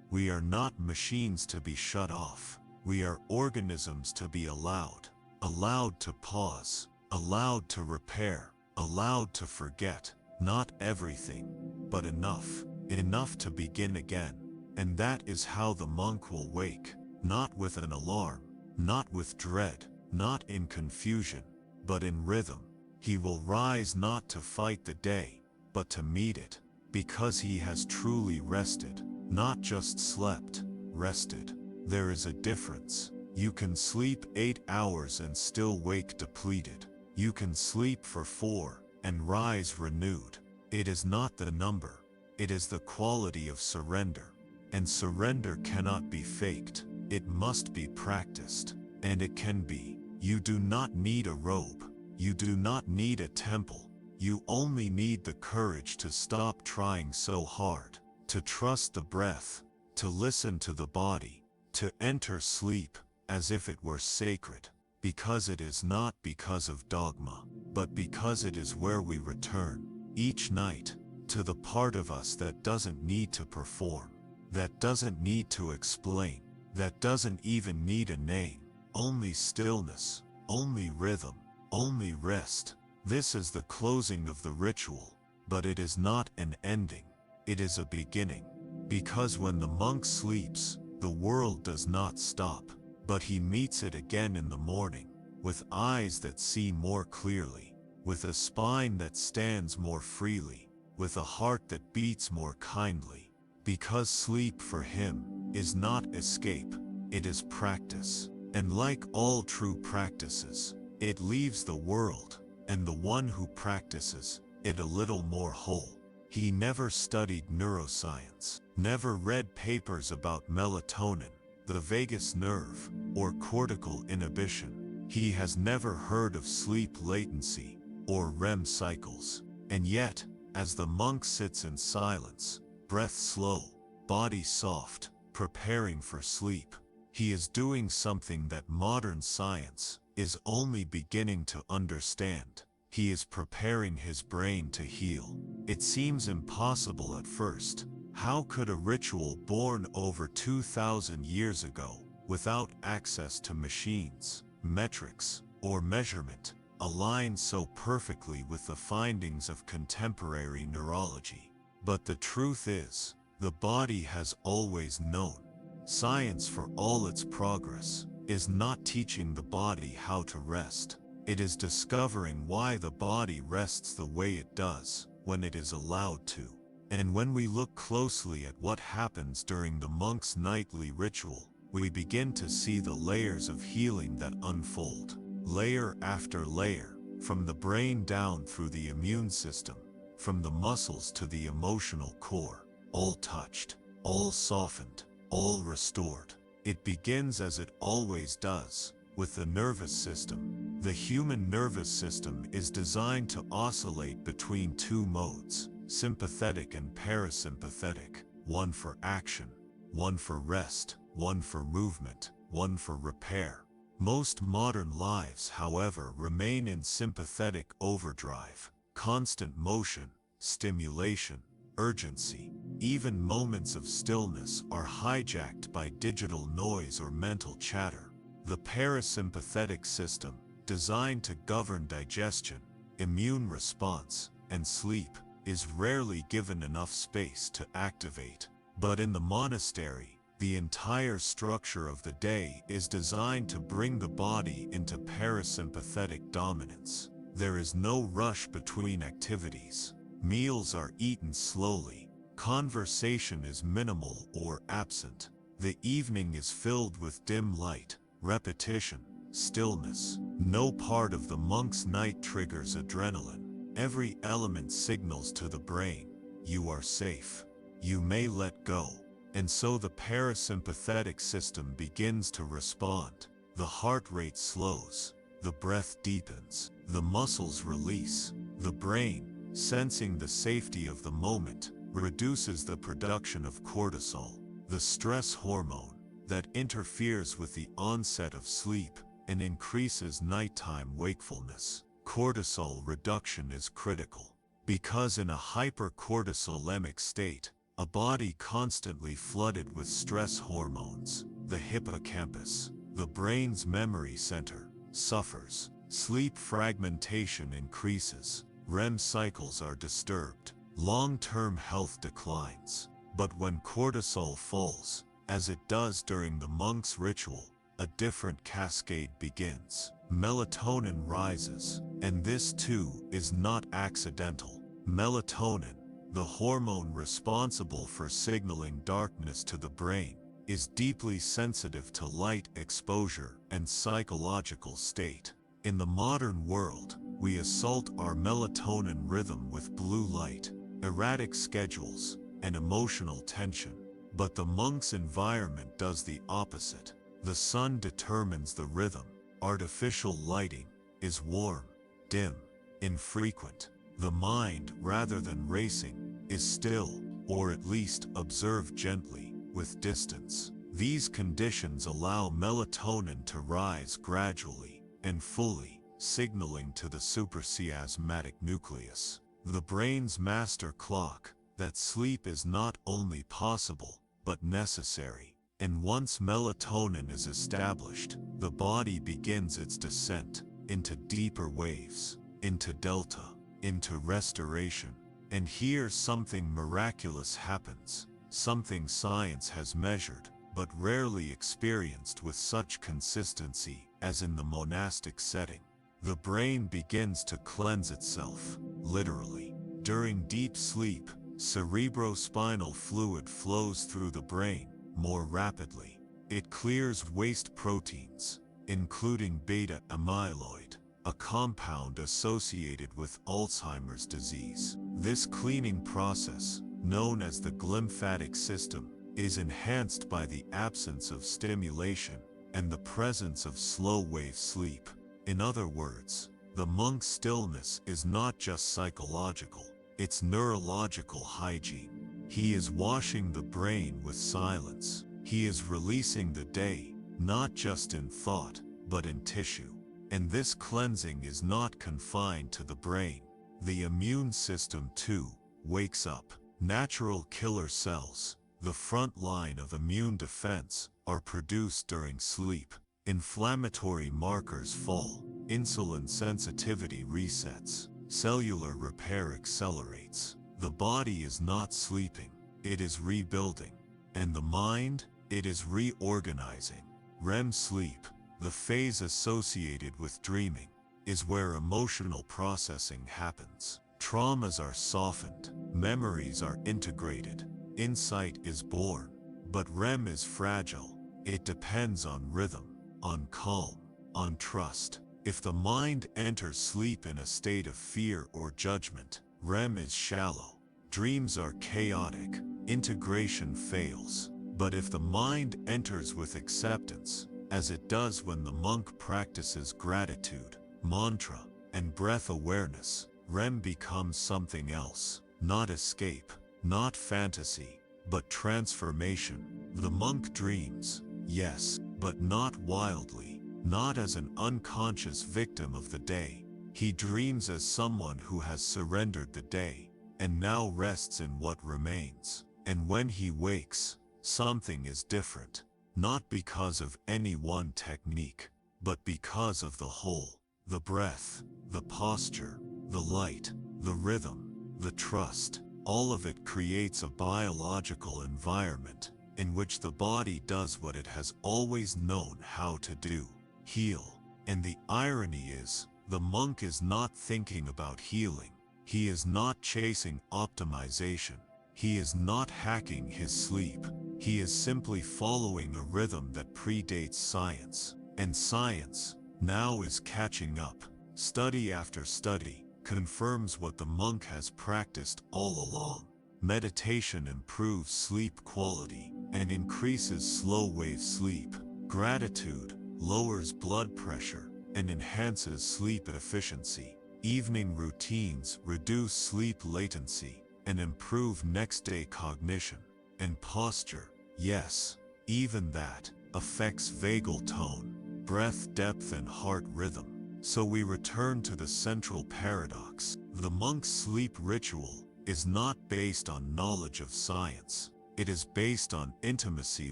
We are not machines to be shut off. We are organisms to be allowed. Allowed to pause, allowed to repair, allowed to forget. Not everything, but enough. Enough to begin again. And that is how the monk will wake. Not with an alarm, not with dread, not in confusion, but in rhythm. He will rise not to fight the day, but to meet it, because he has truly rested, not just slept, rested. There is a difference. You can sleep 8 hours and still wake depleted. You can sleep for 4 and rise renewed. It is not the number, it is the quality of surrender. And surrender cannot be faked, it must be practiced. And it can be. You do not need a robe. You do not need a temple. You only need the courage to stop trying so hard, to trust the breath, to listen to the body, to enter sleep as if it were sacred, because it is not because of dogma, but because it is where we return, each night, to the part of us that doesn't need to perform, that doesn't need to explain, that doesn't even need a name, only stillness, only rhythm, only rest. This is the closing of the ritual, but it is not an ending, it is a beginning. Because when the monk sleeps, the world does not stop, but he meets it again in the morning, with eyes that see more clearly, with a spine that stands more freely, with a heart that beats more kindly. Because sleep for him is not escape, it is practice. And like all true practices, it leaves the world, and the one who practices it a little more whole. He never studied neuroscience, never read papers about melatonin, the vagus nerve, or cortical inhibition. He has never heard of sleep latency, or REM cycles. And yet, as the monk sits in silence, breath slow, body soft, preparing for sleep, he is doing something that modern science is only beginning to understand. He is preparing his brain to heal. It seems impossible at first. How could a ritual born over 2,000 years ago, without access to machines, metrics, or measurement, align so perfectly with the findings of contemporary neurology? But the truth is, the body has always known. Science, for all its progress, is not teaching the body how to rest. It is discovering why the body rests the way it does, when it is allowed to. And when we look closely at what happens during the monk's nightly ritual, we begin to see the layers of healing that unfold, layer after layer, from the brain down through the immune system, from the muscles to the emotional core, all touched, all softened, all restored. It begins as it always does, with the nervous system. The human nervous system is designed to oscillate between two modes, sympathetic and parasympathetic, one for action, one for rest, one for movement, one for repair. Most modern lives, however, remain in sympathetic overdrive, constant motion, stimulation, urgency. Even moments of stillness are hijacked by digital noise or mental chatter. The parasympathetic system, designed to govern digestion, immune response, and sleep, is rarely given enough space to activate. But in the monastery, the entire structure of the day is designed to bring the body into parasympathetic dominance. There is no rush between activities. Meals are eaten slowly. Conversation is minimal or absent. The evening is filled with dim light, repetition, stillness. No part of the monk's night triggers adrenaline. Every element signals to the brain, you are safe. You may let go. And so the parasympathetic system begins to respond. The heart rate slows. The breath deepens. The muscles release. The brain, sensing the safety of the moment, reduces the production of cortisol, the stress hormone that interferes with the onset of sleep and increases nighttime wakefulness. Cortisol reduction is critical because in a hypercortisolemic state, a body constantly flooded with stress hormones, the hippocampus, the brain's memory center, suffers. Sleep fragmentation increases. REM cycles are disturbed. Long-term health declines. But when cortisol falls, as it does during the monk's ritual, a different cascade begins. Melatonin rises, and this too is not accidental. Melatonin, the hormone responsible for signaling darkness to the brain, is deeply sensitive to light exposure and psychological state. In the modern world, we assault our melatonin rhythm with blue light, erratic schedules, and emotional tension. But the monk's environment does the opposite. The sun determines the rhythm. Artificial lighting is warm, dim, infrequent. The mind, rather than racing, is still, or at least observed gently, with distance. These conditions allow melatonin to rise gradually and fully, signaling to the suprachiasmatic nucleus, the brain's master clock, that sleep is not only possible, but necessary. And once melatonin is established, the body begins its descent into deeper waves, into delta, into restoration. And here something miraculous happens, something science has measured, but rarely experienced with such consistency as in the monastic setting. The brain begins to cleanse itself, literally. During deep sleep, cerebrospinal fluid flows through the brain more rapidly. It clears waste proteins, including beta amyloid, a compound associated with Alzheimer's disease. This cleaning process, known as the glymphatic system, is enhanced by the absence of stimulation and the presence of slow-wave sleep. In other words, the monk's stillness is not just psychological, it's neurological hygiene. He is washing the brain with silence. He is releasing the day, not just in thought, but in tissue. And this cleansing is not confined to the brain. The immune system, too, wakes up. Natural killer cells, the front line of immune defense, are produced during sleep. Inflammatory markers fall. Insulin sensitivity resets. Cellular repair accelerates. The body is not sleeping, it is rebuilding. And the mind, it is reorganizing. REM sleep, the phase associated with dreaming, is where emotional processing happens. Traumas are softened, memories are integrated, insight is born. But REM is fragile. It depends on rhythm, on calm, on trust. If the mind enters sleep in a state of fear or judgment, REM is shallow. Dreams are chaotic. Integration fails. But if the mind enters with acceptance, as it does when the monk practices gratitude, mantra, and breath awareness, REM becomes something else. Not escape, not fantasy, but transformation. The monk dreams, yes, but not wildly. Not as an unconscious victim of the day. He dreams as someone who has surrendered the day, and now rests in what remains. And when he wakes, something is different. Not because of any one technique, but because of the whole. The breath, the posture, the light, the rhythm, the trust. All of it creates a biological environment in which the body does what it has always known how to do: heal. And the irony is, the monk is not thinking about healing. He is not chasing optimization. He is not hacking his sleep. He is simply following a rhythm that predates science. And science now is catching up. Study after study confirms what the monk has practiced all along. Meditation improves sleep quality and increases slow-wave sleep. Gratitude lowers blood pressure and enhances sleep efficiency. Evening routines reduce sleep latency and improve next-day cognition. And posture, yes, even that, affects vagal tone, breath depth and heart rhythm. So we return to the central paradox. The monk's sleep ritual is not based on knowledge of science. It is based on intimacy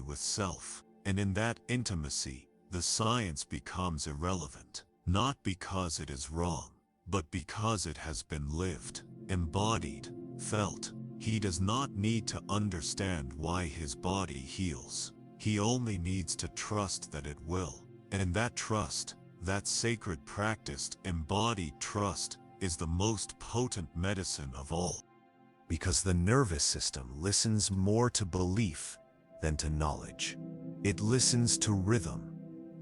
with self. And in that intimacy, the science becomes irrelevant. Not because it is wrong, but because it has been lived, embodied, felt. He does not need to understand why his body heals. He only needs to trust that it will. And that trust, that sacred practiced, embodied trust, is the most potent medicine of all. Because the nervous system listens more to belief than to knowledge. It listens to rhythm,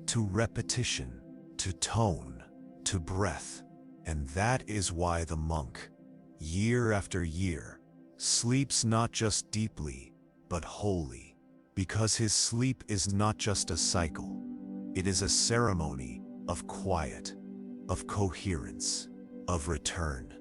to repetition, to tone, to breath. And that is why the monk, year after year, sleeps not just deeply, but wholly. Because his sleep is not just a cycle. It is a ceremony of quiet, of coherence, of return.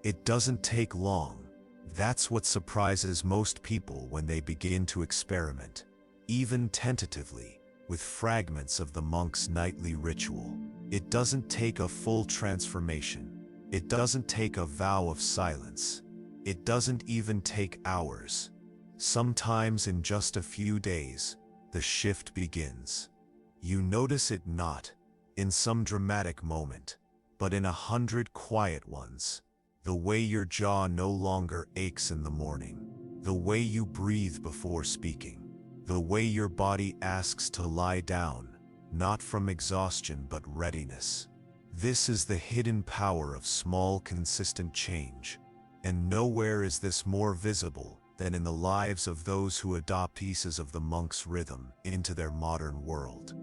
It doesn't take long. That's what surprises most people when they begin to experiment, even tentatively, with fragments of the monk's nightly ritual. It doesn't take a full transformation. It doesn't take a vow of silence. It doesn't even take hours. Sometimes in just a few days, the shift begins. You notice it not in some dramatic moment, but in 100 quiet ones. The way your jaw no longer aches in the morning. The way you breathe before speaking. The way your body asks to lie down, not from exhaustion but readiness. This is the hidden power of small, consistent change. And nowhere is this more visible than in the lives of those who adopt pieces of the monk's rhythm into their modern world.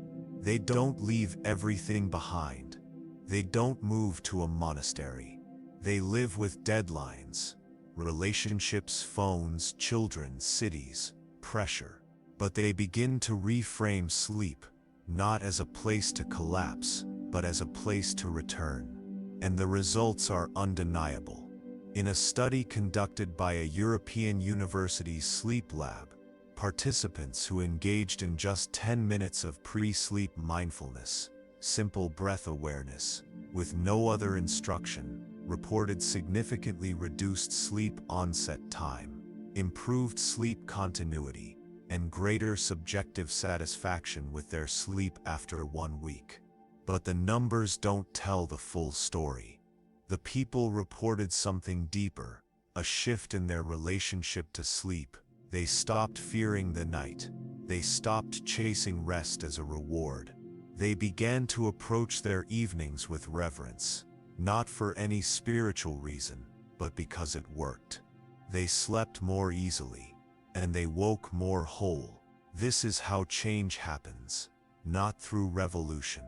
They don't leave everything behind. They don't move to a monastery. They live with deadlines, relationships, phones, children, cities, pressure. But they begin to reframe sleep, not as a place to collapse, but as a place to return. And the results are undeniable. In a study conducted by a European university's sleep lab, participants who engaged in just 10 minutes of pre-sleep mindfulness, simple breath awareness, with no other instruction, reported significantly reduced sleep onset time, improved sleep continuity, and greater subjective satisfaction with their sleep after 1 week. But the numbers don't tell the full story. The people reported something deeper, a shift in their relationship to sleep. They stopped fearing the night. They stopped chasing rest as a reward. They began to approach their evenings with reverence, not for any spiritual reason, but because it worked. They slept more easily, and they woke more whole. This is how change happens, not through revolution,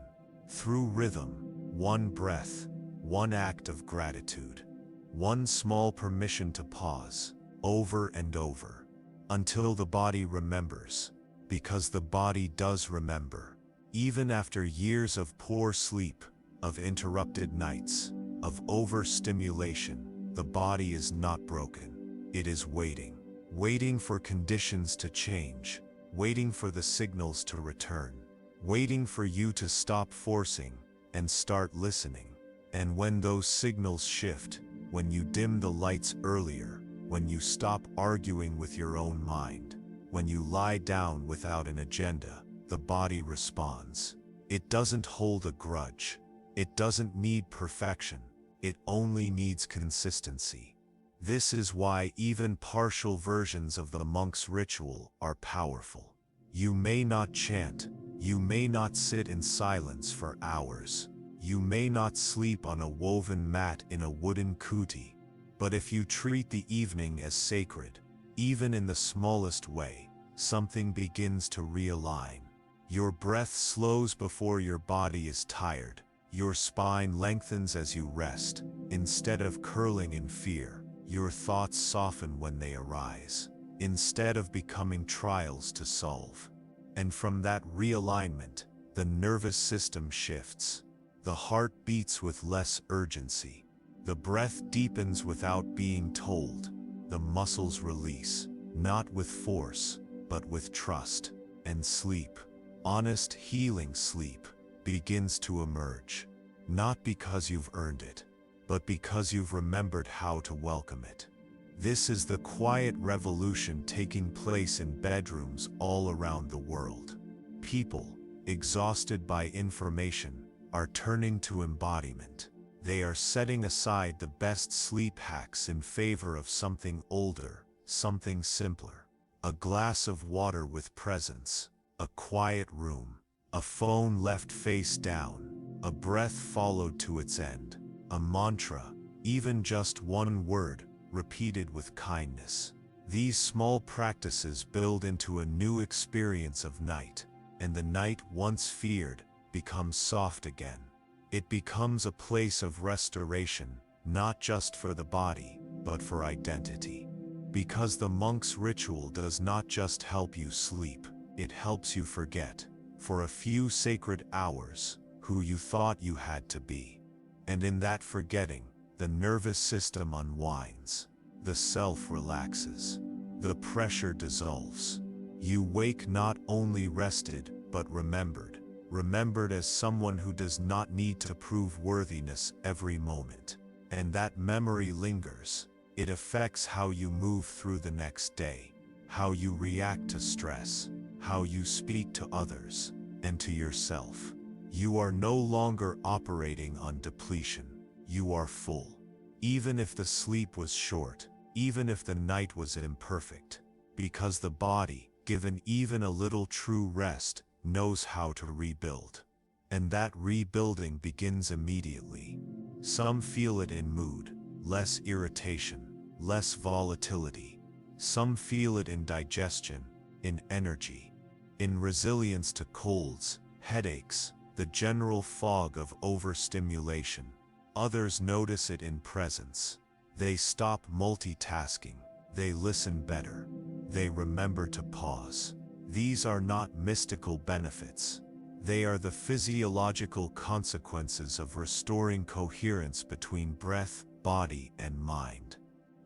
through rhythm, one breath, one act of gratitude, one small permission to pause, over and over, until the body remembers, because the body does remember. Even after years of poor sleep, of interrupted nights, of overstimulation, the body is not broken. It is waiting. Waiting for conditions to change, waiting for the signals to return, waiting for you to stop forcing and start listening. And when those signals shift, when you dim the lights earlier, when you stop arguing with your own mind, when you lie down without an agenda, the body responds. It doesn't hold a grudge. It doesn't need perfection. It only needs consistency. This is why even partial versions of the monk's ritual are powerful. You may not chant, you may not sit in silence for hours, you may not sleep on a woven mat in a wooden kuti, but if you treat the evening as sacred, even in the smallest way, something begins to realign. Your breath slows before your body is tired, your spine lengthens as you rest. Instead of curling in fear, your thoughts soften when they arise, instead of becoming trials to solve. And from that realignment, the nervous system shifts. The heart beats with less urgency. The breath deepens without being told. The muscles release, not with force, but with trust. And sleep, honest healing sleep, begins to emerge. Not because you've earned it, but because you've remembered how to welcome it. This is the quiet revolution taking place in bedrooms all around the world. People, exhausted by information, are turning to embodiment. They are setting aside the best sleep hacks in favor of something older, something simpler. A glass of water with presence, a quiet room, a phone left face down, a breath followed to its end, a mantra, even just one word, repeated with kindness. These small practices build into a new experience of night, and the night once feared becomes soft again. It becomes a place of restoration, not just for the body, but for identity. Because the monk's ritual does not just help you sleep, it helps you forget, for a few sacred hours, who you thought you had to be. And in that forgetting, the nervous system unwinds. The self relaxes. The pressure dissolves. You wake not only rested, but remembered. Remembered as someone who does not need to prove worthiness every moment. And that memory lingers. It affects how you move through the next day, how you react to stress, how you speak to others, and to yourself. You are no longer operating on depletion. You are full. Even if the sleep was short, even if the night was imperfect, because the body, given even a little true rest, knows how to rebuild. And that rebuilding begins immediately. Some feel it in mood, less irritation, less volatility. Some feel it in digestion, in energy, in resilience to colds, headaches, the general fog of overstimulation. Others notice it in presence. They stop multitasking. They listen better. They remember to pause. These are not mystical benefits. They are the physiological consequences of restoring coherence between breath, body, and mind.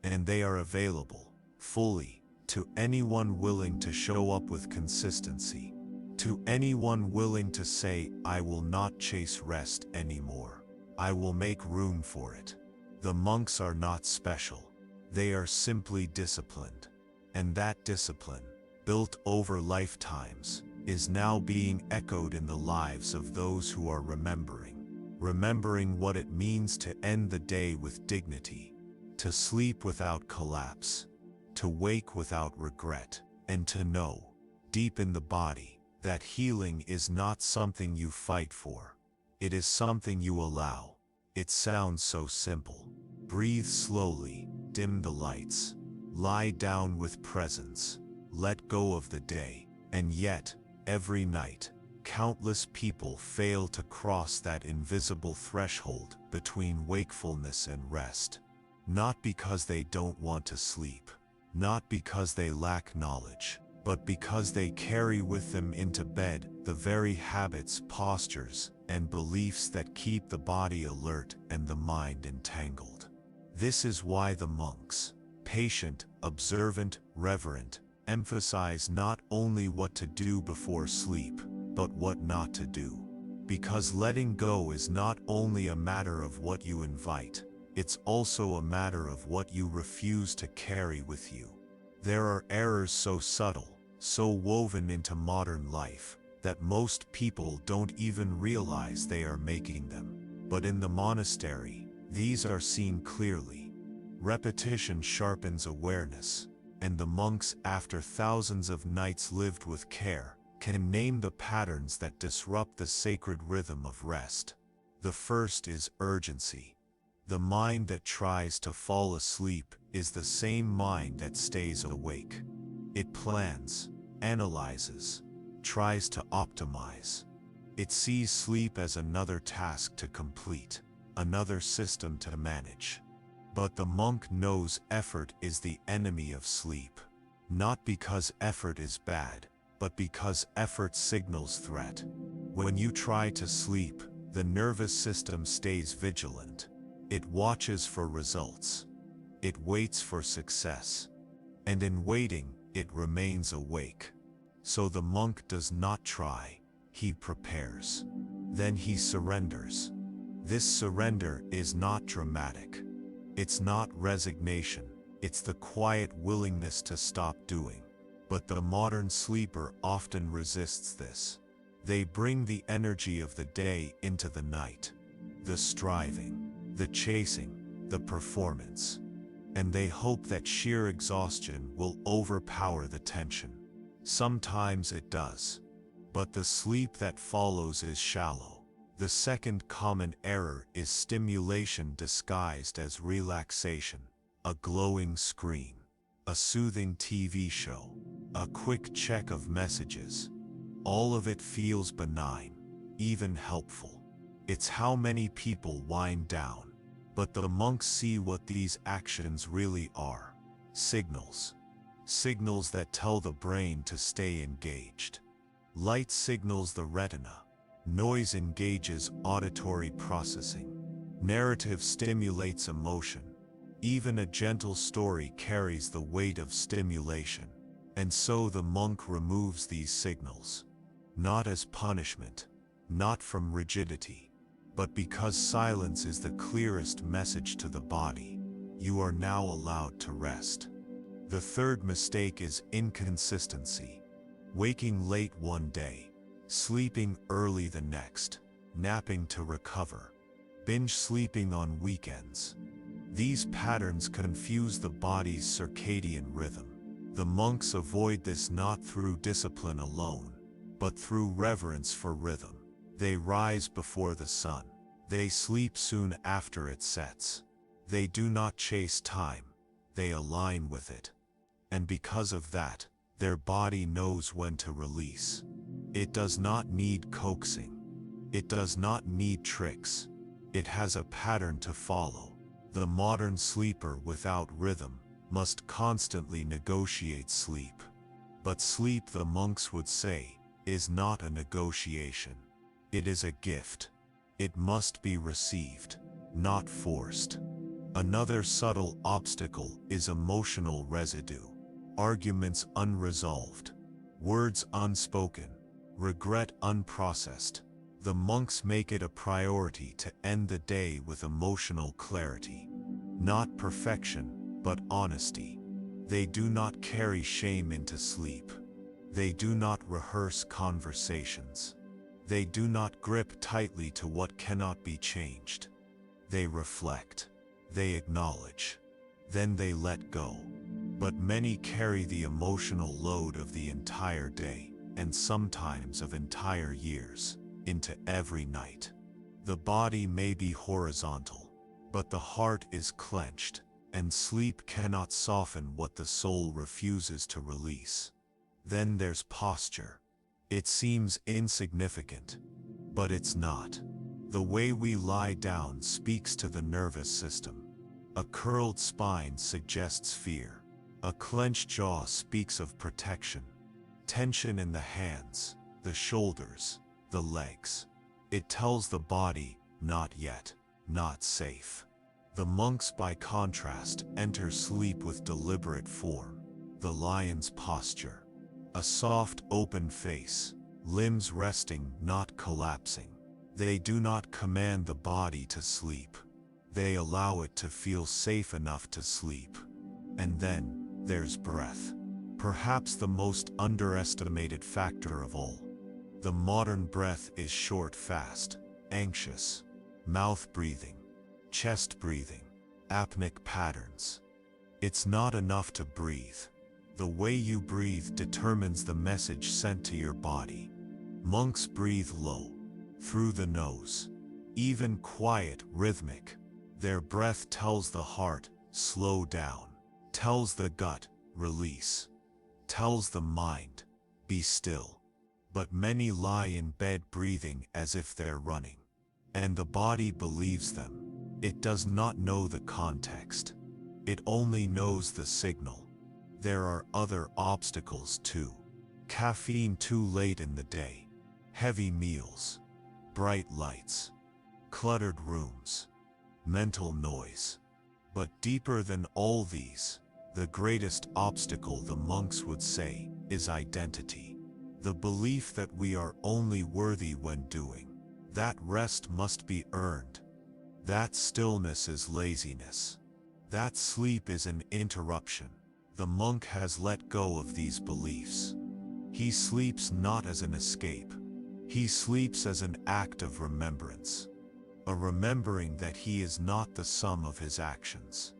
And they are available, fully, to anyone willing to show up with consistency. To anyone willing to say, I will not chase rest anymore. I will make room for it. The monks are not special. They are simply disciplined. And that discipline, built over lifetimes, is now being echoed in the lives of those who are remembering what it means to end the day with dignity, to sleep without collapse, to wake without regret, and to know, deep in the body, that healing is not something you fight for. It is something you allow. It sounds so simple. Breathe slowly, dim the lights, lie down with presence, let go of the day. And yet, every night, countless people fail to cross that invisible threshold between wakefulness and rest. Not because they don't want to sleep, not because they lack knowledge, but because they carry with them into bed the very habits, postures, and beliefs that keep the body alert and the mind entangled. This is why the monks, patient, observant, reverent, emphasize not only what to do before sleep, but what not to do. Because letting go is not only a matter of what you invite, it's also a matter of what you refuse to carry with you. There are errors so subtle, so woven into modern life, that most people don't even realize they are making them. But in the monastery, these are seen clearly. Repetition sharpens awareness, and the monks, after thousands of nights lived with care, can name the patterns that disrupt the sacred rhythm of rest. The first is urgency. The mind that tries to fall asleep is the same mind that stays awake. It plans, analyzes, tries to optimize. It sees sleep as another task to complete, another system to manage. But the monk knows effort is the enemy of sleep, not because effort is bad, but because effort signals threat. When you try to sleep, the nervous system stays vigilant. It watches for results. It waits for success. And in waiting, it remains awake. So the monk does not try, he prepares. Then he surrenders. This surrender is not dramatic. It's not resignation, it's the quiet willingness to stop doing. But the modern sleeper often resists this. They bring the energy of the day into the night. The striving, the chasing, the performance. And they hope that sheer exhaustion will overpower the tension. Sometimes it does. But the sleep that follows is shallow. The second common error is stimulation disguised as relaxation. A glowing screen, a soothing TV show, a quick check of messages. All of it feels benign, even helpful. It's how many people wind down. But the monks see what these actions really are. Signals. Signals that tell the brain to stay engaged. Light signals the retina. Noise engages auditory processing. Narrative stimulates emotion. Even a gentle story carries the weight of stimulation. And so the monk removes these signals. Not as punishment, not from rigidity, but because silence is the clearest message to the body. You are now allowed to rest. The third mistake is inconsistency. Waking late one day, sleeping early the next, napping to recover, binge sleeping on weekends. These patterns confuse the body's circadian rhythm. The monks avoid this not through discipline alone, but through reverence for rhythm. They rise before the sun. They sleep soon after it sets. They do not chase time. They align with it. And because of that, their body knows when to release. It does not need coaxing. It does not need tricks. It has a pattern to follow. The modern sleeper without rhythm must constantly negotiate sleep. But sleep, the monks would say, is not a negotiation. It is a gift. It must be received, not forced. Another subtle obstacle is emotional residue. Arguments unresolved, words unspoken, regret unprocessed. The monks make it a priority to end the day with emotional clarity. Not perfection, but honesty. They do not carry shame into sleep. They do not rehearse conversations. They do not grip tightly to what cannot be changed. They reflect. They acknowledge. Then they let go. But many carry the emotional load of the entire day, and sometimes of entire years, into every night. The body may be horizontal, but the heart is clenched, and sleep cannot soften what the soul refuses to release. Then there's posture. It seems insignificant, but it's not. The way we lie down speaks to the nervous system. A curled spine suggests fear. A clenched jaw speaks of protection. Tension in the hands, the shoulders, the legs. It tells the body, not yet, not safe. The monks, by contrast, enter sleep with deliberate form. The lion's posture. A soft, open face, limbs resting, not collapsing. They do not command the body to sleep. They allow it to feel safe enough to sleep. And then, there's breath. Perhaps the most underestimated factor of all. The modern breath is short, fast, anxious, mouth breathing, chest breathing. apneic patterns. It's not enough to breathe. The way you breathe determines the message sent to your body. Monks breathe low, through the nose. Even quiet, rhythmic. Their breath tells the heart, slow down. Tells the gut, release. Tells the mind, be still. But many lie in bed breathing as if they're running. And the body believes them. It does not know the context. It only knows the signal. There are other obstacles too. Caffeine too late in the day. Heavy meals. Bright lights. Cluttered rooms. Mental noise. But deeper than all these, the greatest obstacle, the monks would say, is identity. The belief that we are only worthy when doing. That rest must be earned. That stillness is laziness. That sleep is an interruption. The monk has let go of these beliefs. He sleeps not as an escape. He sleeps as an act of remembrance. A remembering that he is not the sum of his actions.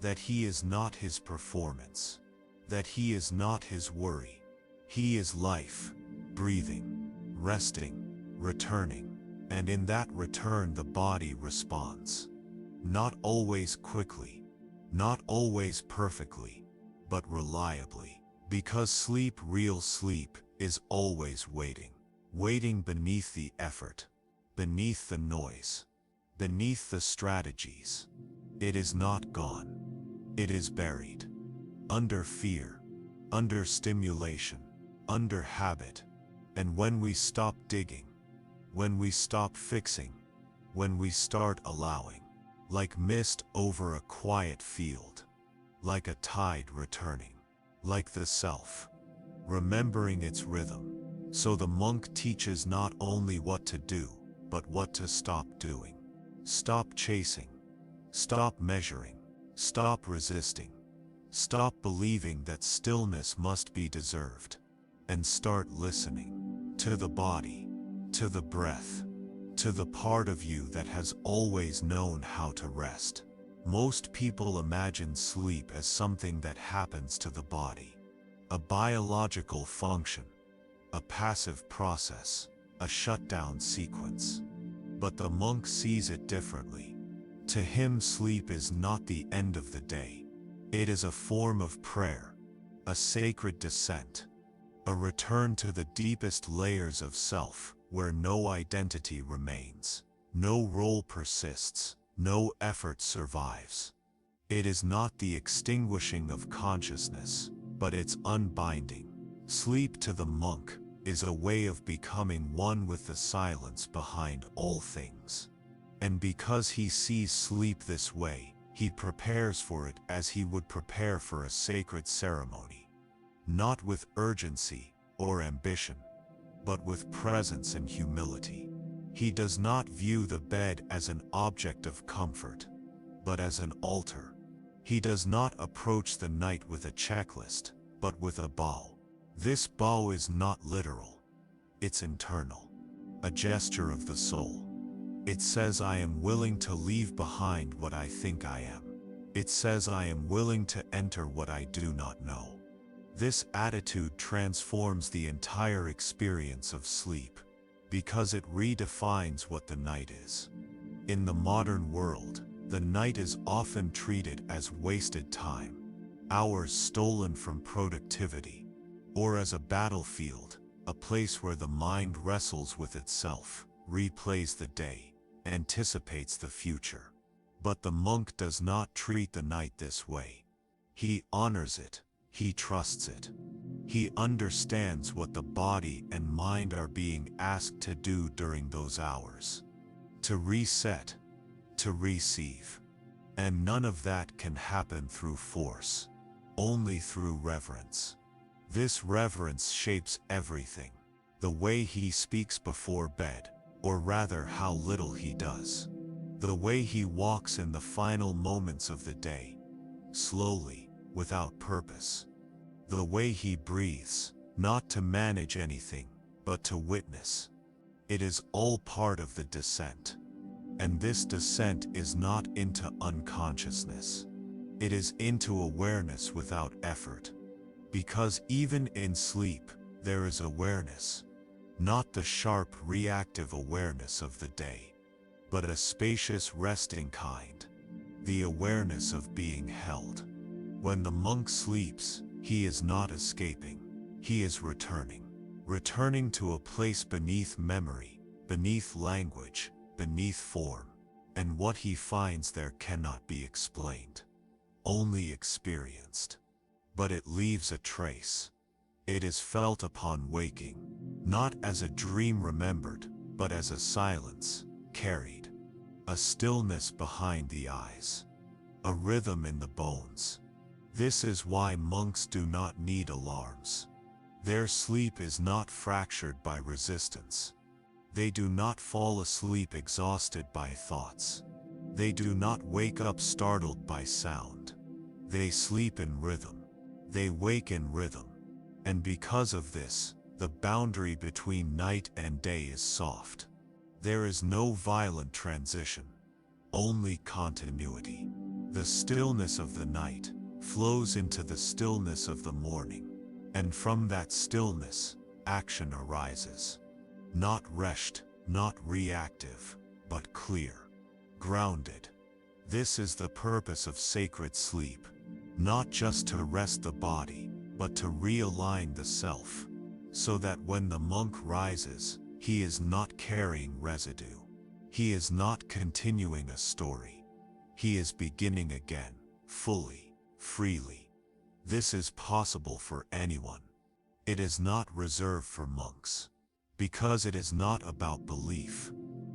That he is not his performance. That he is not his worry. He is life, breathing, resting, returning. And in that return the body responds. Not always quickly, not always perfectly, but reliably. Because sleep, real sleep, is always waiting. Waiting beneath the effort, beneath the noise, beneath the strategies. It is not gone. It is buried. Under fear, under stimulation, under habit. And when we stop digging, when we stop fixing, when we start allowing, like mist over a quiet field, like a tide returning, like the self, remembering its rhythm. So the monk teaches not only what to do, but what to stop doing. Stop chasing, stop measuring, stop resisting, stop believing that stillness must be deserved, and start listening to the body, to the breath, to the part of you that has always known how to rest. Most people imagine sleep as something that happens to the body, a biological function, a passive process, a shutdown sequence. But the monk sees it differently. To him, sleep is not the end of the day. It is a form of prayer, a sacred descent, a return to the deepest layers of self, where no identity remains, no role persists, no effort survives. It is not the extinguishing of consciousness, but its unbinding. Sleep to the monk is a way of becoming one with the silence behind all things. And because he sees sleep this way, he prepares for it as he would prepare for a sacred ceremony. Not with urgency or ambition, but with presence and humility. He does not view the bed as an object of comfort, but as an altar. He does not approach the night with a checklist, but with a bow. This bow is not literal. It's internal, a gesture of the soul. It says, I am willing to leave behind what I think I am. It says, I am willing to enter what I do not know. This attitude transforms the entire experience of sleep, because it redefines what the night is. In the modern world, the night is often treated as wasted time, hours stolen from productivity, or as a battlefield, a place where the mind wrestles with itself, replays the day, anticipates the future. But the monk does not treat the night this way. He honors it. He trusts it. He understands what the body and mind are being asked to do during those hours. To reset, to receive. And none of that can happen through force, only through reverence. This reverence shapes everything. The way he speaks before bed, or rather how little he does. The way he walks in the final moments of the day, slowly, without purpose. The way he breathes, not to manage anything, but to witness. It is all part of the descent. And this descent is not into unconsciousness. It is into awareness without effort. Because even in sleep, there is awareness. Not the sharp reactive awareness of the day, but a spacious resting kind. The awareness of being held. When the monk sleeps, he is not escaping. He is returning. Returning to a place beneath memory, beneath language, beneath form. And what he finds there cannot be explained. Only experienced. But it leaves a trace. It is felt upon waking, not as a dream remembered, but as a silence carried. A stillness behind the eyes. A rhythm in the bones. This is why monks do not need alarms. Their sleep is not fractured by resistance. They do not fall asleep exhausted by thoughts. They do not wake up startled by sound. They sleep in rhythm. They wake in rhythm. And because of this, the boundary between night and day is soft. There is no violent transition. Only continuity. The stillness of the night flows into the stillness of the morning. And from that stillness, action arises. Not rushed, not reactive, but clear. Grounded. This is the purpose of sacred sleep. Not just to rest the body, but to realign the self. So that when the monk rises, he is not carrying residue. He is not continuing a story. He is beginning again, fully, freely. This is possible for anyone. It is not reserved for monks. Because it is not about belief.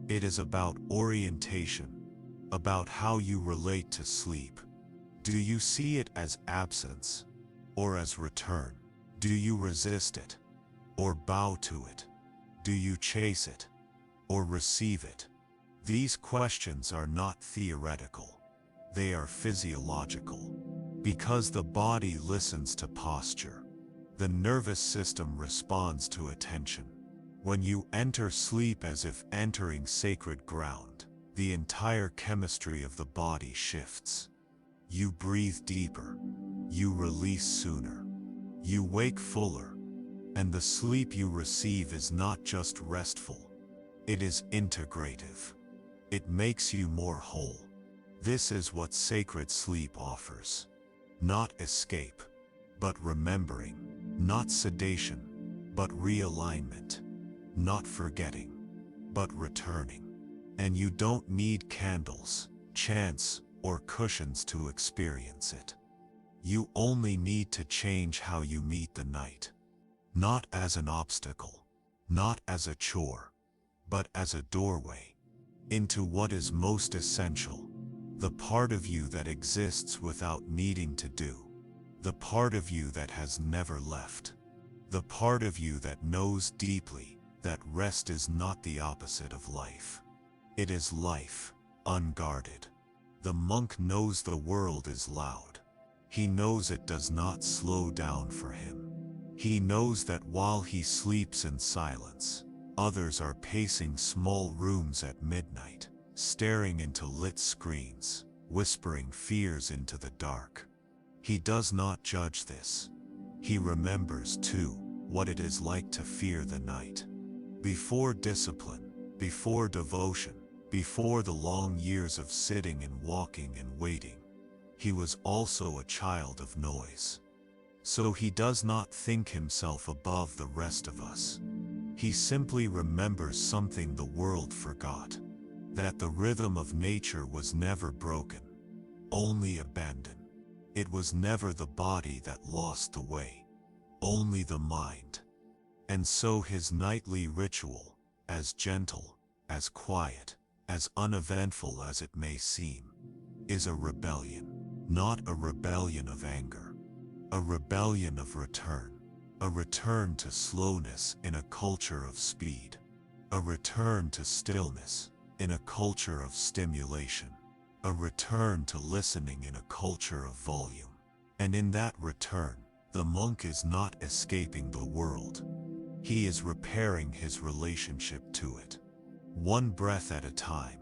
It is about orientation. About how you relate to sleep. Do you see it as absence? Or as return? Do you resist it? Or bow to it? Do you chase it? Or receive it? These questions are not theoretical. They are physiological. Because the body listens to posture. The nervous system responds to attention. When you enter sleep as if entering sacred ground, the entire chemistry of the body shifts. You breathe deeper. You release sooner. You wake fuller. And the sleep you receive is not just restful. It is integrative. It makes you more whole. This is what sacred sleep offers. Not escape, but remembering. Not sedation, but realignment. Not forgetting, but returning. And you don't need candles, chants, or cushions to experience it. You only need to change how you meet the night. Not as an obstacle, not as a chore, but as a doorway into what is most essential. The part of you that exists without needing to do. The part of you that has never left. The part of you that knows deeply that rest is not the opposite of life. It is life, unguarded. The monk knows the world is loud. He knows it does not slow down for him. He knows that while he sleeps in silence, others are pacing small rooms at midnight, staring into lit screens, whispering fears into the dark. He does not judge this. He remembers, too, what it is like to fear the night. Before discipline, before devotion, before the long years of sitting and walking and waiting, he was also a child of noise. So he does not think himself above the rest of us. He simply remembers something the world forgot. That the rhythm of nature was never broken, only abandoned. It was never the body that lost the way, only the mind. And so his nightly ritual, as gentle, as quiet, as uneventful as it may seem, is a rebellion. Not a rebellion of anger. A rebellion of return. A return to slowness in a culture of speed. A return to stillness in a culture of stimulation. A return to listening in a culture of volume. And in that return, the monk is not escaping the world. He is repairing his relationship to it. One breath at a time.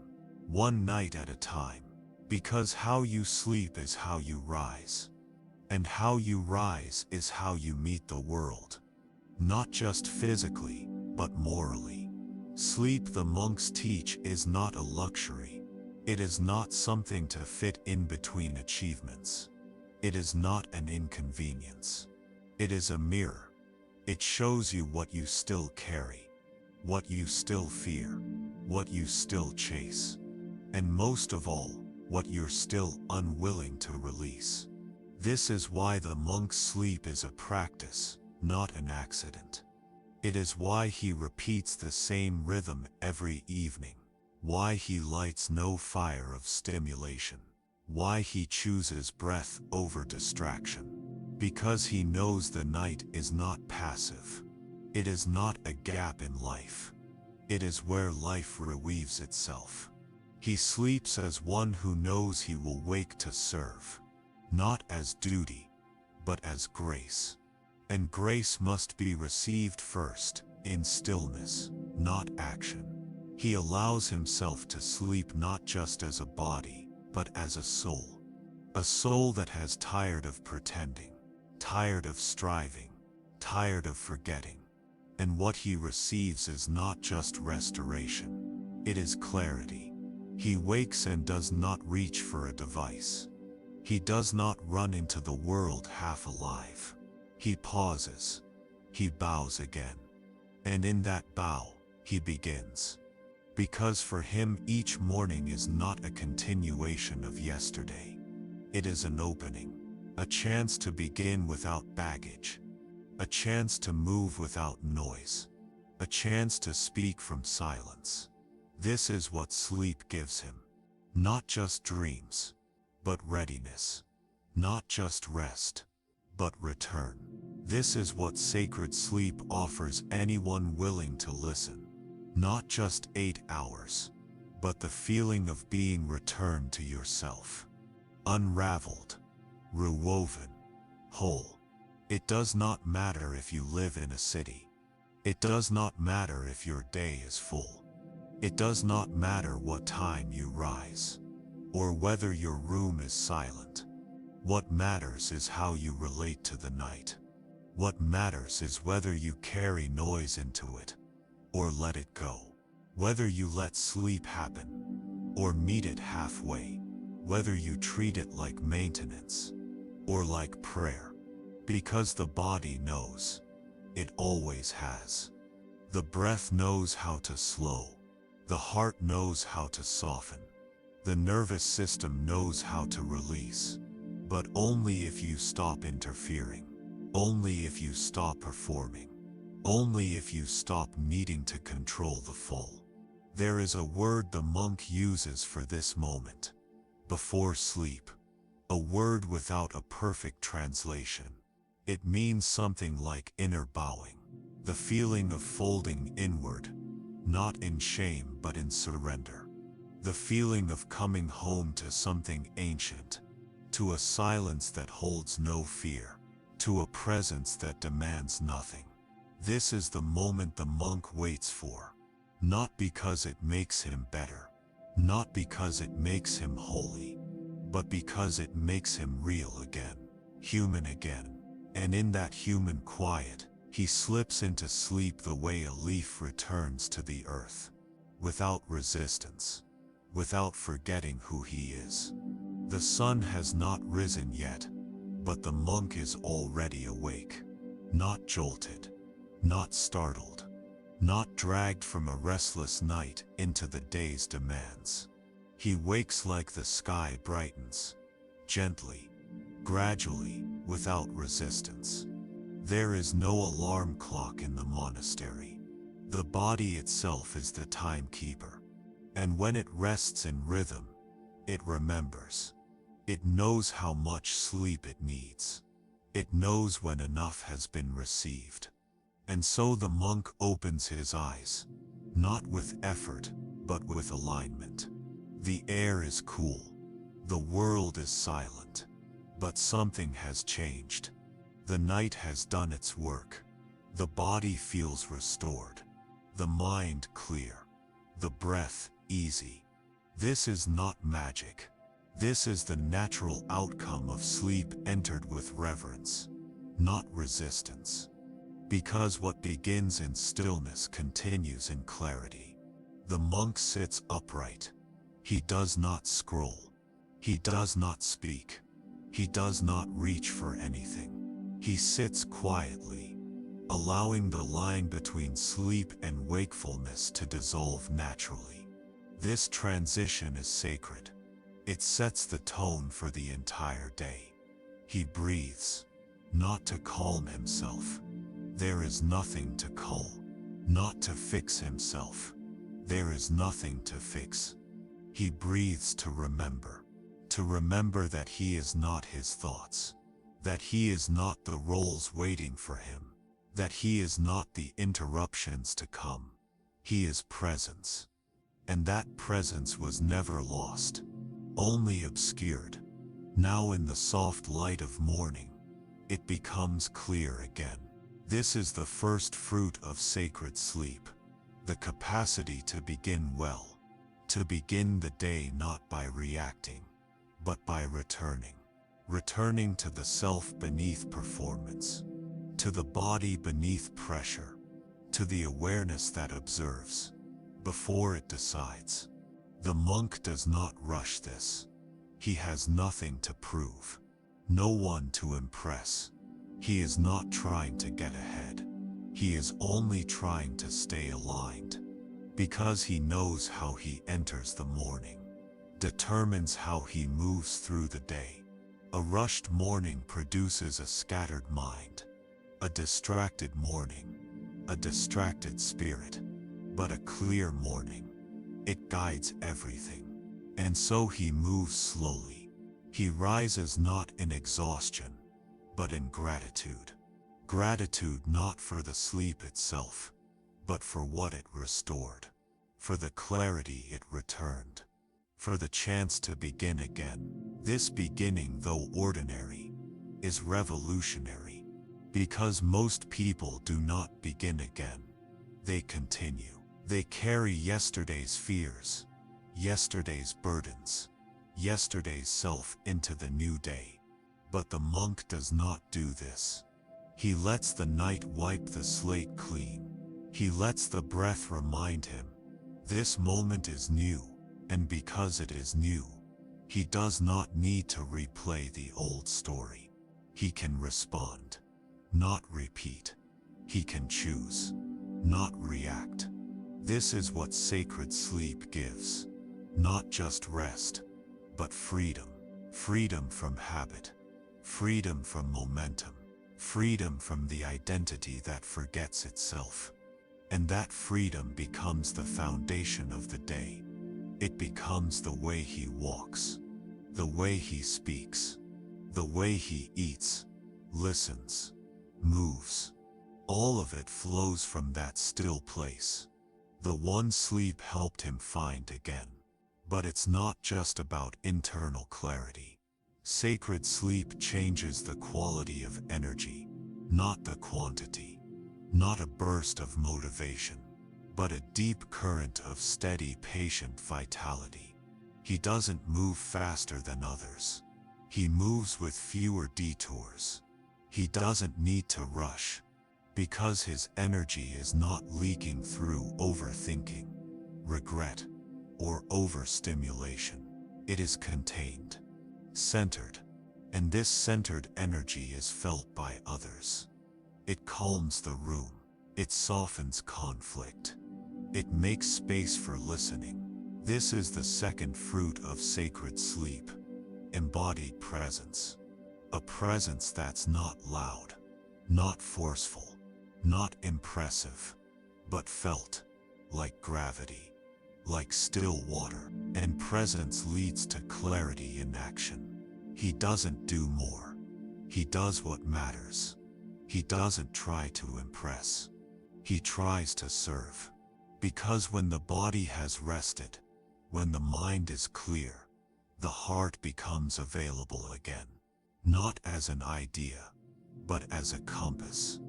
one night at a time. Because how you sleep is how you rise. And how you rise is how you meet the world. Not just physically, but morally. Sleep, the monks teach, is not a luxury. It is not something to fit in between achievements. It is not an inconvenience. It is a mirror. It shows you what you still carry, what you still fear, what you still chase, and most of all, what you're still unwilling to release. This is why the monk's sleep is a practice, not an accident. It is why he repeats the same rhythm every evening, why he lights no fire of stimulation, why he chooses breath over distraction. Because he knows the night is not passive. It is not a gap in life. It is where life reweaves itself. He sleeps as one who knows he will wake to serve, not as duty, but as grace. And grace must be received first, in stillness, not action. He allows himself to sleep not just as a body, but as a soul. A soul that has tired of pretending, tired of striving, tired of forgetting. And what he receives is not just restoration, it is clarity. He wakes and does not reach for a device. He does not run into the world half alive. He pauses. He bows again. And in that bow, he begins. Because for him each morning is not a continuation of yesterday. It is an opening, a chance to begin without baggage, a chance to move without noise, a chance to speak from silence. This is what sleep gives him. Not just dreams, but readiness. Not just rest, but return. This is what sacred sleep offers anyone willing to listen. Not just 8 hours, but the feeling of being returned to yourself. Unraveled, rewoven, whole. It does not matter if you live in a city. It does not matter if your day is full. It does not matter what time you rise, or whether your room is silent. What matters is how you relate to the night. What matters is whether you carry noise into it, or let it go. Whether you let sleep happen, or meet it halfway. Whether you treat it like maintenance, or like prayer. Because the body knows. It always has. The breath knows how to slow. The heart knows how to soften. The nervous system knows how to release. But only if you stop interfering. Only if you stop performing. Only if you stop needing to control the full. There is a word the monk uses for this moment. Before sleep. A word without a perfect translation. It means something like inner bowing. The feeling of folding inward. Not in shame but in surrender. The feeling of coming home to something ancient. To a silence that holds no fear. To a presence that demands nothing. This is the moment the monk waits for. Not because it makes him better. Not because it makes him holy. But because it makes him real again. Human again. And in that human quiet, he slips into sleep the way a leaf returns to the earth. Without resistance. Without forgetting who he is. The sun has not risen yet, but the monk is already awake. Not jolted. Not startled. Not dragged from a restless night into the day's demands. He wakes like the sky brightens. Gently. Gradually, without resistance. There is no alarm clock in the monastery. The body itself is the timekeeper. And when it rests in rhythm, it remembers. It knows how much sleep it needs. It knows when enough has been received. And so the monk opens his eyes, not with effort, but with alignment. The air is cool. The world is silent. But something has changed. The night has done its work. The body feels restored. The mind clear. The breath easy. This is not magic. This is the natural outcome of sleep entered with reverence, not resistance. Because what begins in stillness continues in clarity. The monk sits upright. He does not scroll. He does not speak. He does not reach for anything. He sits quietly, allowing the line between sleep and wakefulness to dissolve naturally. This transition is sacred. It sets the tone for the entire day. He breathes, not to calm himself. There is nothing to calm, not to fix himself. There is nothing to fix. He breathes to remember that he is not his thoughts, that he is not the roles waiting for him, that he is not the interruptions to come. He is presence. And that presence was never lost, only obscured. Now in the soft light of morning, it becomes clear again. This is the first fruit of sacred sleep, the capacity to begin well, to begin the day not by reacting, but by returning to the self beneath performance, to the body beneath pressure, to the awareness that observes before it decides. The monk does not rush this. He has nothing to prove, no one to impress. He is not trying to get ahead. He is only trying to stay aligned, because he knows how he enters the morning, determines how he moves through the day. A rushed morning produces a scattered mind, a distracted morning, a distracted spirit, but a clear morning, it guides everything. And so he moves slowly. He rises not in exhaustion, but in gratitude. Gratitude not for the sleep itself, but for what it restored, for the clarity it returned, for the chance to begin again. This beginning, though ordinary, is revolutionary, because most people do not begin again. They continue. They carry yesterday's fears, yesterday's burdens, yesterday's self into the new day. But the monk does not do this. He lets the night wipe the slate clean. He lets the breath remind him, this moment is new, and because it is new, he does not need to replay the old story. He can respond, not repeat. He can choose, not react. This is what sacred sleep gives. Not just rest, but freedom. Freedom from habit. Freedom from momentum. Freedom from the identity that forgets itself. And that freedom becomes the foundation of the day. It becomes the way he walks, the way he speaks, the way he eats, listens, moves. All of it flows from that still place. The one sleep helped him find again. But it's not just about internal clarity. Sacred sleep changes the quality of energy, not the quantity. Not a burst of motivation, but a deep current of steady, patient vitality. He doesn't move faster than others. He moves with fewer detours. He doesn't need to rush, because his energy is not leaking through overthinking, regret, or overstimulation. It is contained, centered, and this centered energy is felt by others. It calms the room. It softens conflict. It makes space for listening. This is the second fruit of sacred sleep, embodied presence. A presence that's not loud, not forceful, not impressive, but felt, like gravity, like still water. And presence leads to clarity in action. He doesn't do more. He does what matters. He doesn't try to impress. He tries to serve. Because when the body has rested, when the mind is clear, the heart becomes available again. Not as an idea, but as a compass.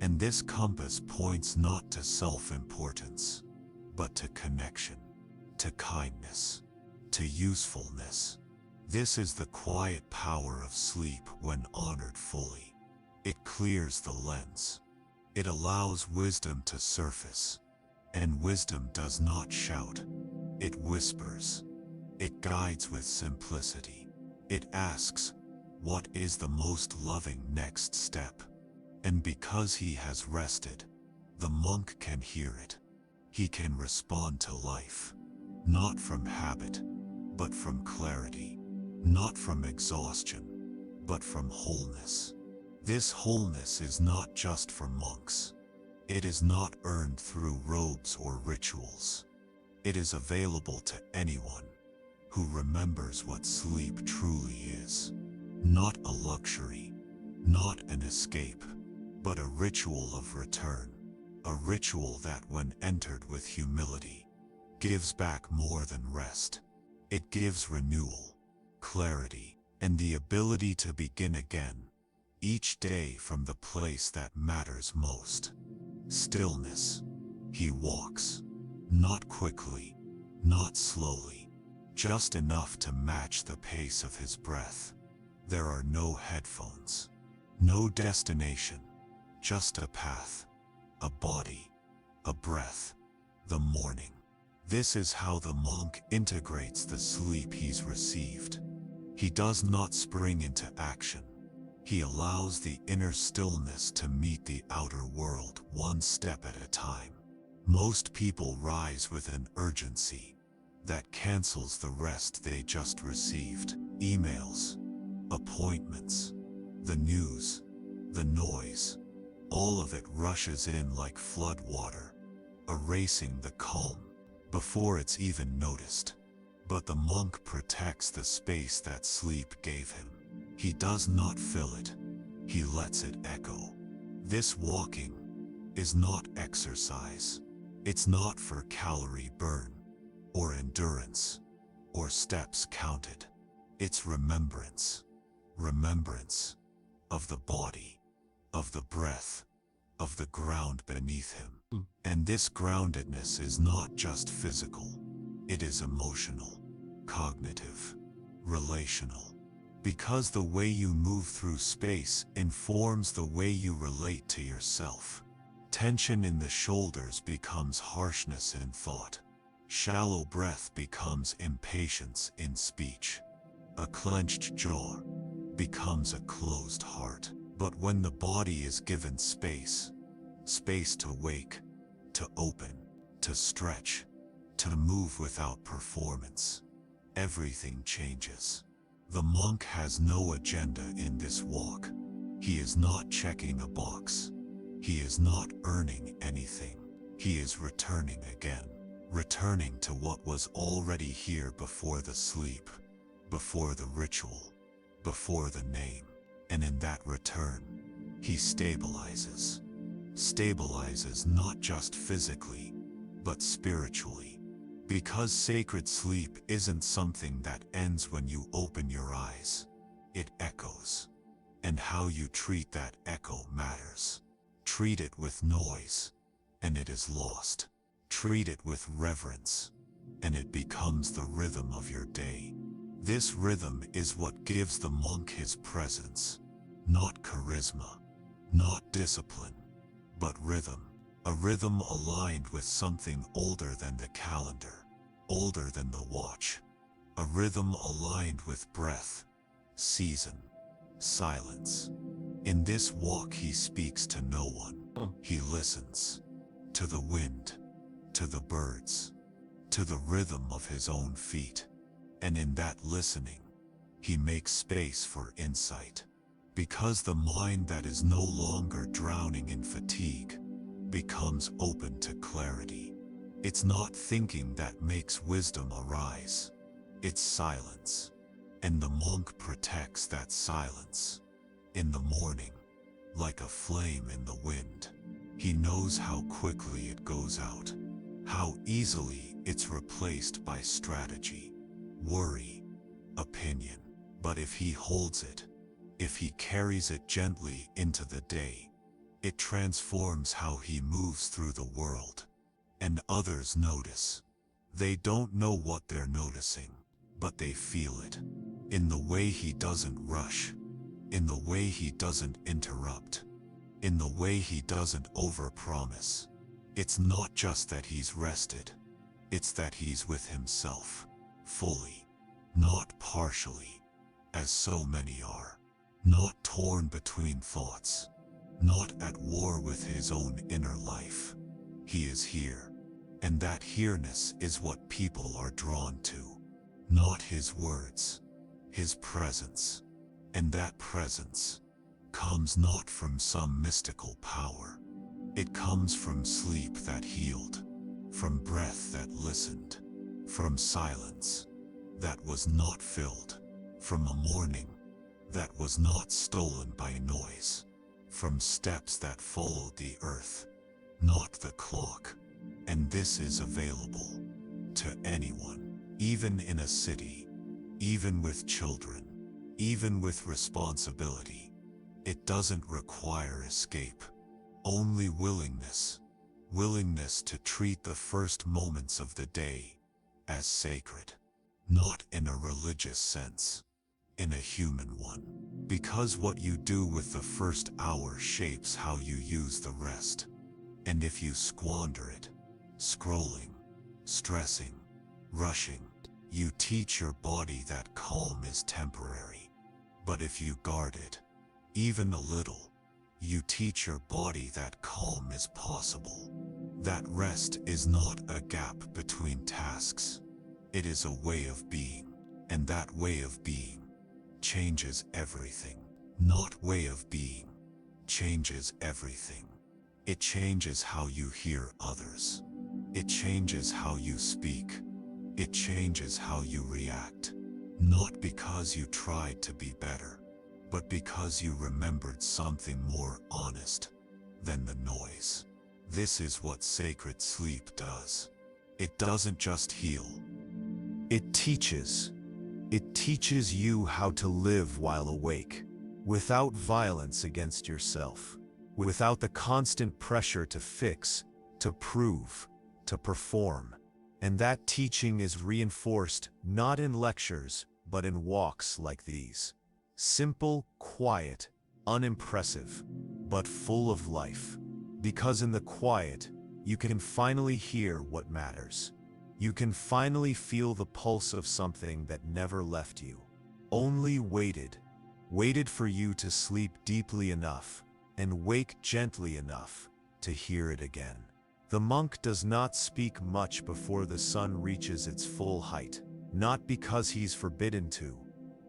And this compass points not to self-importance, but to connection, to kindness, to usefulness. This is the quiet power of sleep when honored fully. It clears the lens. It allows wisdom to surface. And wisdom does not shout. It whispers. It guides with simplicity. It asks, what is the most loving next step? And because he has rested, the monk can hear it. He can respond to life, not from habit, but from clarity, not from exhaustion, but from wholeness. This wholeness is not just for monks. It is not earned through robes or rituals. It is available to anyone who remembers what sleep truly is. Not a luxury, not an escape, but a ritual of return. A ritual that, when entered with humility, gives back more than rest. It gives renewal, clarity, and the ability to begin again, each day from the place that matters most. Stillness. He walks, not quickly, not slowly, just enough to match the pace of his breath. There are no headphones, no destination, just a path, a body, a breath, the morning. This is how the monk integrates the sleep he's received. He does not spring into action. He allows the inner stillness to meet the outer world one step at a time. Most people rise with an urgency that cancels the rest they just received. Emails, appointments, the news, the noise. All of it rushes in like flood water, erasing the calm before it's even noticed. But the monk protects the space that sleep gave him. He does not fill it. He lets it echo. This walking is not exercise. It's not for calorie burn, or endurance, or steps counted. It's remembrance. Remembrance of the body, of the breath, of the ground beneath him. And this groundedness is not just physical. It is emotional, cognitive, relational. Because the way you move through space informs the way you relate to yourself. Tension in the shoulders becomes harshness in thought. Shallow breath becomes impatience in speech. A clenched jaw becomes a closed heart. But when the body is given space, space to wake, to open, to stretch, to move without performance, everything changes. The monk has no agenda in this walk. He is not checking a box. He is not earning anything. He is returning again, returning to what was already here before the sleep, before the ritual, before the name. And in that return, he stabilizes. Stabilizes not just physically, but spiritually. Because sacred sleep isn't something that ends when you open your eyes. It echoes. And how you treat that echo matters. Treat it with noise, and it is lost. Treat it with reverence, and it becomes the rhythm of your day. This rhythm is what gives the monk his presence. Not charisma, not discipline, but rhythm. A rhythm aligned with something older than the calendar, older than the watch. A rhythm aligned with breath, season, silence. In this walk he speaks to no one. He listens to the wind, to the birds, to the rhythm of his own feet. And in that listening, he makes space for insight. Because the mind that is no longer drowning in fatigue becomes open to clarity. It's not thinking that makes wisdom arise. It's silence. And the monk protects that silence. In the morning, like a flame in the wind, he knows how quickly it goes out, how easily it's replaced by strategy, worry, opinion. But if he holds it, if he carries it gently into the day, it transforms how he moves through the world. And others notice. They don't know what they're noticing, but they feel it. In the way he doesn't rush, in the way he doesn't interrupt, in the way he doesn't overpromise. It's not just that he's rested, it's that he's with himself, fully, not partially, as so many are, not torn between thoughts, not at war with his own inner life. He is here, and that here-ness is what people are drawn to, not his words, his presence. And that presence comes not from some mystical power. It comes from sleep that healed, from breath that listened, from silence that was not filled, from a morning that was not stolen by noise, from steps that followed the earth, not the clock. And this is available to anyone, even in a city, even with children, even with responsibility. It doesn't require escape, only willingness. Willingness to treat the first moments of the day as sacred, not in a religious sense, in a human one. Because what you do with the first hour shapes how you use the rest. And if you squander it, scrolling, stressing, rushing, you teach your body that calm is temporary. But if you guard it, even a little, you teach your body that calm is possible. That rest is not a gap between tasks. It is a way of being, and that way of being changes everything. Not way of being changes everything. It changes how you hear others. It changes how you speak. It changes how you react. Not because you tried to be better, but because you remembered something more honest than the noise. This is what sacred sleep does. It doesn't just heal. It teaches. It teaches you how to live while awake, without violence against yourself, without the constant pressure to fix, to prove, to perform. And that teaching is reinforced not in lectures, but in walks like these. Simple, quiet, unimpressive, but full of life. Because in the quiet, you can finally hear what matters. You can finally feel the pulse of something that never left you. Only waited for you to sleep deeply enough and wake gently enough to hear it again. The monk does not speak much before the sun reaches its full height, not because he's forbidden to,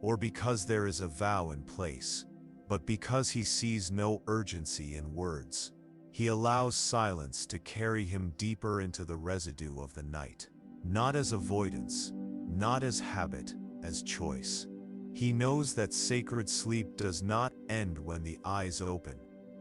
or because there is a vow in place, but because he sees no urgency in words. He allows silence to carry him deeper into the residue of the night, not as avoidance, not as habit, as choice. He knows that sacred sleep does not end when the eyes open.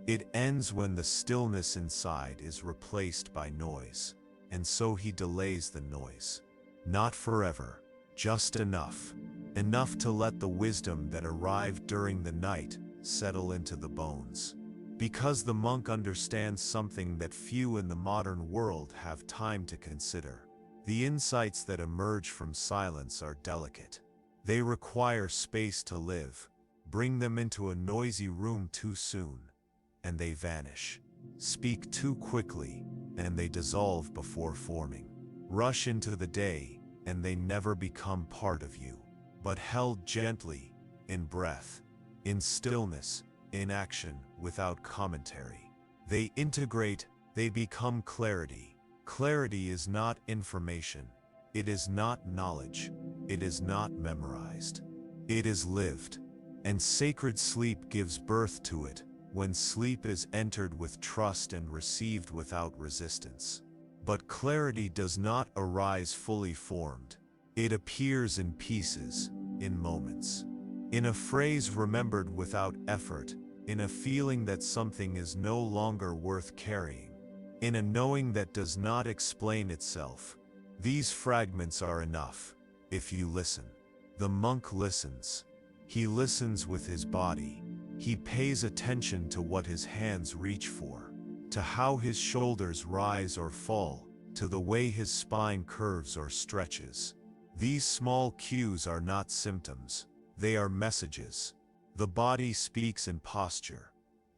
It ends when the stillness inside is replaced by noise, and so he delays the noise. Not forever, just enough. Enough to let the wisdom that arrived during the night settle into the bones. Because the monk understands something that few in the modern world have time to consider. The insights that emerge from silence are delicate. They require space to live. Bring them into a noisy room too soon, and they vanish. Speak too quickly, and they dissolve before forming. Rush into the day, and they never become part of you. But held gently, in breath, in stillness, in action, without commentary. They integrate, they become clarity. Clarity is not information. It is not knowledge. It is not memorized. It is lived. And sacred sleep gives birth to it, when sleep is entered with trust and received without resistance. But clarity does not arise fully formed. It appears in pieces, in moments. In a phrase remembered without effort, in a feeling that something is no longer worth carrying, in a knowing that does not explain itself. These fragments are enough, if you listen. The monk listens. He listens with his body. He pays attention to what his hands reach for, to how his shoulders rise or fall, to the way his spine curves or stretches. These small cues are not symptoms, they are messages. The body speaks in posture,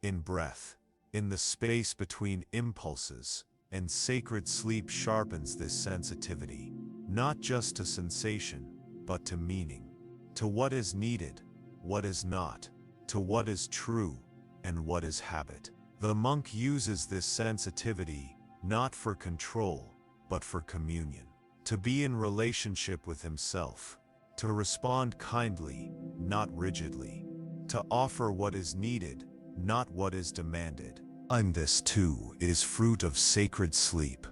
in breath, in the space between impulses, and sacred sleep sharpens this sensitivity, not just to sensation, but to meaning, to what is needed, what is not, to what is true, and what is habit. The monk uses this sensitivity not for control, but for communion, to be in relationship with himself, to respond kindly, not rigidly, to offer what is needed, not what is demanded. And this too is fruit of sacred sleep,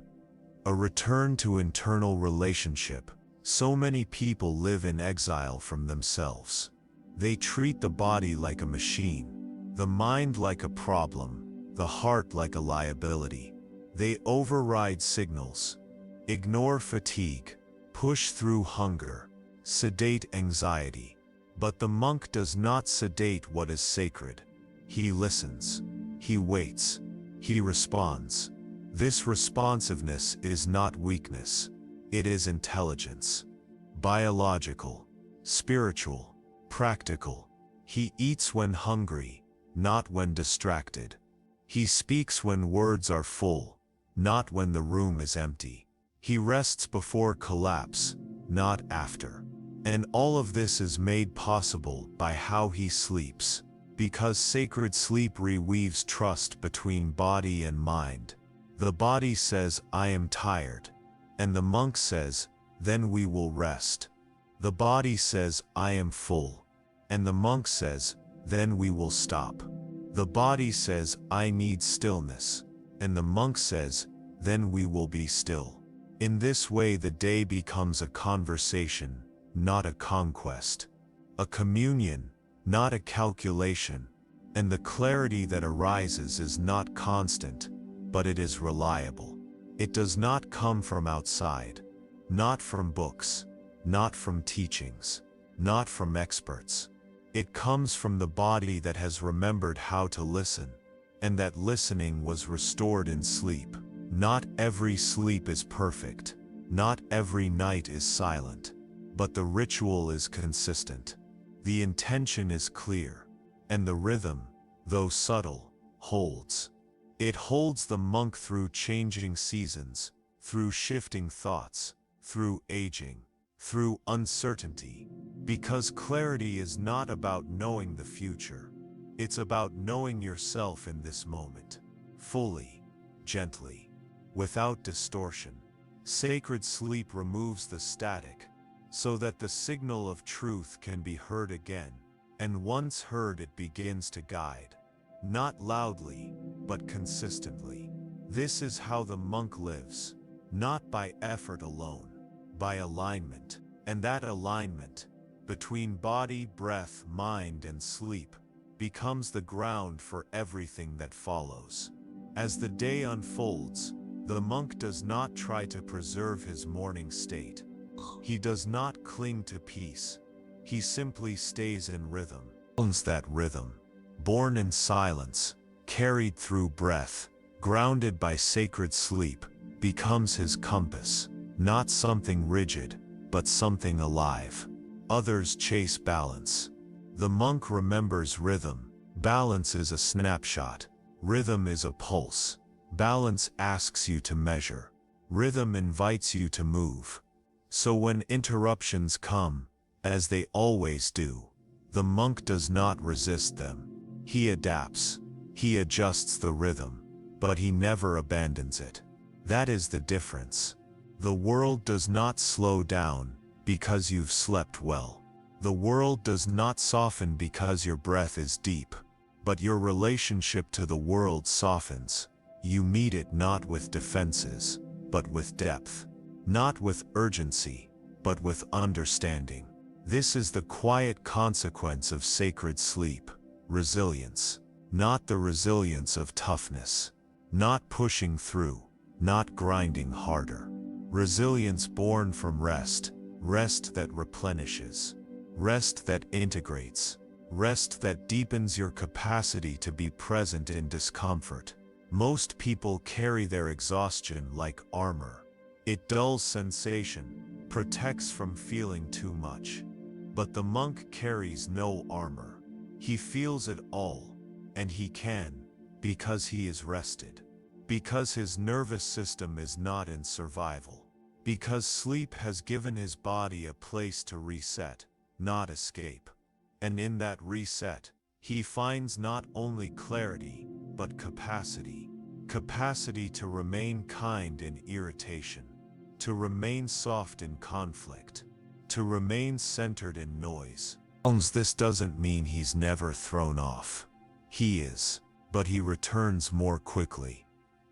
a return to internal relationship. So many people live in exile from themselves. They treat the body like a machine, the mind like a problem, the heart like a liability. They override signals, ignore fatigue, push through hunger, sedate anxiety. But the monk does not sedate what is sacred. He listens, he waits, he responds. This responsiveness is not weakness, it is intelligence. Biological, spiritual, practical. He eats when hungry, not when distracted. He speaks when words are full, not when the room is empty. He rests before collapse, not after. And all of this is made possible by how he sleeps, because sacred sleep reweaves trust between body and mind. The body says, "I am tired," and the monk says, "Then we will rest." The body says, "I am full," and the monk says, "Then we will stop." The body says, "I need stillness," and the monk says, "Then we will be still." In this way the day becomes a conversation, not a conquest, a communion, not a calculation, and the clarity that arises is not constant, but it is reliable. It does not come from outside, not from books, not from teachings, not from experts. It comes from the body that has remembered how to listen, and that listening was restored in sleep. Not every sleep is perfect, not every night is silent, but the ritual is consistent. The intention is clear, and the rhythm, though subtle, holds. It holds the monk through changing seasons, through shifting thoughts, through aging, through uncertainty. Because clarity is not about knowing the future. It's about knowing yourself in this moment, fully, gently, without distortion. Sacred sleep removes the static, so that the signal of truth can be heard again, and once heard it begins to guide, not loudly, but consistently. This is how the monk lives, not by effort alone, by alignment, and that alignment, between body, breath, mind, and sleep, becomes the ground for everything that follows. As the day unfolds, the monk does not try to preserve his morning state. He does not cling to peace. He simply stays in rhythm. Owns that rhythm, born in silence, carried through breath, grounded by sacred sleep, becomes his compass, not something rigid, but something alive. Others chase balance. The monk remembers rhythm. Balance is a snapshot. Rhythm is a pulse. Balance asks you to measure. Rhythm invites you to move. So when interruptions come, as they always do, the monk does not resist them. He adapts. He adjusts the rhythm, but he never abandons it. That is the difference. The world does not slow down because you've slept well. The world does not soften because your breath is deep, but your relationship to the world softens. You meet it not with defenses, but with depth. Not with urgency, but with understanding. This is the quiet consequence of sacred sleep. Resilience. Not the resilience of toughness. Not pushing through, not grinding harder. Resilience born from rest. Rest that replenishes. Rest that integrates. Rest that deepens your capacity to be present in discomfort. Most people carry their exhaustion like armor. It dulls sensation, protects from feeling too much. But the monk carries no armor. He feels it all, and he can, because he is rested. Because his nervous system is not in survival. Because sleep has given his body a place to reset, not escape. And in that reset, he finds not only clarity, but capacity. Capacity to remain kind in irritation, to remain soft in conflict, to remain centered in noise. This doesn't mean he's never thrown off. He is, but he returns more quickly.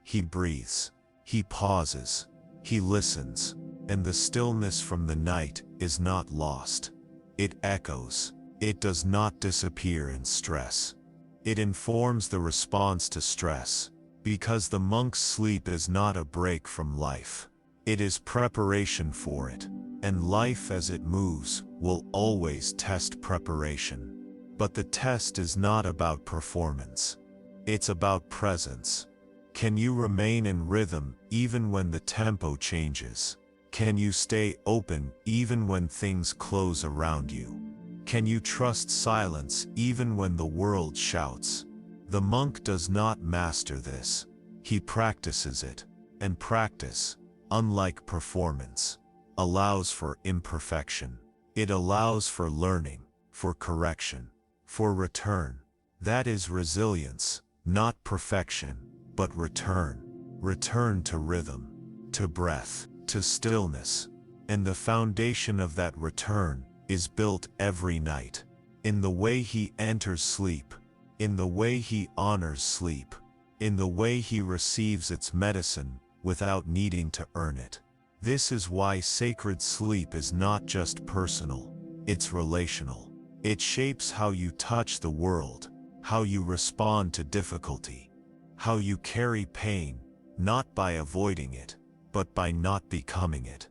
He breathes, he pauses, he listens, and the stillness from the night is not lost. It echoes. It does not disappear in stress. It informs the response to stress, because the monk's sleep is not a break from life. It is preparation for it, and life as it moves will always test preparation. But the test is not about performance. It's about presence. Can you remain in rhythm even when the tempo changes? Can you stay open even when things close around you? Can you trust silence even when the world shouts? The monk does not master this. He practices it, and practice, unlike performance, allows for imperfection. It allows for learning, for correction, for return. That is resilience, not perfection, but return. Return to rhythm, to breath, to stillness. And the foundation of that return is built every night, in the way he enters sleep, in the way he honors sleep, in the way he receives its medicine without needing to earn it. This is why sacred sleep is not just personal, it's relational. It shapes how you touch the world, how you respond to difficulty, how you carry pain, not by avoiding it, but by not becoming it.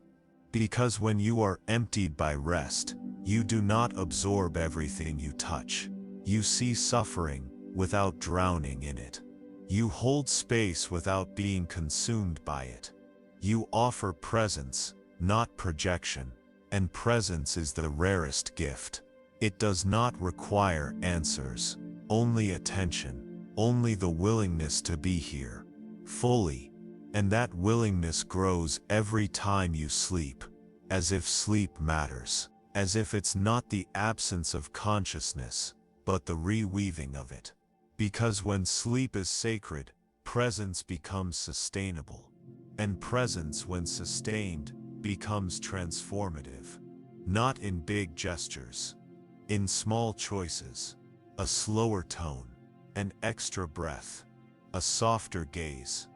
Because when you are emptied by rest, you do not absorb everything you touch. You see suffering without drowning in it. You hold space without being consumed by it. You offer presence, not projection, and presence is the rarest gift. It does not require answers, only attention, only the willingness to be here, fully, and that willingness grows every time you sleep, as if sleep matters. As if it's not the absence of consciousness, but the reweaving of it. Because when sleep is sacred, presence becomes sustainable. And presence, when sustained, becomes transformative. Not in big gestures. In small choices. A slower tone. An extra breath. A softer gaze.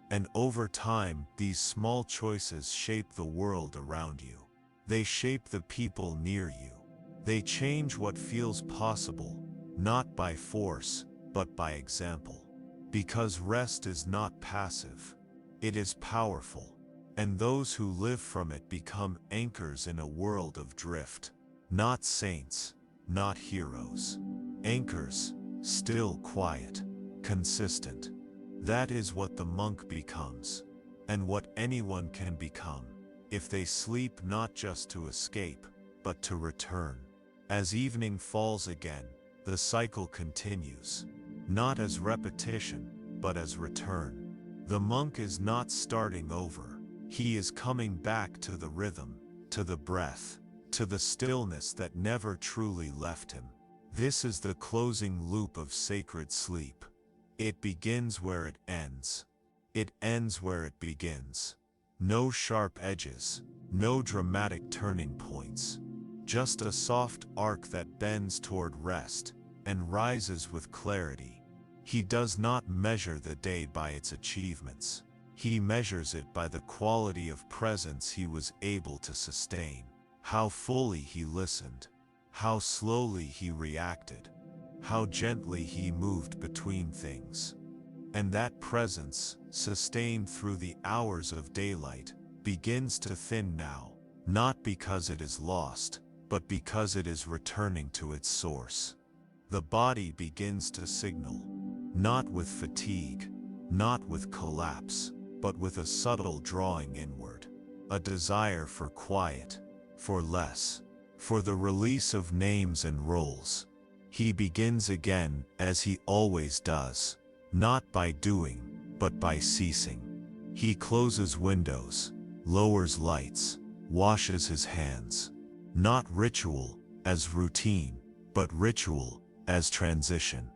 And over time, these small choices shape the world around you. They shape the people near you. They change what feels possible, not by force, but by example. Because rest is not passive. It is powerful. And those who live from it become anchors in a world of drift. Not saints, not heroes. Anchors, still quiet, consistent. That is what the monk becomes, and what anyone can become. If they sleep not just to escape, but to return. As evening falls again, the cycle continues. Not as repetition, but as return. The monk is not starting over. He is coming back to the rhythm, to the breath, to the stillness that never truly left him. This is the closing loop of sacred sleep. It begins where it ends. It ends where it begins. No sharp edges, no dramatic turning points. Just a soft arc that bends toward rest and rises with clarity. He does not measure the day by its achievements. He measures it by the quality of presence he was able to sustain. How fully he listened. How slowly he reacted. How gently he moved between things. And that presence, sustained through the hours of daylight, begins to thin now, not because it is lost, but because it is returning to its source. The body begins to signal, not with fatigue, not with collapse, but with a subtle drawing inward. a desire for quiet, for less, for the release of names and roles. He begins again as he always does, not by doing, but by ceasing. He closes windows, lowers lights, washes his hands. Not ritual as routine, but ritual as transition.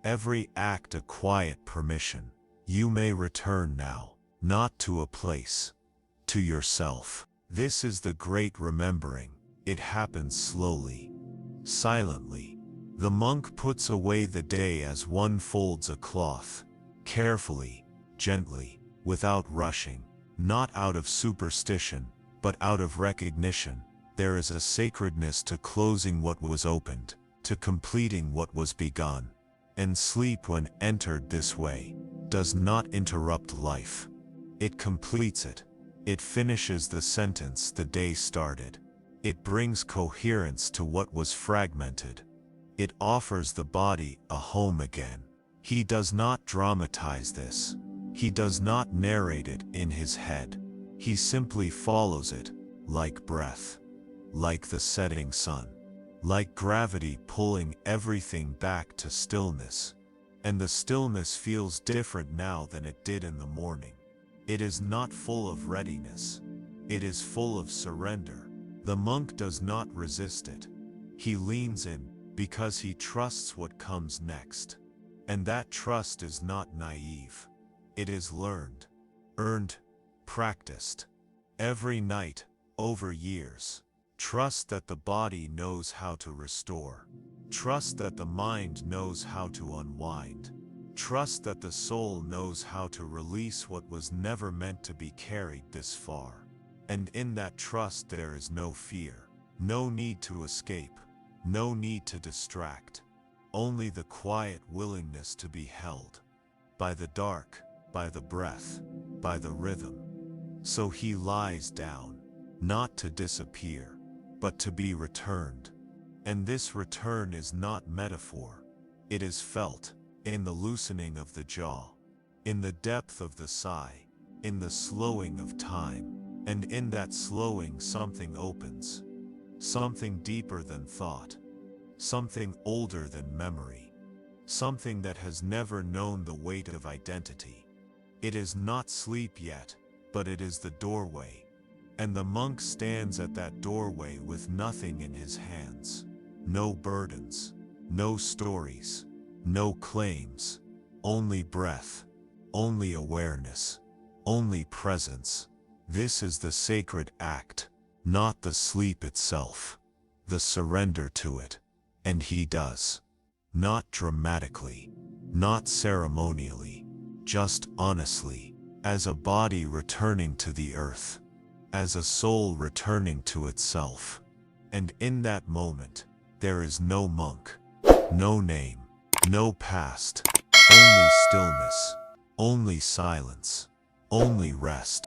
Every act a quiet permission. You may return now, not to a place, to yourself. This is the great remembering. It happens slowly, silently. The monk puts away the day as one folds a cloth, carefully, gently, without rushing, not out of superstition, but out of recognition. There is a sacredness to closing what was opened, to completing what was begun. And sleep, when entered this way, does not interrupt life. It completes it. It finishes the sentence the day started. It brings coherence to what was fragmented. It offers the body a home again. He does not dramatize this. He does not narrate it in his head. He simply follows it, like breath, like the setting sun, like gravity pulling everything back to stillness. And the stillness feels different now than it did in the morning. It is not full of readiness. It is full of surrender. The monk does not resist it. He leans in, because he trusts what comes next. And that trust is not naive. It is learned, earned, practiced. Every night, over years. Trust that the body knows how to restore. Trust that the mind knows how to unwind. Trust that the soul knows how to release what was never meant to be carried this far. And in that trust there is no fear, no need to escape, no need to distract, only the quiet willingness to be held. By the dark, by the breath, by the rhythm. So he lies down, not to disappear, but to be returned. And this return is not metaphor. It is felt, in the loosening of the jaw, in the depth of the sigh, in the slowing of time. And in that slowing something opens. Something deeper than thought. Something older than memory. Something that has never known the weight of identity. It is not sleep yet, but it is the doorway. And the monk stands at that doorway with nothing in his hands. No burdens, no stories, no claims, only breath, only awareness, only presence. This is the sacred act, not the sleep itself, the surrender to it. And he does. Not dramatically, not ceremonially, just honestly, as a body returning to the earth, as a soul returning to itself. And in that moment, there is no monk, no name, no past, only stillness, only silence, only rest.